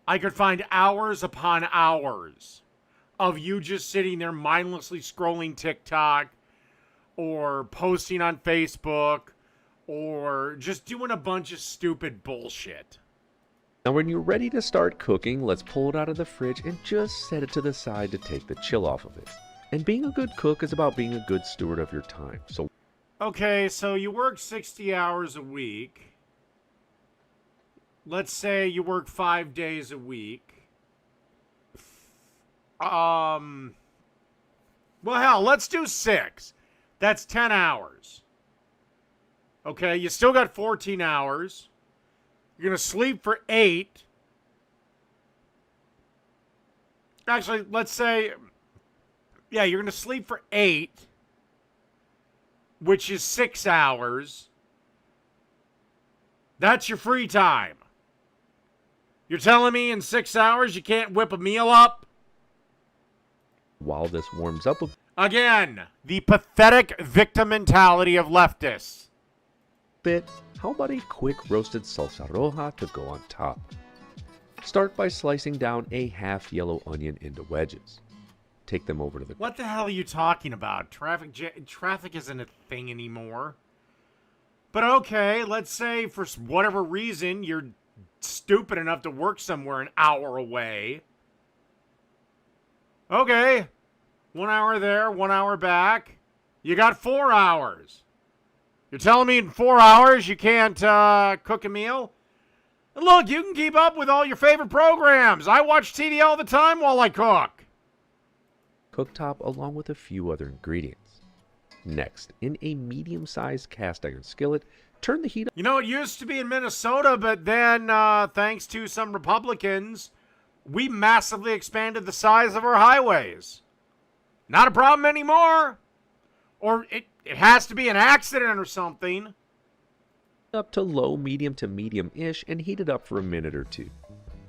I could find hours upon hours of you just sitting there mindlessly scrolling TikTok or posting on Facebook or just doing a bunch of stupid bullshit. Now when you're ready to start cooking, let's pull it out of the fridge and just set it to the side to take the chill off of it. And being a good cook is about being a good steward of your time. So, okay, so you work 60 hours a week. Let's say you work 5 days a week. Well, hell, let's do 6. That's 10 hours. Okay, you still got 14 hours. You're going to sleep for 8. Actually, let's say, yeah, you're going to sleep for 8, which is 6 hours. That's your free time. You're telling me in 6 hours you can't whip a meal up? while this warms up a Again, the pathetic victim mentality of leftists. bit, how about a quick roasted salsa roja to go on top? Start by slicing down a half yellow onion into wedges. Take them over to the... What the hell are you talking about? Traffic isn't a thing anymore. But okay, let's say for whatever reason you're stupid enough to work somewhere an hour away. Okay, 1 hour there, 1 hour back. You got 4 hours. You're telling me in 4 hours you can't cook a meal? And look, you can keep up with all your favorite programs. I watch TV all the time while I cook. cooktop along with a few other ingredients. Next, in a medium-sized cast iron skillet, turn the heat up. You know, it used to be in Minnesota, but then, thanks to some Republicans, we massively expanded the size of our highways. Not a problem anymore. Or it has to be an accident or something. Up to low, medium to medium-ish, and heat it up for a minute or two.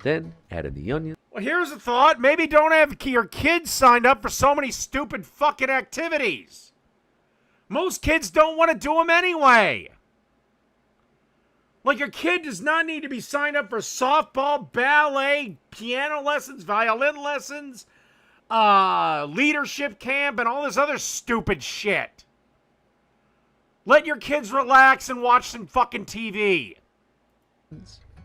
Then, add in the onions. Well, here's a thought. Maybe don't have your kids signed up for so many stupid fucking activities. Most kids don't want to do them anyway. Like, your kid does not need to be signed up for softball, ballet, piano lessons, violin lessons, leadership camp, and all this other stupid shit. Let your kids relax and watch some fucking TV.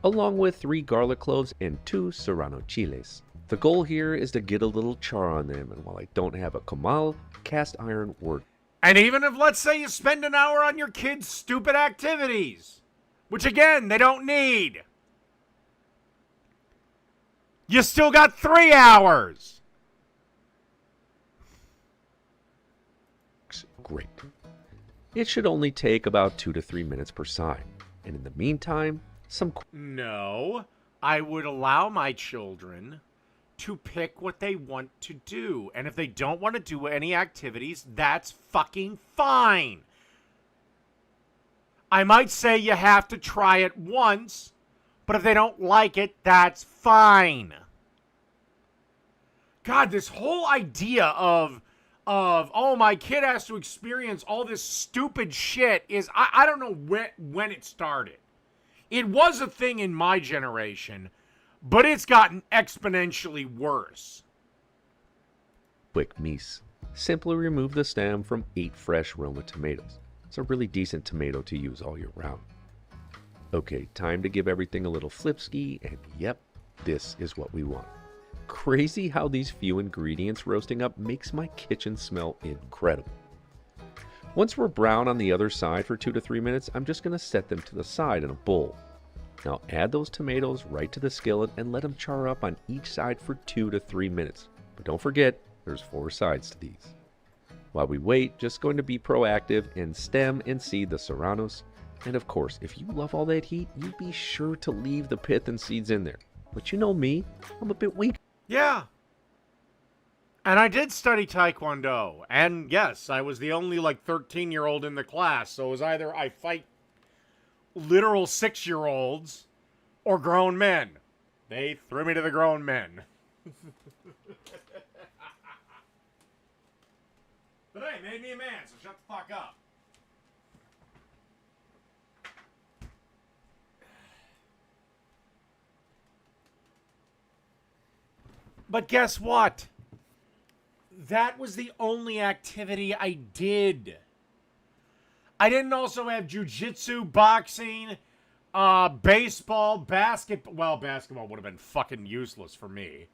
Along with 3 garlic cloves and 2 serrano chiles. The goal here is to get a little char on them, and while I don't have a comal, cast iron works. And even if, let's say, you spend an hour on your kids' stupid activities, which, again, they don't need, you still got 3 hours. Great. It should only take about 2 to 3 minutes per side. And in the meantime, No, I would allow my children to pick what they want to do. And if they don't want to do any activities, that's fucking fine. I might say you have to try it once, but if they don't like it, that's fine. God, this whole idea of oh, my kid has to experience all this stupid shit is, I don't know when it started. It was a thing in my generation, but it's gotten exponentially worse. quick mise. Simply remove the stem from 8 fresh Roma tomatoes. It's a really decent tomato to use all year round. Okay, time to give everything a little flip ski, and yep, this is what we want. Crazy how these few ingredients roasting up makes my kitchen smell incredible. Once we're brown on the other side for 2 to 3 minutes, I'm just going to set them to the side in a bowl. Now add those tomatoes right to the skillet and let them char up on each side for 2 to 3 minutes. But don't forget, there's 4 sides to these. While we wait, just going to be proactive and stem and seed the serranos. And of course, if you love all that heat, you be sure to leave the pith and seeds in there. But you know me, I'm a bit weak. Yeah. And I did study Taekwondo. And yes, I was the only 13-year-old in the class. So it was either I fight literal 6-year-olds or grown men. They threw me to the grown men. But hey, made me a man, so shut the fuck up. But guess what? That was the only activity I did. I didn't also have jiu-jitsu, boxing, baseball, basketball. Well, basketball would have been fucking useless for me.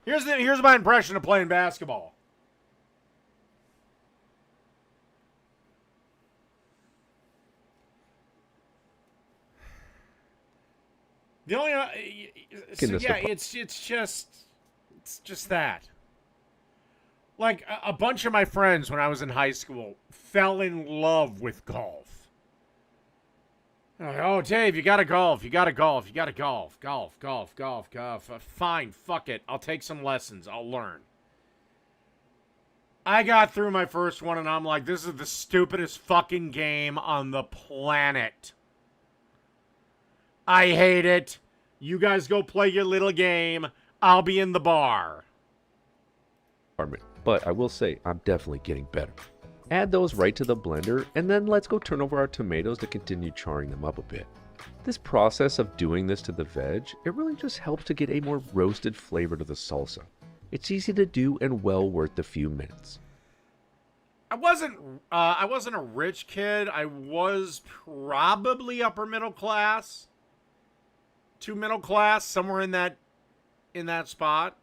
Here's my impression of playing basketball. The only it's just that. Like a bunch of my friends when I was in high school fell in love with golf. Like, oh, Dave, you gotta golf. Golf. Fine, fuck it. I'll take some lessons. I'll learn. I got through my first one and I'm like, this is the stupidest fucking game on the planet. I hate it. You guys go play your little game. I'll be in the bar. But I will say, I'm definitely getting better. Add those right to the blender, and then let's go turn over our tomatoes to continue charring them up a bit. This process of doing this to the veg, it really just helps to get a more roasted flavor to the salsa. It's easy to do and well worth the few minutes. I wasn't a rich kid. I was probably upper middle class to middle class, somewhere in that spot.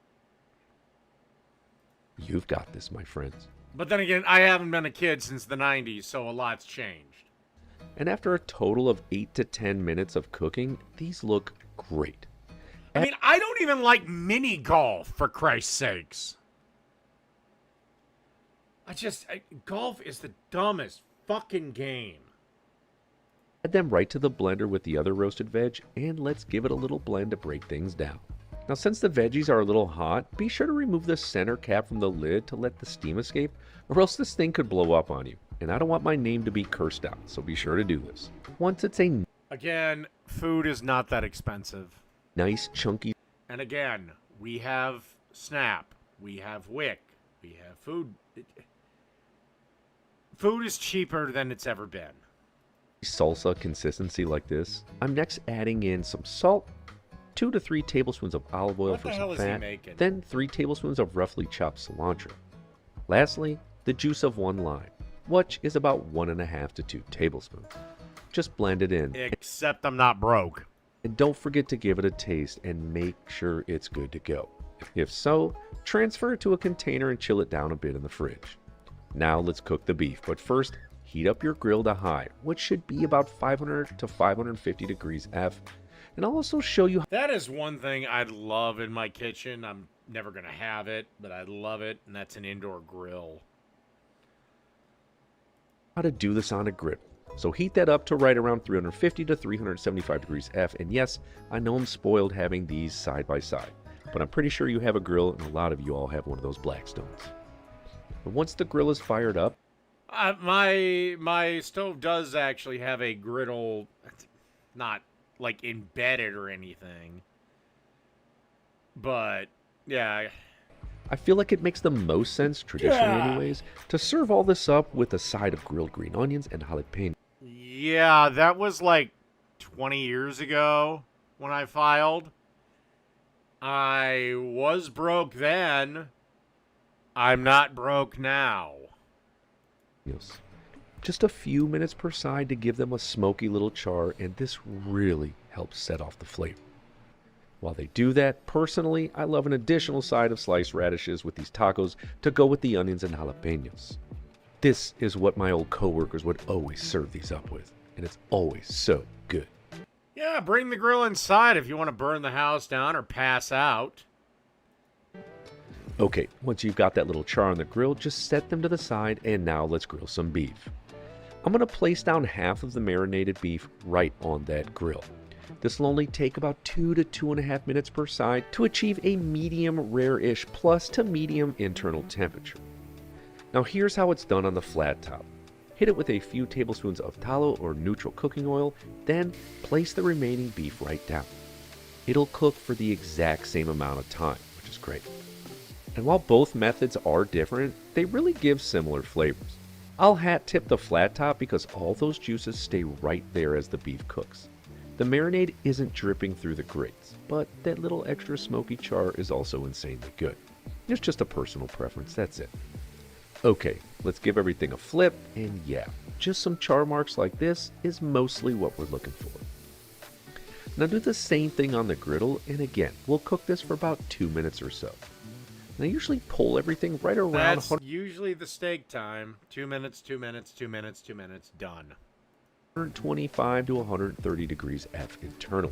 You've got this, my friends. But then again, I haven't been a kid since the 90s, so a lot's changed. And after a total of 8 to 10 minutes of cooking, these look great. I mean, I don't even like mini golf, for Christ's sakes. Golf is the dumbest fucking game. Add them right to the blender with the other roasted veg, and let's give it a little blend to break things down. Now, since the veggies are a little hot, be sure to remove the center cap from the lid to let the steam escape, or else this thing could blow up on you. And I don't want my name to be cursed out, so be sure to do this. Once it's a Again, food is not that expensive. nice chunky And again, we have Snap, we have Wick, we have food. Food is cheaper than it's ever been. salsa consistency like this, I'm next adding in some salt, 2 to 3 tablespoons of olive oil What for the some hell is he fat, making? then 3 tablespoons of roughly chopped cilantro. Lastly, the juice of 1 lime, which is about 1.5 to 2 tablespoons. Just blend it in. Except I'm not broke. And don't forget to give it a taste and make sure it's good to go. If so, transfer it to a container and chill it down a bit in the fridge. Now let's cook the beef, but first, heat up your grill to high, which should be about 500 to 550 degrees F. And I'll also show you That is one thing I'd love in my kitchen. I'm never going to have it, but I love it, and that's an indoor grill. how to do this on a griddle. So heat that up to right around 350 to 375 degrees F. And yes, I know I'm spoiled having these side by side, but I'm pretty sure you have a grill and a lot of you all have one of those Blackstones. And once the grill is fired up, My stove does actually have a griddle, not like embedded or anything. But yeah, I feel like it makes the most sense, traditionally anyways, to serve all this up with a side of grilled green onions and jalapeno. yeah, that was like 20 years ago when I filed. I was broke then. I'm not broke now. Yes. Just a few minutes per side to give them a smoky little char, and this really helps set off the flavor. While they do that, personally, I love an additional side of sliced radishes with these tacos to go with the onions and jalapenos. This is what my old coworkers would always serve these up with, and it's always so good. Yeah, bring the grill inside if you want to burn the house down or pass out. Okay, once you've got that little char on the grill, just set them to the side, and now let's grill some beef. I'm going to place down half of the marinated beef right on that grill. This will only take about 2 to 2.5 minutes per side to achieve a medium rare-ish plus to medium internal temperature. Now here's how it's done on the flat top. Hit it with a few tablespoons of tallow or neutral cooking oil, then place the remaining beef right down. It'll cook for the exact same amount of time, which is great. And while both methods are different, they really give similar flavors. I'll hat tip the flat top because all those juices stay right there as the beef cooks. The marinade isn't dripping through the grates, but that little extra smoky char is also insanely good. It's just a personal preference, that's it. Okay, let's give everything a flip, and yeah, just some char marks like this is mostly what we're looking for. Now do the same thing on the griddle, and again, we'll cook this for about 2 minutes or so. And I usually pull everything right around. That's usually the steak time. 2 minutes, 2 minutes, 2 minutes, 2 minutes, done. 125 to 130 degrees F internal.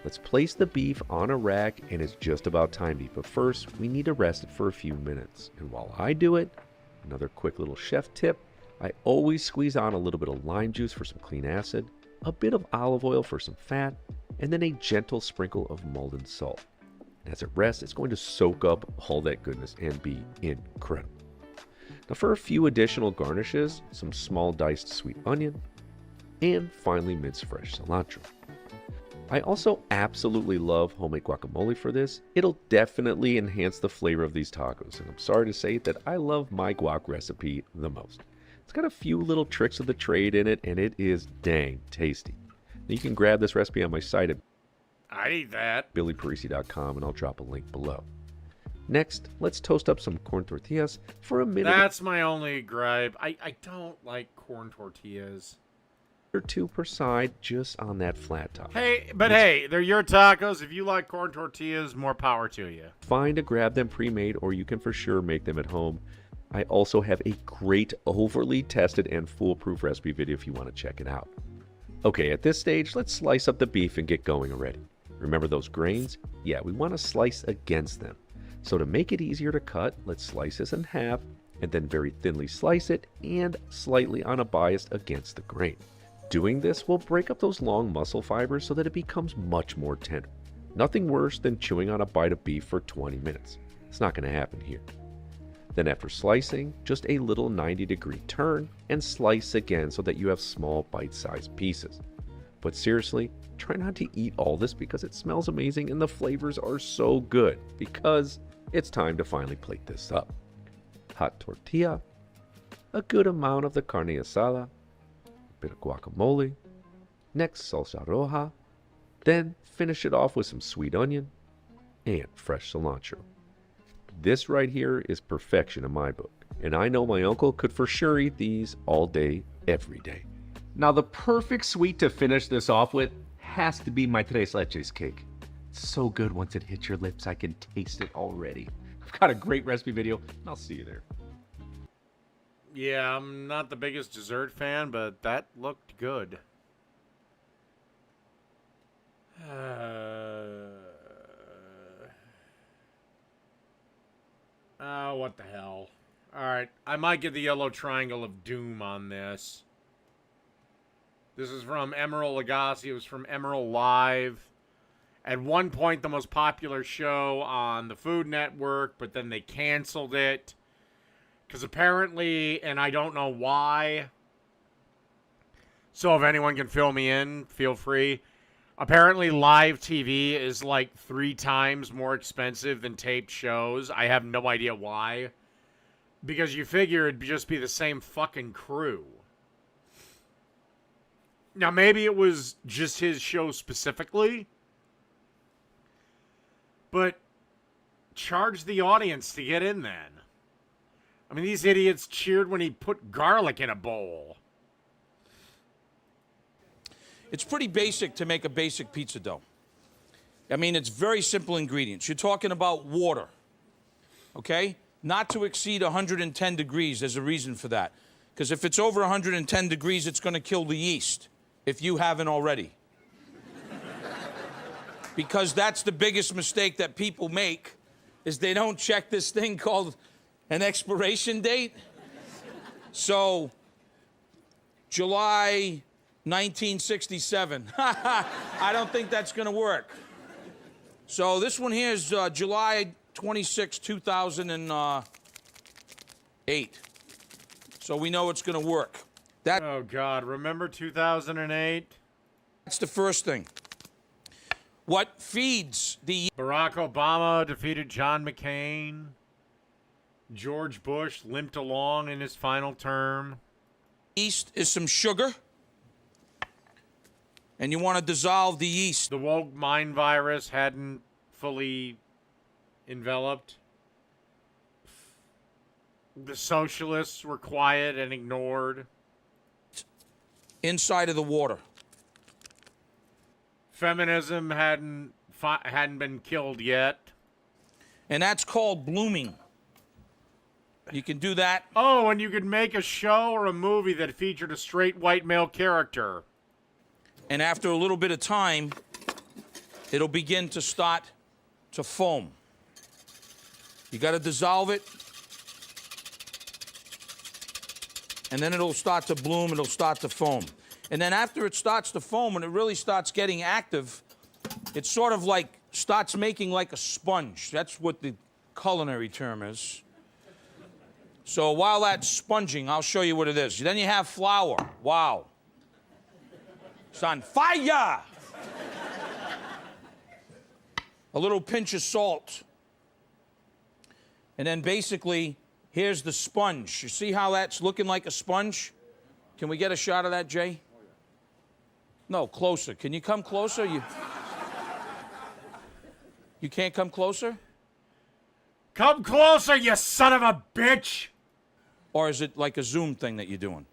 Let's place the beef on a rack, and it's just about time to eat. But first, we need to rest it for a few minutes. And while I do it, another quick little chef tip, I always squeeze on a little bit of lime juice for some clean acid, a bit of olive oil for some fat, and then a gentle sprinkle of Maldon salt. As it rests, it's going to soak up all that goodness and be incredible. Now for a few additional garnishes, some small diced sweet onion, and finely minced fresh cilantro. I also absolutely love homemade guacamole for this. It'll definitely enhance the flavor of these tacos, and I'm sorry to say that I love my guac recipe the most. It's got a few little tricks of the trade in it, and it is dang tasty. Now you can grab this recipe on my site at I'd eat that. BillyParisi.com, and I'll drop a link below. Next, let's toast up some corn tortillas for a minute. That's my only gripe. I don't like corn tortillas. Or 2 per side, just on that flat top. Hey, but hey, they're your tacos. If you like corn tortillas, more power to you. Fine to grab them pre-made, or you can for sure make them at home. I also have a great overly tested and foolproof recipe video if you want to check it out. Okay, at this stage, let's slice up the beef and get going already. Remember those grains? Yeah, we want to slice against them. So to make it easier to cut, let's slice this in half and then very thinly slice it and slightly on a bias against the grain. Doing this will break up those long muscle fibers so that it becomes much more tender. Nothing worse than chewing on a bite of beef for 20 minutes. It's not going to happen here. Then after slicing, just a little 90-degree turn and slice again so that you have small bite-sized pieces. But seriously, try not to eat all this because it smells amazing and the flavors are so good, because it's time to finally plate this up. Hot tortilla, a good amount of the carne asada, a bit of guacamole, next salsa roja, then finish it off with some sweet onion and fresh cilantro. This right here is perfection in my book, and I know my uncle could for sure eat these all day, every day. Now the perfect sweet to finish this off with has to be my tres leches cake. It's so good once it hits your lips, I can taste it already. I've got a great recipe video, and I'll see you there. Yeah, I'm not the biggest dessert fan, but that looked good. Oh, what the hell. Alright, I might get the yellow triangle of doom on this. This is from Emerald Lagasse. It was from Emerald Live. At one point, the most popular show on the Food Network, but then they canceled it. Because apparently, and I don't know why, so if anyone can fill me in, feel free. Apparently, live TV is like 3 times more expensive than taped shows. I have no idea why. Because you figure it'd just be the same fucking crew. Now, maybe it was just his show specifically. But charge the audience to get in then. I mean, these idiots cheered when he put garlic in a bowl. It's pretty basic to make a basic pizza dough. I mean, it's very simple ingredients. You're talking about water, okay? Not to exceed 110 degrees. There's a reason for that. Because if it's over 110 degrees, it's going to kill the yeast, if you haven't already. Because that's the biggest mistake that people make, is they don't check this thing called an expiration date. So, July 1967. I don't think that's going to work. So this one here is July 26, 2008. So we know it's going to work. Oh, God. Remember 2008? That's the first thing. What feeds the... Barack Obama defeated John McCain. George Bush limped along in his final term. Yeast is some sugar. And you want to dissolve the yeast. The woke mind virus hadn't fully enveloped. The socialists were quiet and ignored. Inside of the water. Feminism hadn't been killed yet. And that's called blooming. You can do that. Oh, and you could make a show or a movie that featured a straight white male character. And after a little bit of time, it'll begin to start to foam. You got to dissolve it. And then it'll start to bloom, it'll start to foam. And then after it starts to foam and it really starts getting active, it sort of like starts making like a sponge. That's what the culinary term is. So while that's sponging, I'll show you what it is. Then you have flour. Wow. It's on fire! A little pinch of salt. And then basically, here's the sponge. You see how that's looking like a sponge? Can we get a shot of that, Jay? No, closer. Can you come closer? You can't come closer? Come closer, you son of a bitch! Or is it like a Zoom thing that you're doing?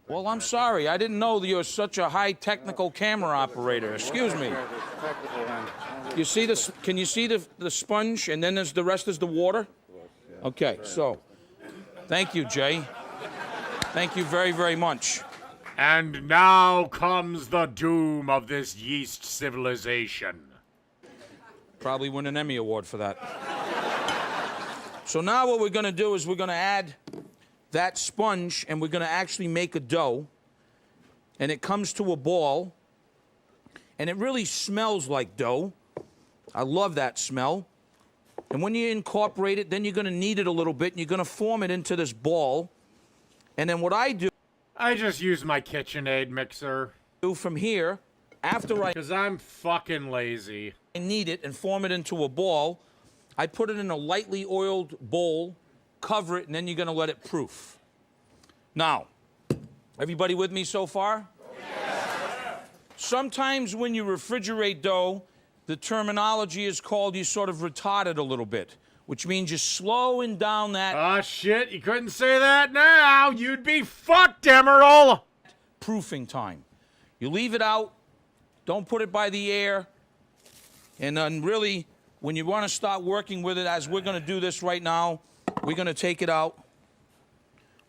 Well, I'm sorry. I didn't know that you're such a high technical camera operator. Excuse me. You see this? Can you see the sponge? And then the rest is the water? Okay, so thank you, Jay. Thank you very, very much. And now comes the doom of this yeast civilization. Probably win an Emmy Award for that. So now what we're gonna do is we're gonna add that sponge and we're gonna actually make a dough. And it comes to a ball. And it really smells like dough. I love that smell. And when you incorporate it, then you're gonna knead it a little bit and you're gonna form it into this ball. And then what I do... I just use my KitchenAid mixer. From here, after I... Because I'm fucking lazy. I knead it and form it into a ball. I put it in a lightly oiled bowl, cover it, and then you're gonna let it proof. Now, everybody with me so far? Yeah. Sometimes when you refrigerate dough, the terminology is called you sort of retard it a little bit, which means you're slowing down that... Ah, shit, you couldn't say that now. You'd be fucked, Emerald. Proofing time. You leave it out, don't put it by the air, and then really, when you want to start working with it, as we're going to do this right now, we're going to take it out.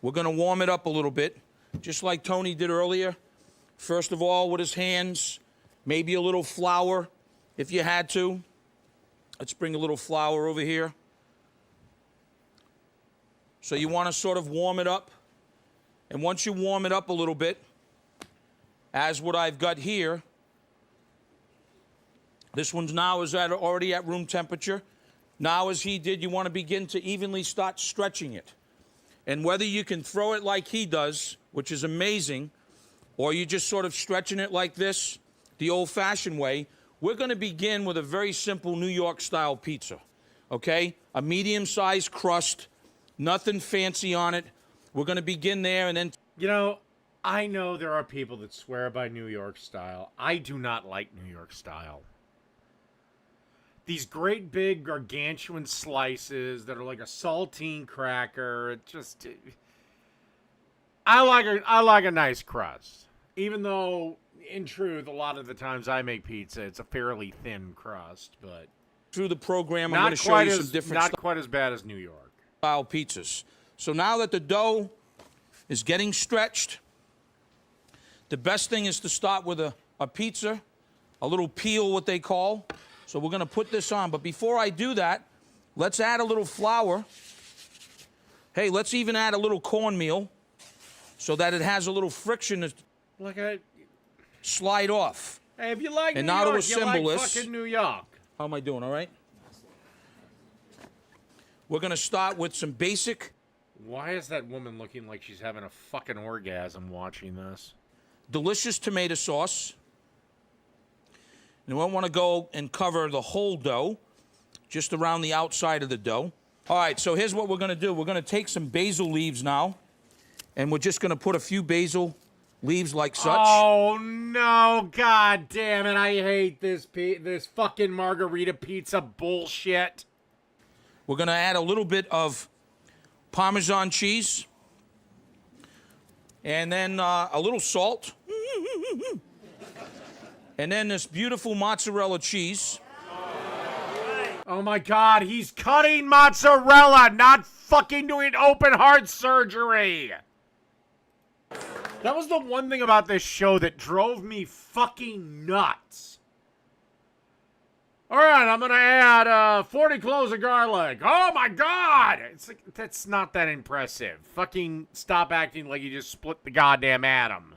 We're going to warm it up a little bit, just like Tony did earlier. First of all, with his hands, maybe a little flour, if you had to. Let's bring a little flour over here. So you want to sort of warm it up. And once you warm it up a little bit, as what I've got here, this one's now is already at room temperature. Now, as he did, you want to begin to evenly start stretching it. And whether you can throw it like he does, which is amazing, or you just sort of stretching it like this, the old-fashioned way, we're going to begin with a very simple New York-style pizza, okay? A medium-sized crust, nothing fancy on it. We're going to begin there and then... You know, I know there are people that swear by New York style. I do not like New York style. These great big gargantuan slices that are like a saltine cracker. It just... I like a nice crust. Even though, in truth, a lot of the times I make pizza, it's a fairly thin crust, but... Through the program, I'm going to show you some different... Not quite as bad as New York. ...style pizzas. So now that the dough is getting stretched, the best thing is to start with a pizza, a little peel, what they call. So we're going to put this on. But before I do that, let's add a little flour. Hey, let's even add a little cornmeal so that it has a little friction to slide off. Hey, if you like and New now York, to assemble you like this. fucking New York. How am I doing, all right? We're going to start with some basic... Why is that woman looking like she's having a fucking orgasm watching this? Delicious tomato sauce. And we don't want to go and cover the whole dough, just around the outside of the dough. All right, so here's what we're going to do. We're going to take some basil leaves now, and we're just going to put a few basil leaves like such. Oh, no. God damn it. I hate this fucking margarita pizza bullshit. We're going to add a little bit of Parmesan cheese, and then a little salt, and then this beautiful mozzarella cheese. Oh my God, he's cutting mozzarella, not fucking doing open heart surgery. That was the one thing about this show that drove me fucking nuts. All right, I'm going to add 40 cloves of garlic. Oh, my God. It's like, that's not that impressive. Fucking stop acting like you just split the goddamn atom.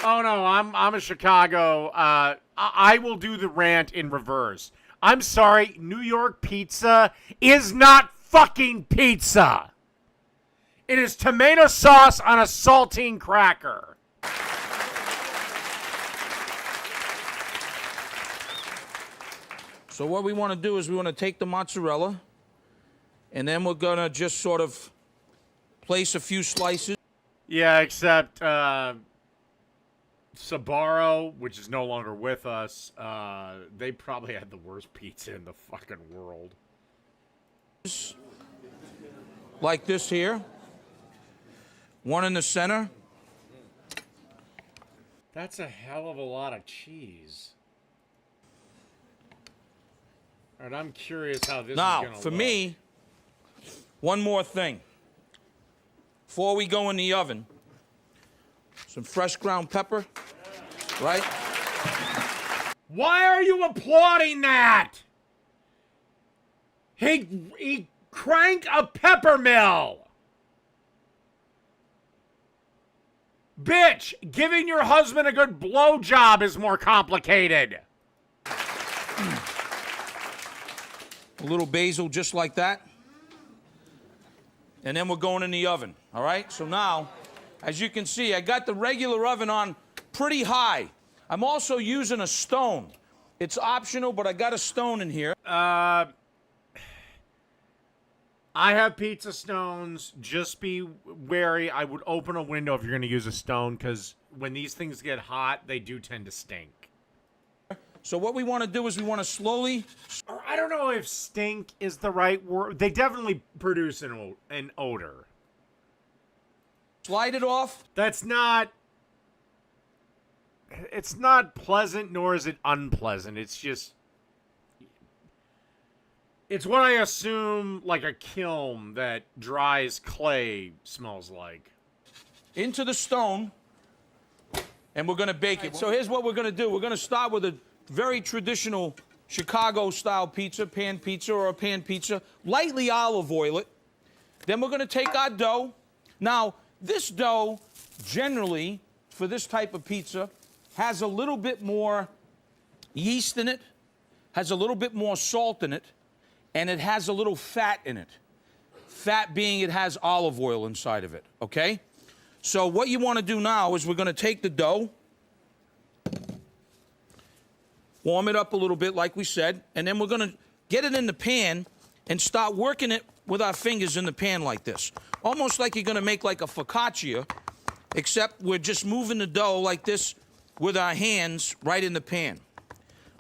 Oh, no, I'm a Chicago. I will do the rant in reverse. I'm sorry, New York pizza is not fucking pizza. It is tomato sauce on a saltine cracker. So what we want to do is we want to take the mozzarella, and then we're going to just sort of place a few slices. Yeah, except Sbarro, which is no longer with us, they probably had the worst pizza in the fucking world. Like this here. One in the center. That's a hell of a lot of cheese. All right, I'm curious how this is going to look. Now, for me, one more thing. Before we go in the oven, some fresh ground pepper, right? Why are you applauding that? He cranked a pepper mill. Bitch, giving your husband a good blowjob is more complicated. A little basil just like that. And then we're going in the oven, all right? So now, as you can see, I got the regular oven on pretty high. I'm also using a stone. It's optional, but I got a stone in here. I have pizza stones. Just be wary. I would open a window if you're going to use a stone, because when these things get hot, they do tend to stink. So what we want to do is we want to slowly... Or I don't know if stink is the right word. They definitely produce an odor. Slide it off. That's not... It's not pleasant, nor is it unpleasant. It's just... It's what I assume, like a kiln that dries clay smells like. Into the stone, and we're going to bake it. So here's what we're going to do. We're going to start with a very traditional Chicago-style pizza, pan pizza or a pan pizza. Lightly olive oil it. Then we're going to take our dough. Now, this dough, generally, for this type of pizza, has a little bit more yeast in it, has a little bit more salt in it, and it has a little fat in it. Fat being it has olive oil inside of it, okay? So what you want to do now is we're going to take the dough, warm it up a little bit like we said, and then we're going to get it in the pan and start working it with our fingers in the pan like this. Almost like you're going to make like a focaccia, except we're just moving the dough like this with our hands right in the pan.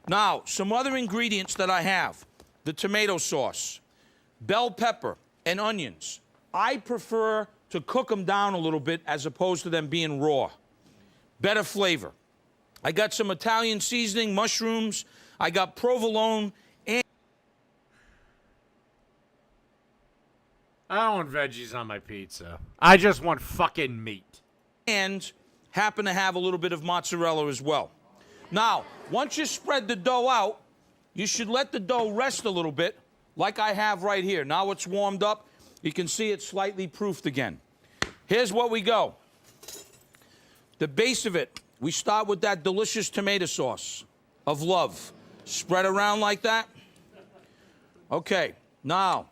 Now, some other ingredients that I have. The tomato sauce, bell pepper, and onions. I prefer to cook them down a little bit as opposed to them being raw. Better flavor. I got some Italian seasoning, mushrooms. I got provolone, and... I don't want veggies on my pizza. I just want fucking meat. And happen to have a little bit of mozzarella as well. Now, once you spread the dough out, you should let the dough rest a little bit, like I have right here. Now it's warmed up. You can see it's slightly proofed again. Here's what we go. The base of it, we start with that delicious tomato sauce of love. Spread around like that. Okay, now,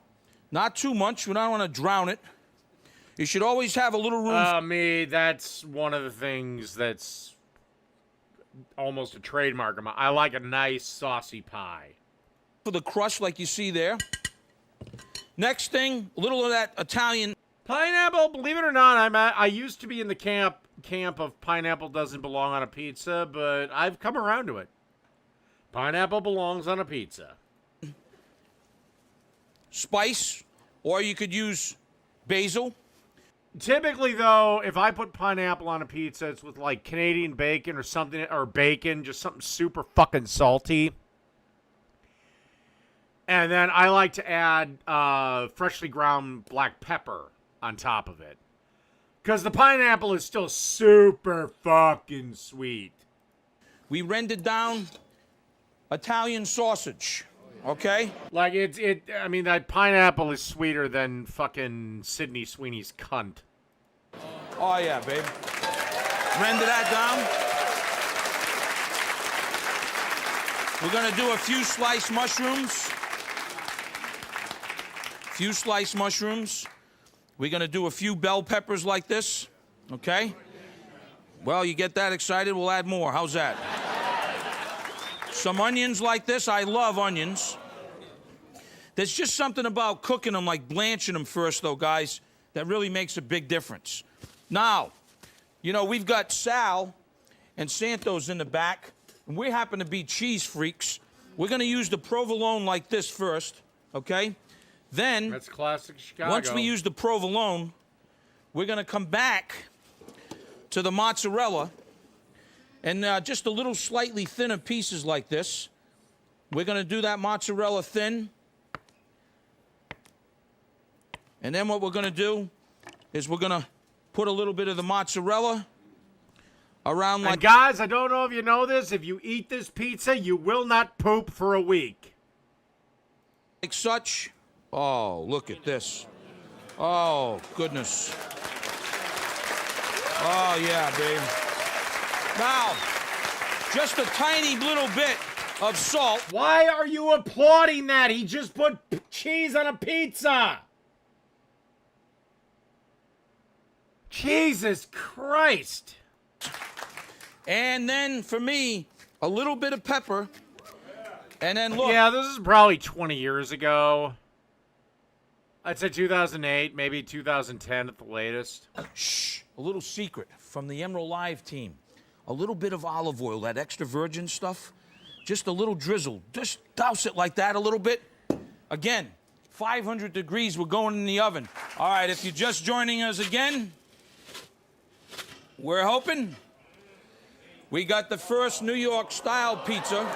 not too much. We don't want to drown it. You should always have a little room. That's one of the things that's almost a trademark of mine. I like a nice saucy pie. For the crust like you see there. Next thing, a little of that Italian pineapple. Believe it or not, I used to be in the camp of pineapple doesn't belong on a pizza, but I've come around to it. Pineapple belongs on a pizza. Spice, or you could use basil. Typically, though, if I put pineapple on a pizza, it's with, like, Canadian bacon or something, or bacon, just something super fucking salty. And then I like to add freshly ground black pepper on top of it. Because the pineapple is still super fucking sweet. We rendered down Italian sausage, okay? Like, I mean, that pineapple is sweeter than fucking Sydney Sweeney's cunt. Oh, yeah, babe. Render that down. We're going to do a few sliced mushrooms. We're going to do a few bell peppers like this, okay? Well, you get that excited, we'll add more. How's that? Some onions like this. I love onions. There's just something about cooking them, like blanching them first, though, guys, that really makes a big difference. Now, you know, we've got Sal and Santos in the back, and we happen to be cheese freaks. We're going to use the provolone like this first, okay? Then, that's classic Chicago. Once we use the provolone, we're going to come back to the mozzarella, and just a little slightly thinner pieces like this. We're going to do that mozzarella thin. And then what we're going to do is we're going to put a little bit of the mozzarella around And guys, I don't know if you know this. If you eat this pizza, you will not poop for a week. like such. Oh, look at this. Oh, goodness. Oh, yeah, babe. Now, just a tiny little bit of salt. Why are you applauding that? He just put cheese on a pizza. Jesus Christ. And then, for me, a little bit of pepper. And then, look. Yeah, this is probably 20 years ago. I'd say 2008, maybe 2010 at the latest. Shh, a little secret from the Emerald Live team. A little bit of olive oil, that extra virgin stuff. Just a little drizzle. Just douse it like that a little bit. Again, 500 degrees, we're going in the oven. All right, if you're just joining us again, we're hoping we got the first New York style pizza.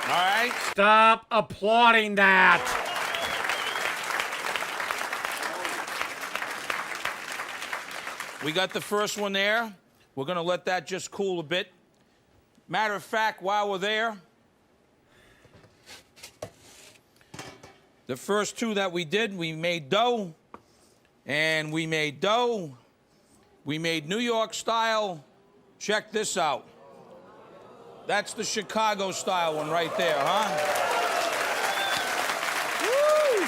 All right. Stop applauding that. We got the first one there. We're gonna let that just cool a bit. Matter of fact, while we're there, the first two that we did, we made dough, and we made dough. We made New York style. Check this out. That's the Chicago style one right there, huh? Woo!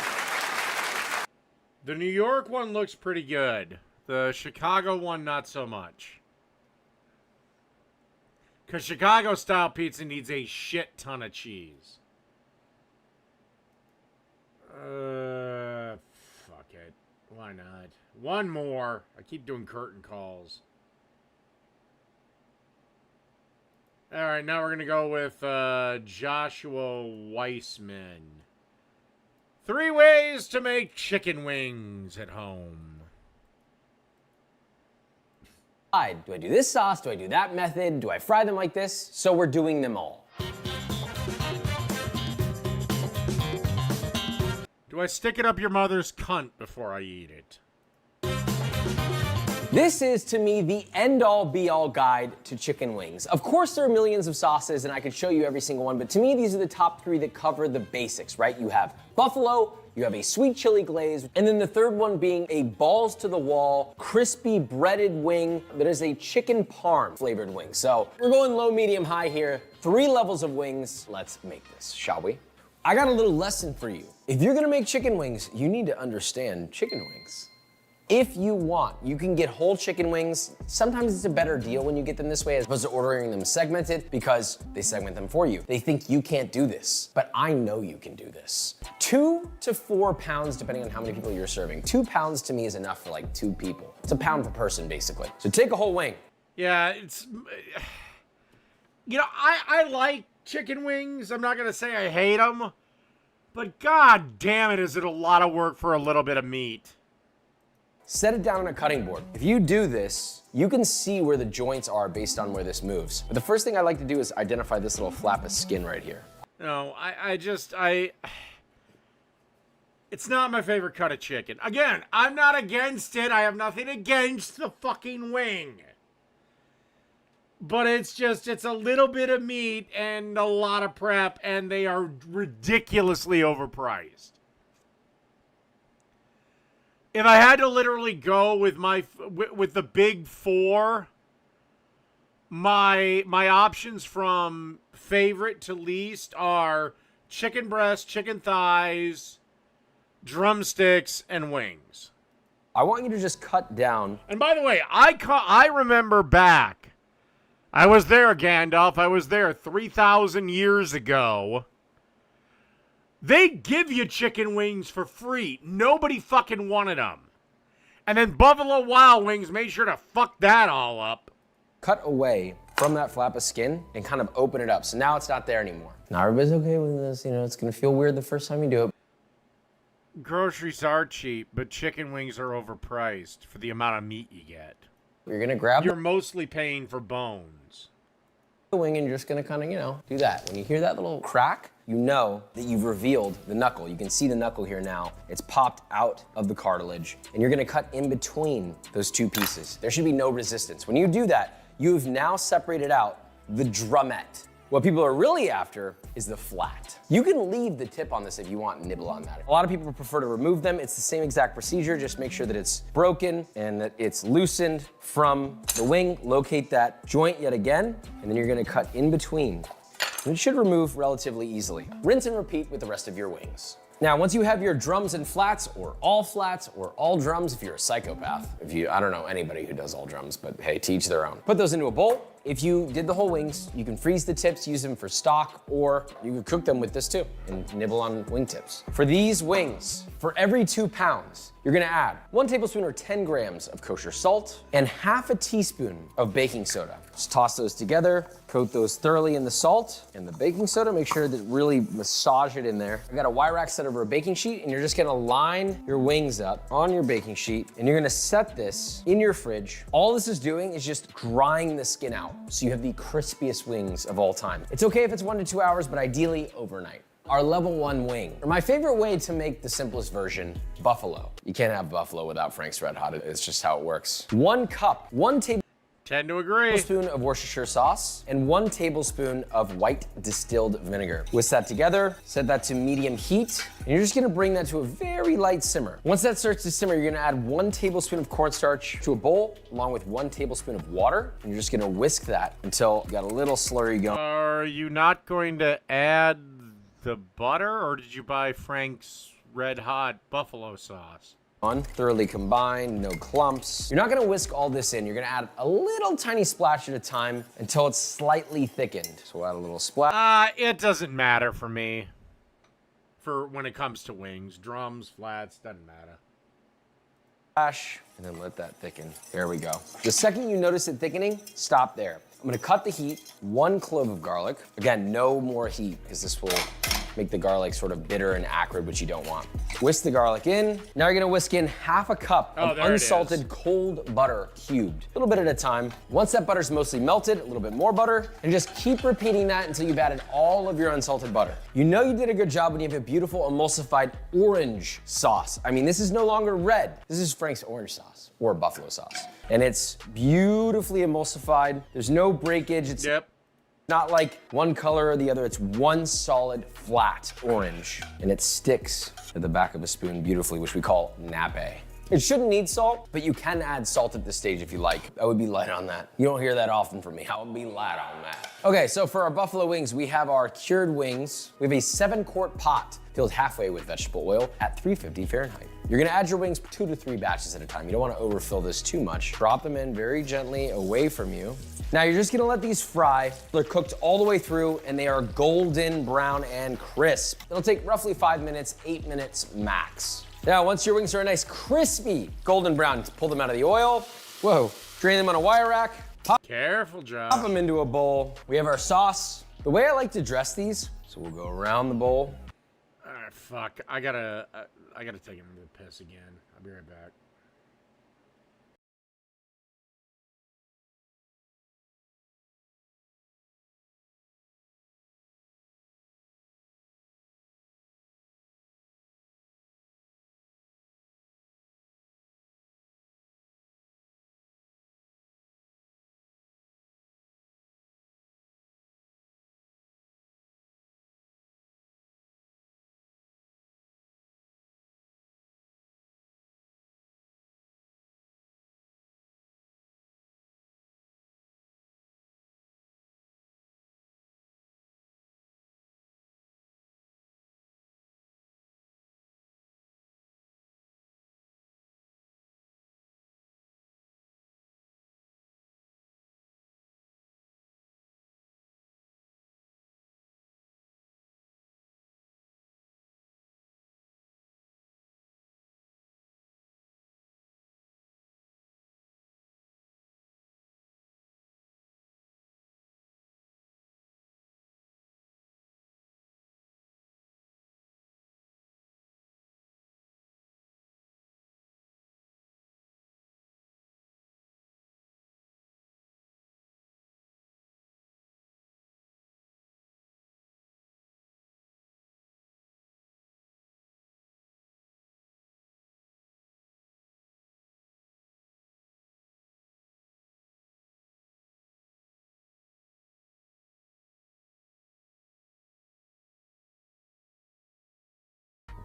The New York one looks pretty good. The Chicago one, not so much. Because Chicago style pizza needs a shit ton of cheese. Fuck it. Why not? One more. I keep doing curtain calls. All right, now we're going to go with Joshua Weissman. 3 ways to make chicken wings at home. Do I do this sauce? Do I do that method? Do I fry them like this? So we're doing them all. Do I stick it up your mother's cunt before I eat it? This is, to me, the end-all, be-all guide to chicken wings. Of course, there are millions of sauces, and I could show you every single one, but to me, these are the top 3 that cover the basics, right? You have buffalo, you have a sweet chili glaze, and then the third one being a balls-to-the-wall, crispy breaded wing that is a chicken parm flavored wing. So we're going low, medium, high here. 3 levels of wings. Let's make this, shall we? I got a little lesson for you. If you're gonna make chicken wings, you need to understand chicken wings. If you want, you can get whole chicken wings. Sometimes it's a better deal when you get them this way as opposed to ordering them segmented because they segment them for you. They think you can't do this, but I know you can do this. 2 to 4 pounds, depending on how many people you're serving. 2 pounds to me is enough for like 2 people. It's a pound per person, basically. So take a whole wing. Yeah, it's... You know, I like chicken wings. I'm not going to say I hate them. But god damn it, is it a lot of work for a little bit of meat. Set it down on a cutting board. If you do this, you can see where the joints are based on where this moves. But the first thing I like to do is identify this little flap of skin right here. No, it's not my favorite cut of chicken. Again, I'm not against it. I have nothing against the fucking wing. But it's a little bit of meat and a lot of prep, and they are ridiculously overpriced. If I had to literally go with with the big 4, my options from favorite to least are chicken breast, chicken thighs, drumsticks, and wings. I want you to just cut down. And by the way, I remember back. I was there, Gandalf. I was there 3,000 years ago. They give you chicken wings for free. Nobody fucking wanted them. And then Buffalo Wild Wings made sure to fuck that all up. Cut away from that flap of skin and kind of open it up. So now it's not there anymore. Now everybody's okay with this. You know, it's going to feel weird the first time you do it. Groceries are cheap, but chicken wings are overpriced for the amount of meat you get. You're going to grab You're mostly paying for bones. the wing and you're just gonna kind of, do that. When you hear that little crack, you know that you've revealed the knuckle. You can see the knuckle here now. It's popped out of the cartilage, and you're gonna cut in between those two pieces. There should be no resistance. When you do that, you've now separated out the drumette. What people are really after is the flat. You can leave the tip on this if you want and nibble on that. A lot of people prefer to remove them. It's the same exact procedure. Just make sure that it's broken and that it's loosened from the wing. Locate that joint yet again, and then you're gonna cut in between. And it should remove relatively easily. Rinse and repeat with the rest of your wings. Now, once you have your drums and flats, or all drums if you're a psychopath. I don't know anybody who does all drums, but hey, to each their own. Put those into a bowl. If you did the whole wings, you can freeze the tips, use them for stock, or you can cook them with this too and nibble on wing tips. For these wings, for every 2 pounds, you're gonna add 1 tablespoon or 10 grams of kosher salt and half a teaspoon of baking soda. Just toss those together, coat those thoroughly in the salt and the baking soda. Make sure to really massage it in there. I got a wire rack set over a baking sheet, and you're just gonna line your wings up on your baking sheet, and you're gonna set this in your fridge. All this is doing is just drying the skin out, so you have the crispiest wings of all time. It's okay if it's 1 to 2 hours, but ideally overnight. Our level 1 wing. Or my favorite way to make the simplest version, buffalo. You can't have buffalo without Frank's Red Hot. It's just how it works. 1 cup, 1 Tend to agree. tablespoon of Worcestershire sauce, and 1 tablespoon of white distilled vinegar. Whisk that together, set that to medium heat, and you're just gonna bring that to a very light simmer. Once that starts to simmer, you're gonna add 1 tablespoon of cornstarch to a bowl, along with 1 tablespoon of water, and you're just gonna whisk that until you got a little slurry going. Are you not going to add the butter, or did you buy Frank's Red Hot buffalo sauce? Thoroughly combined, no clumps. You're not gonna whisk all this in. You're gonna add a little tiny splash at a time until it's slightly thickened. So we'll add a little splash. It doesn't matter for me. For when it comes to wings, drums, flats, doesn't matter. And then let that thicken. There we go. The second you notice it thickening, stop there. I'm gonna cut the heat, 1 clove of garlic. Again, no more heat, because this will make the garlic sort of bitter and acrid, which you don't want. Whisk the garlic in. Now you're gonna whisk in half a cup of unsalted cold butter cubed. A little bit at a time. Once that butter's mostly melted, a little bit more butter, and just keep repeating that until you've added all of your unsalted butter. You know you did a good job when you have a beautiful emulsified orange sauce. I mean, this is no longer red. This is Frank's orange sauce, or buffalo sauce. And it's beautifully emulsified. There's no breakage. It's not like one color or the other. It's one solid, flat orange. And it sticks at the back of a spoon beautifully, which we call nappe. It shouldn't need salt, but you can add salt at this stage if you like. I would be light on that. You don't hear that often from me. I would be light on that. Okay, so for our buffalo wings, we have our cured wings. We have a 7-quart pot filled halfway with vegetable oil at 350 Fahrenheit. You're gonna add your wings 2 to 3 batches at a time. You don't wanna overfill this too much. Drop them in very gently away from you. Now you're just gonna let these fry. They're cooked all the way through and they are golden brown and crisp. It'll take roughly 5 minutes, 8 minutes max. Now, once your wings are a nice crispy golden brown, pull them out of the oil. Whoa, drain them on a wire rack. Careful, John. Pop them into a bowl. We have our sauce. The way I like to dress these, so we'll go around the bowl. Fuck, I gotta take him to the piss again. I'll be right back.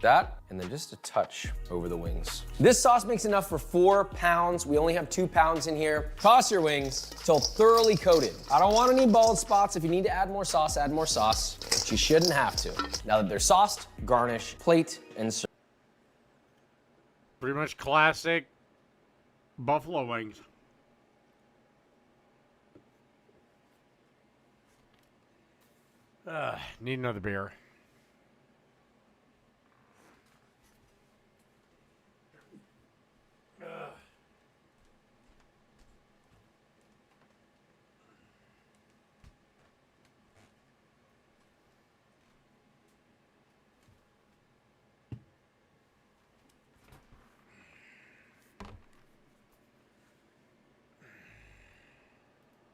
That, and then just a touch over the wings. This sauce makes enough for 4 pounds. We only have 2 pounds in here. Toss your wings till thoroughly coated. I don't want any bald spots. If you need to add more sauce, but you shouldn't have to. Now that they're sauced, garnish, plate, and serve. Pretty much classic buffalo wings. Need another beer.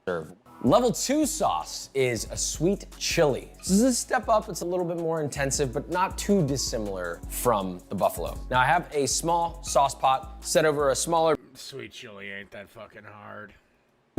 Serve. Level 2 sauce is a sweet chili. This is a step up, it's a little bit more intensive, but not too dissimilar from the buffalo. Now I have a small sauce pot set over a smaller Sweet chili ain't that fucking hard.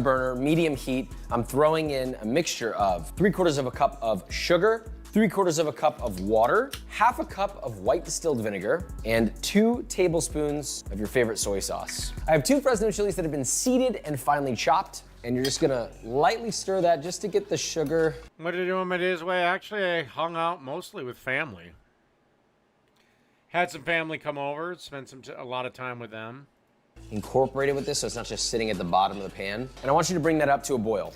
burner, medium heat. I'm throwing in a mixture of 3/4 of a cup of sugar, 3/4 of a cup of water, 1/2 cup of white distilled vinegar, and 2 tablespoons of your favorite soy sauce. I have 2 Fresno chilies that have been seeded and finely chopped. And you're just gonna lightly stir that just to get the sugar. What did I do on my days away? Actually, I hung out mostly with family. Had some family come over, spent a lot of time with them. Incorporated with this so it's not just sitting at the bottom of the pan. And I want you to bring that up to a boil.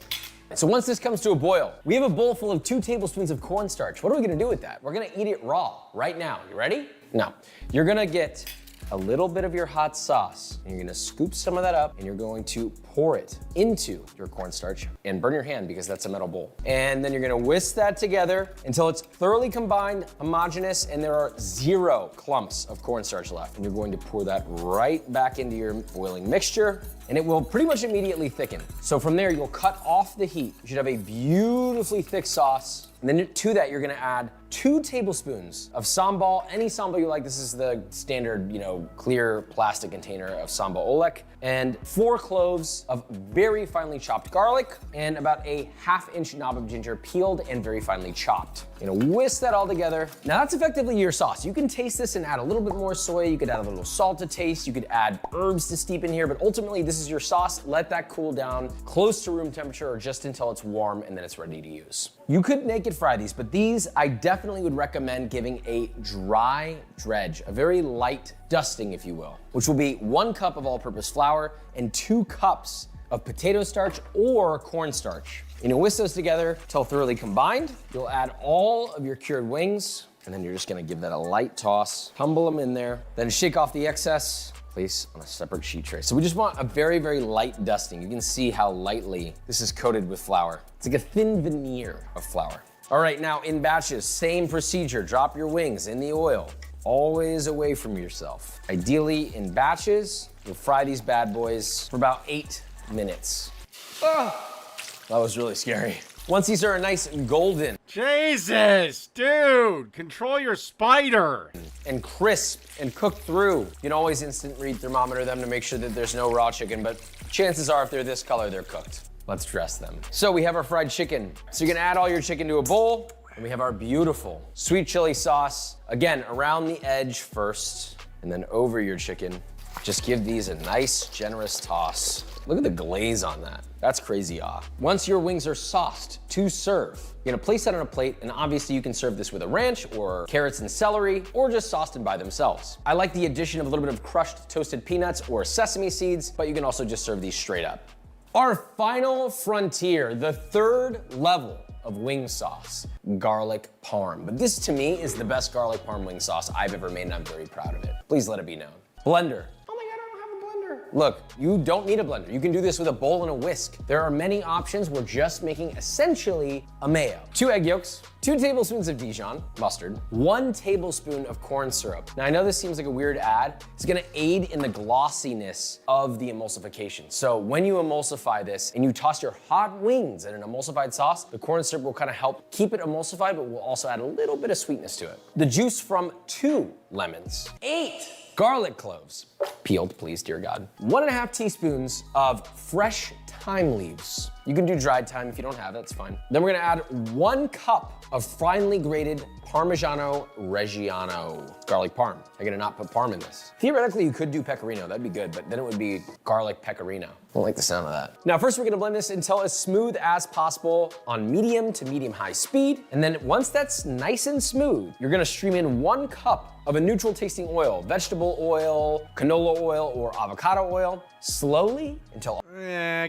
So once this comes to a boil, we have a bowl full of 2 tablespoons of cornstarch. What are we gonna do with that? We're gonna eat it raw right now. You ready? Now, you're gonna get a little bit of your hot sauce, and you're gonna scoop some of that up, and you're going to pour it into your cornstarch and burn your hand because that's a metal bowl. And then you're gonna whisk that together until it's thoroughly combined, homogeneous, and there are 0 clumps of cornstarch left. And you're going to pour that right back into your boiling mixture, and it will pretty much immediately thicken. So from there, you'll cut off the heat. You should have a beautifully thick sauce. And then to that, you're gonna add 2 tablespoons of sambal, any sambal you like. This is the standard, clear plastic container of sambal oelek, and 4 cloves of very finely chopped garlic, and about a 1/2 inch knob of ginger peeled and very finely chopped. You're gonna whisk that all together. Now that's effectively your sauce. You can taste this and add a little bit more soy. You could add a little salt to taste. You could add herbs to steep in here, but ultimately this is your sauce. Let that cool down close to room temperature or just until it's warm and then it's ready to use. You could naked fry these, but these I definitely would recommend giving a dry dredge, a very light dusting, if you will, which will be 1 cup of all-purpose flour and 2 cups of potato starch or cornstarch. You'll whisk those together till thoroughly combined. You'll add all of your cured wings, and then you're just gonna give that a light toss, tumble them in there, then shake off the excess, place on a separate sheet tray. So we just want a very, very light dusting. You can see how lightly this is coated with flour. It's like a thin veneer of flour. All right, now in batches, same procedure. Drop your wings in the oil, always away from yourself. Ideally in batches, you'll fry these bad boys for about 8 minutes. Oh, that was really scary. Once these are a nice golden. Jesus, dude, control your spider. And crisp and cooked through. You can always instant read thermometer them to make sure that there's no raw chicken, but chances are if they're this color, they're cooked. Let's dress them. So we have our fried chicken. So you're gonna add all your chicken to a bowl, and we have our beautiful sweet chili sauce. Again, around the edge first, and then over your chicken. Just give these a nice, generous toss. Look at the glaze on that. That's crazy awe. Once your wings are sauced to serve, you're gonna place that on a plate, and obviously you can serve this with a ranch or carrots and celery, or just sauced them by themselves. I like the addition of a little bit of crushed toasted peanuts or sesame seeds, but you can also just serve these straight up. Our final frontier, the 3rd level of wing sauce, garlic parm. But this to me is the best garlic parm wing sauce I've ever made, and I'm very proud of it. Please let it be known. Blender. Look, you don't need a blender. You can do this with a bowl and a whisk. There are many options. We're just making essentially a mayo. 2 egg yolks, 2 tablespoons of Dijon mustard, 1 tablespoon of corn syrup. Now I know this seems like a weird add. It's gonna aid in the glossiness of the emulsification. So when you emulsify this and you toss your hot wings in an emulsified sauce, the corn syrup will kind of help keep it emulsified, but will also add a little bit of sweetness to it. The juice from 2 lemons, 8 garlic cloves, Peeled, please, dear God. 1.5 teaspoons of fresh thyme leaves. You can do dried thyme if you don't have it, that's fine. Then we're gonna add 1 cup of finely grated Parmigiano Reggiano garlic parm. I'm gonna not put parm in this. Theoretically, you could do pecorino, that'd be good, but then it would be garlic pecorino. I don't like the sound of that. Now, first we're gonna blend this until as smooth as possible on medium to medium-high speed. And then once that's nice and smooth, you're gonna stream in 1 cup of a neutral tasting oil, vegetable oil, canola oil, or avocado oil, slowly until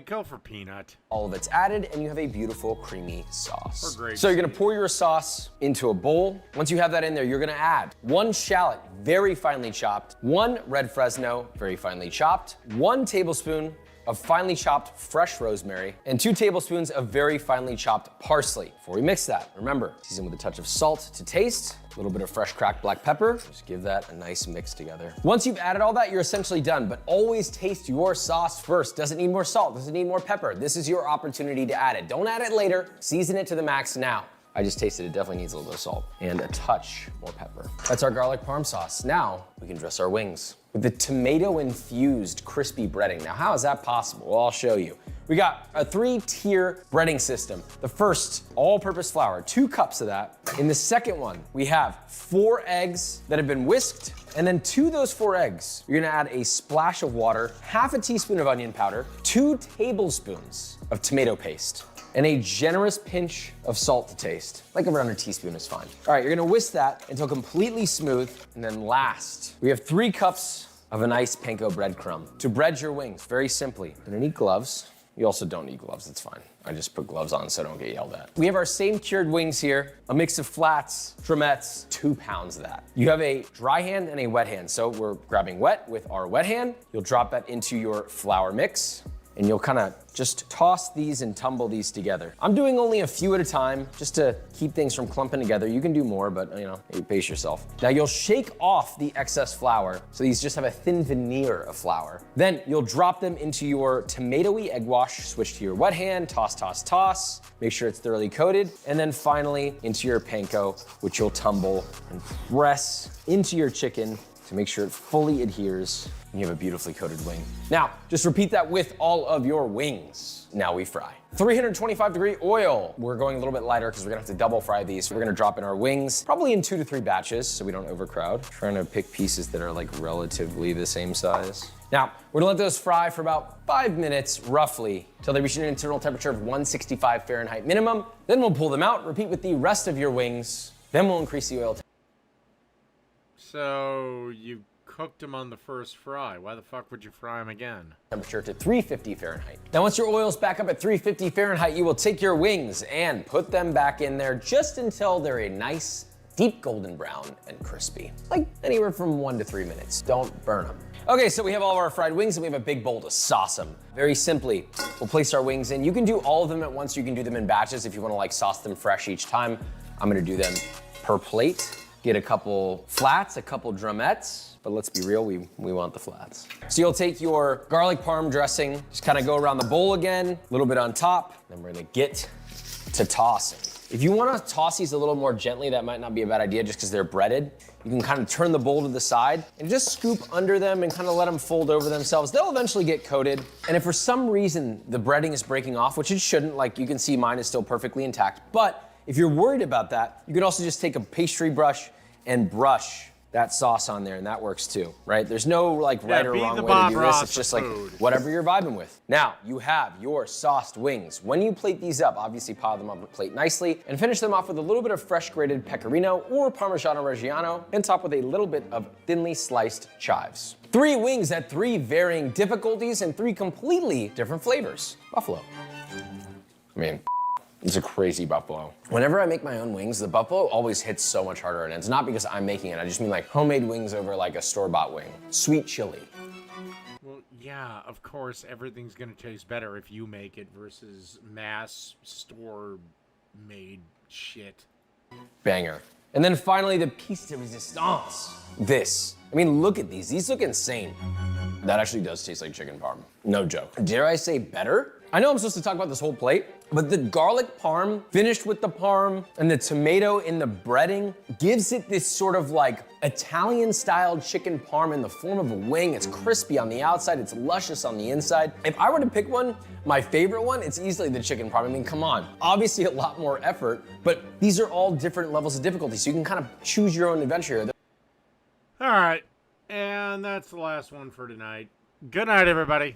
go for peanut. All of it's added and you have a beautiful creamy sauce. Or grape So you're gonna pour your sauce into a bowl. Once you have that in there, you're gonna add 1 shallot, very finely chopped, 1 red Fresno, very finely chopped, 1 tablespoon of finely chopped fresh rosemary, and 2 tablespoons of very finely chopped parsley. Before we mix that, remember, season with a touch of salt to taste, a little bit of fresh cracked black pepper. Just give that a nice mix together. Once you've added all that, you're essentially done, but always taste your sauce first. Does it need more salt? Does it need more pepper? This is your opportunity to add it. Don't add it later. Season it to the max now. I just tasted it, definitely needs a little bit of salt and a touch more pepper. That's our garlic parm sauce. Now we can dress our wings with the tomato-infused crispy breading. Now, how is that possible? Well, I'll show you. We got a 3-tier breading system. The first, all-purpose flour, 2 cups of that. In the second one, we have 4 eggs that have been whisked, and then to those 4 eggs, you're gonna add a splash of water, half a teaspoon of onion powder, 2 tablespoons of tomato paste, and a generous pinch of salt to taste. Like around a teaspoon is fine. All right, you're gonna whisk that until completely smooth. And then last, we have 3 cups of a nice panko breadcrumb to bread your wings, very simply. You're gonna need gloves. You also don't need gloves, it's fine. I just put gloves on so I don't get yelled at. We have our same cured wings here, a mix of flats, drumettes, 2 pounds of that. You have a dry hand and a wet hand. So we're grabbing wet with our wet hand. You'll drop that into your flour mix, and you'll kind of just toss these and tumble these together. I'm doing only a few at a time just to keep things from clumping together. You can do more, but you know, pace yourself. Now you'll shake off the excess flour so these just have a thin veneer of flour. Then you'll drop them into your tomatoey egg wash, switch to your wet hand, toss, toss, toss. Make sure it's thoroughly coated. And then finally into your panko, which you'll tumble and press into your chicken to make sure it fully adheres and you have a beautifully coated wing. Now, just repeat that with all of your wings. Now we fry. 325-degree oil. We're going a little bit lighter because we're gonna have to double fry these. We're gonna drop in our wings, probably in 2 to 3 batches so we don't overcrowd. Trying to pick pieces that are like relatively the same size. Now, we're gonna let those fry for about 5 minutes, roughly, till they reach an internal temperature of 165 Fahrenheit minimum. Then we'll pull them out, repeat with the rest of your wings. Then we'll increase the oil. So you cooked them on the first fry. Why the fuck would you fry them again? Temperature to 350 Fahrenheit. Now, once your oil's back up at 350 Fahrenheit, you will take your wings and put them back in there just until they're a nice, deep golden brown and crispy. Like anywhere from 1 to 3 minutes. Don't burn them. Okay, so we have all of our fried wings and we have a big bowl to sauce them. Very simply, we'll place our wings in. You can do all of them at once. You can do them in batches if you wanna like sauce them fresh each time. I'm gonna do them per plate. Get a couple flats, a couple drumettes, but let's be real, we want the flats. So you'll take your garlic parm dressing, just kind of go around the bowl again, a little bit on top, then we're gonna get to tossing. If you wanna toss these a little more gently, that might not be a bad idea just because they're breaded. You can kind of turn the bowl to the side and just scoop under them and kind of let them fold over themselves. They'll eventually get coated. And if for some reason the breading is breaking off, which it shouldn't, like you can see mine is still perfectly intact, but if you're worried about that, you can also just take a pastry brush and brush that sauce on there, and that works too, right? There's no like right or wrong way to do this. It's just like whatever you're vibing with. Now, you have your sauced wings. When you plate these up, obviously pile them on the plate nicely and finish them off with a little bit of fresh grated pecorino or Parmigiano Reggiano and top with a little bit of thinly sliced chives. 3 wings at 3 varying difficulties and 3 completely different flavors. Buffalo. I mean, it's a crazy buffalo. Whenever I make my own wings, the buffalo always hits so much harder, and it's not because I'm making it. I just mean like homemade wings over like a store-bought wing. Sweet chili. Well, yeah, of course, everything's gonna taste better if you make it versus mass store-made shit. Banger. And then finally, the piece de resistance. This. I mean, look at these. These look insane. That actually does taste like chicken parm. No joke. Dare I say better? I know I'm supposed to talk about this whole plate, But the garlic parm finished with the parm and the tomato in the breading gives it this sort of like Italian-styled chicken parm in the form of a wing. It's crispy on the outside, it's luscious on the inside. If I were to pick one, my favorite one, it's easily the chicken parm. I mean, come on. Obviously a lot more effort, but these are all different levels of difficulty, so you can kind of choose your own adventure here. All right, and that's the last one for tonight. Good night, everybody.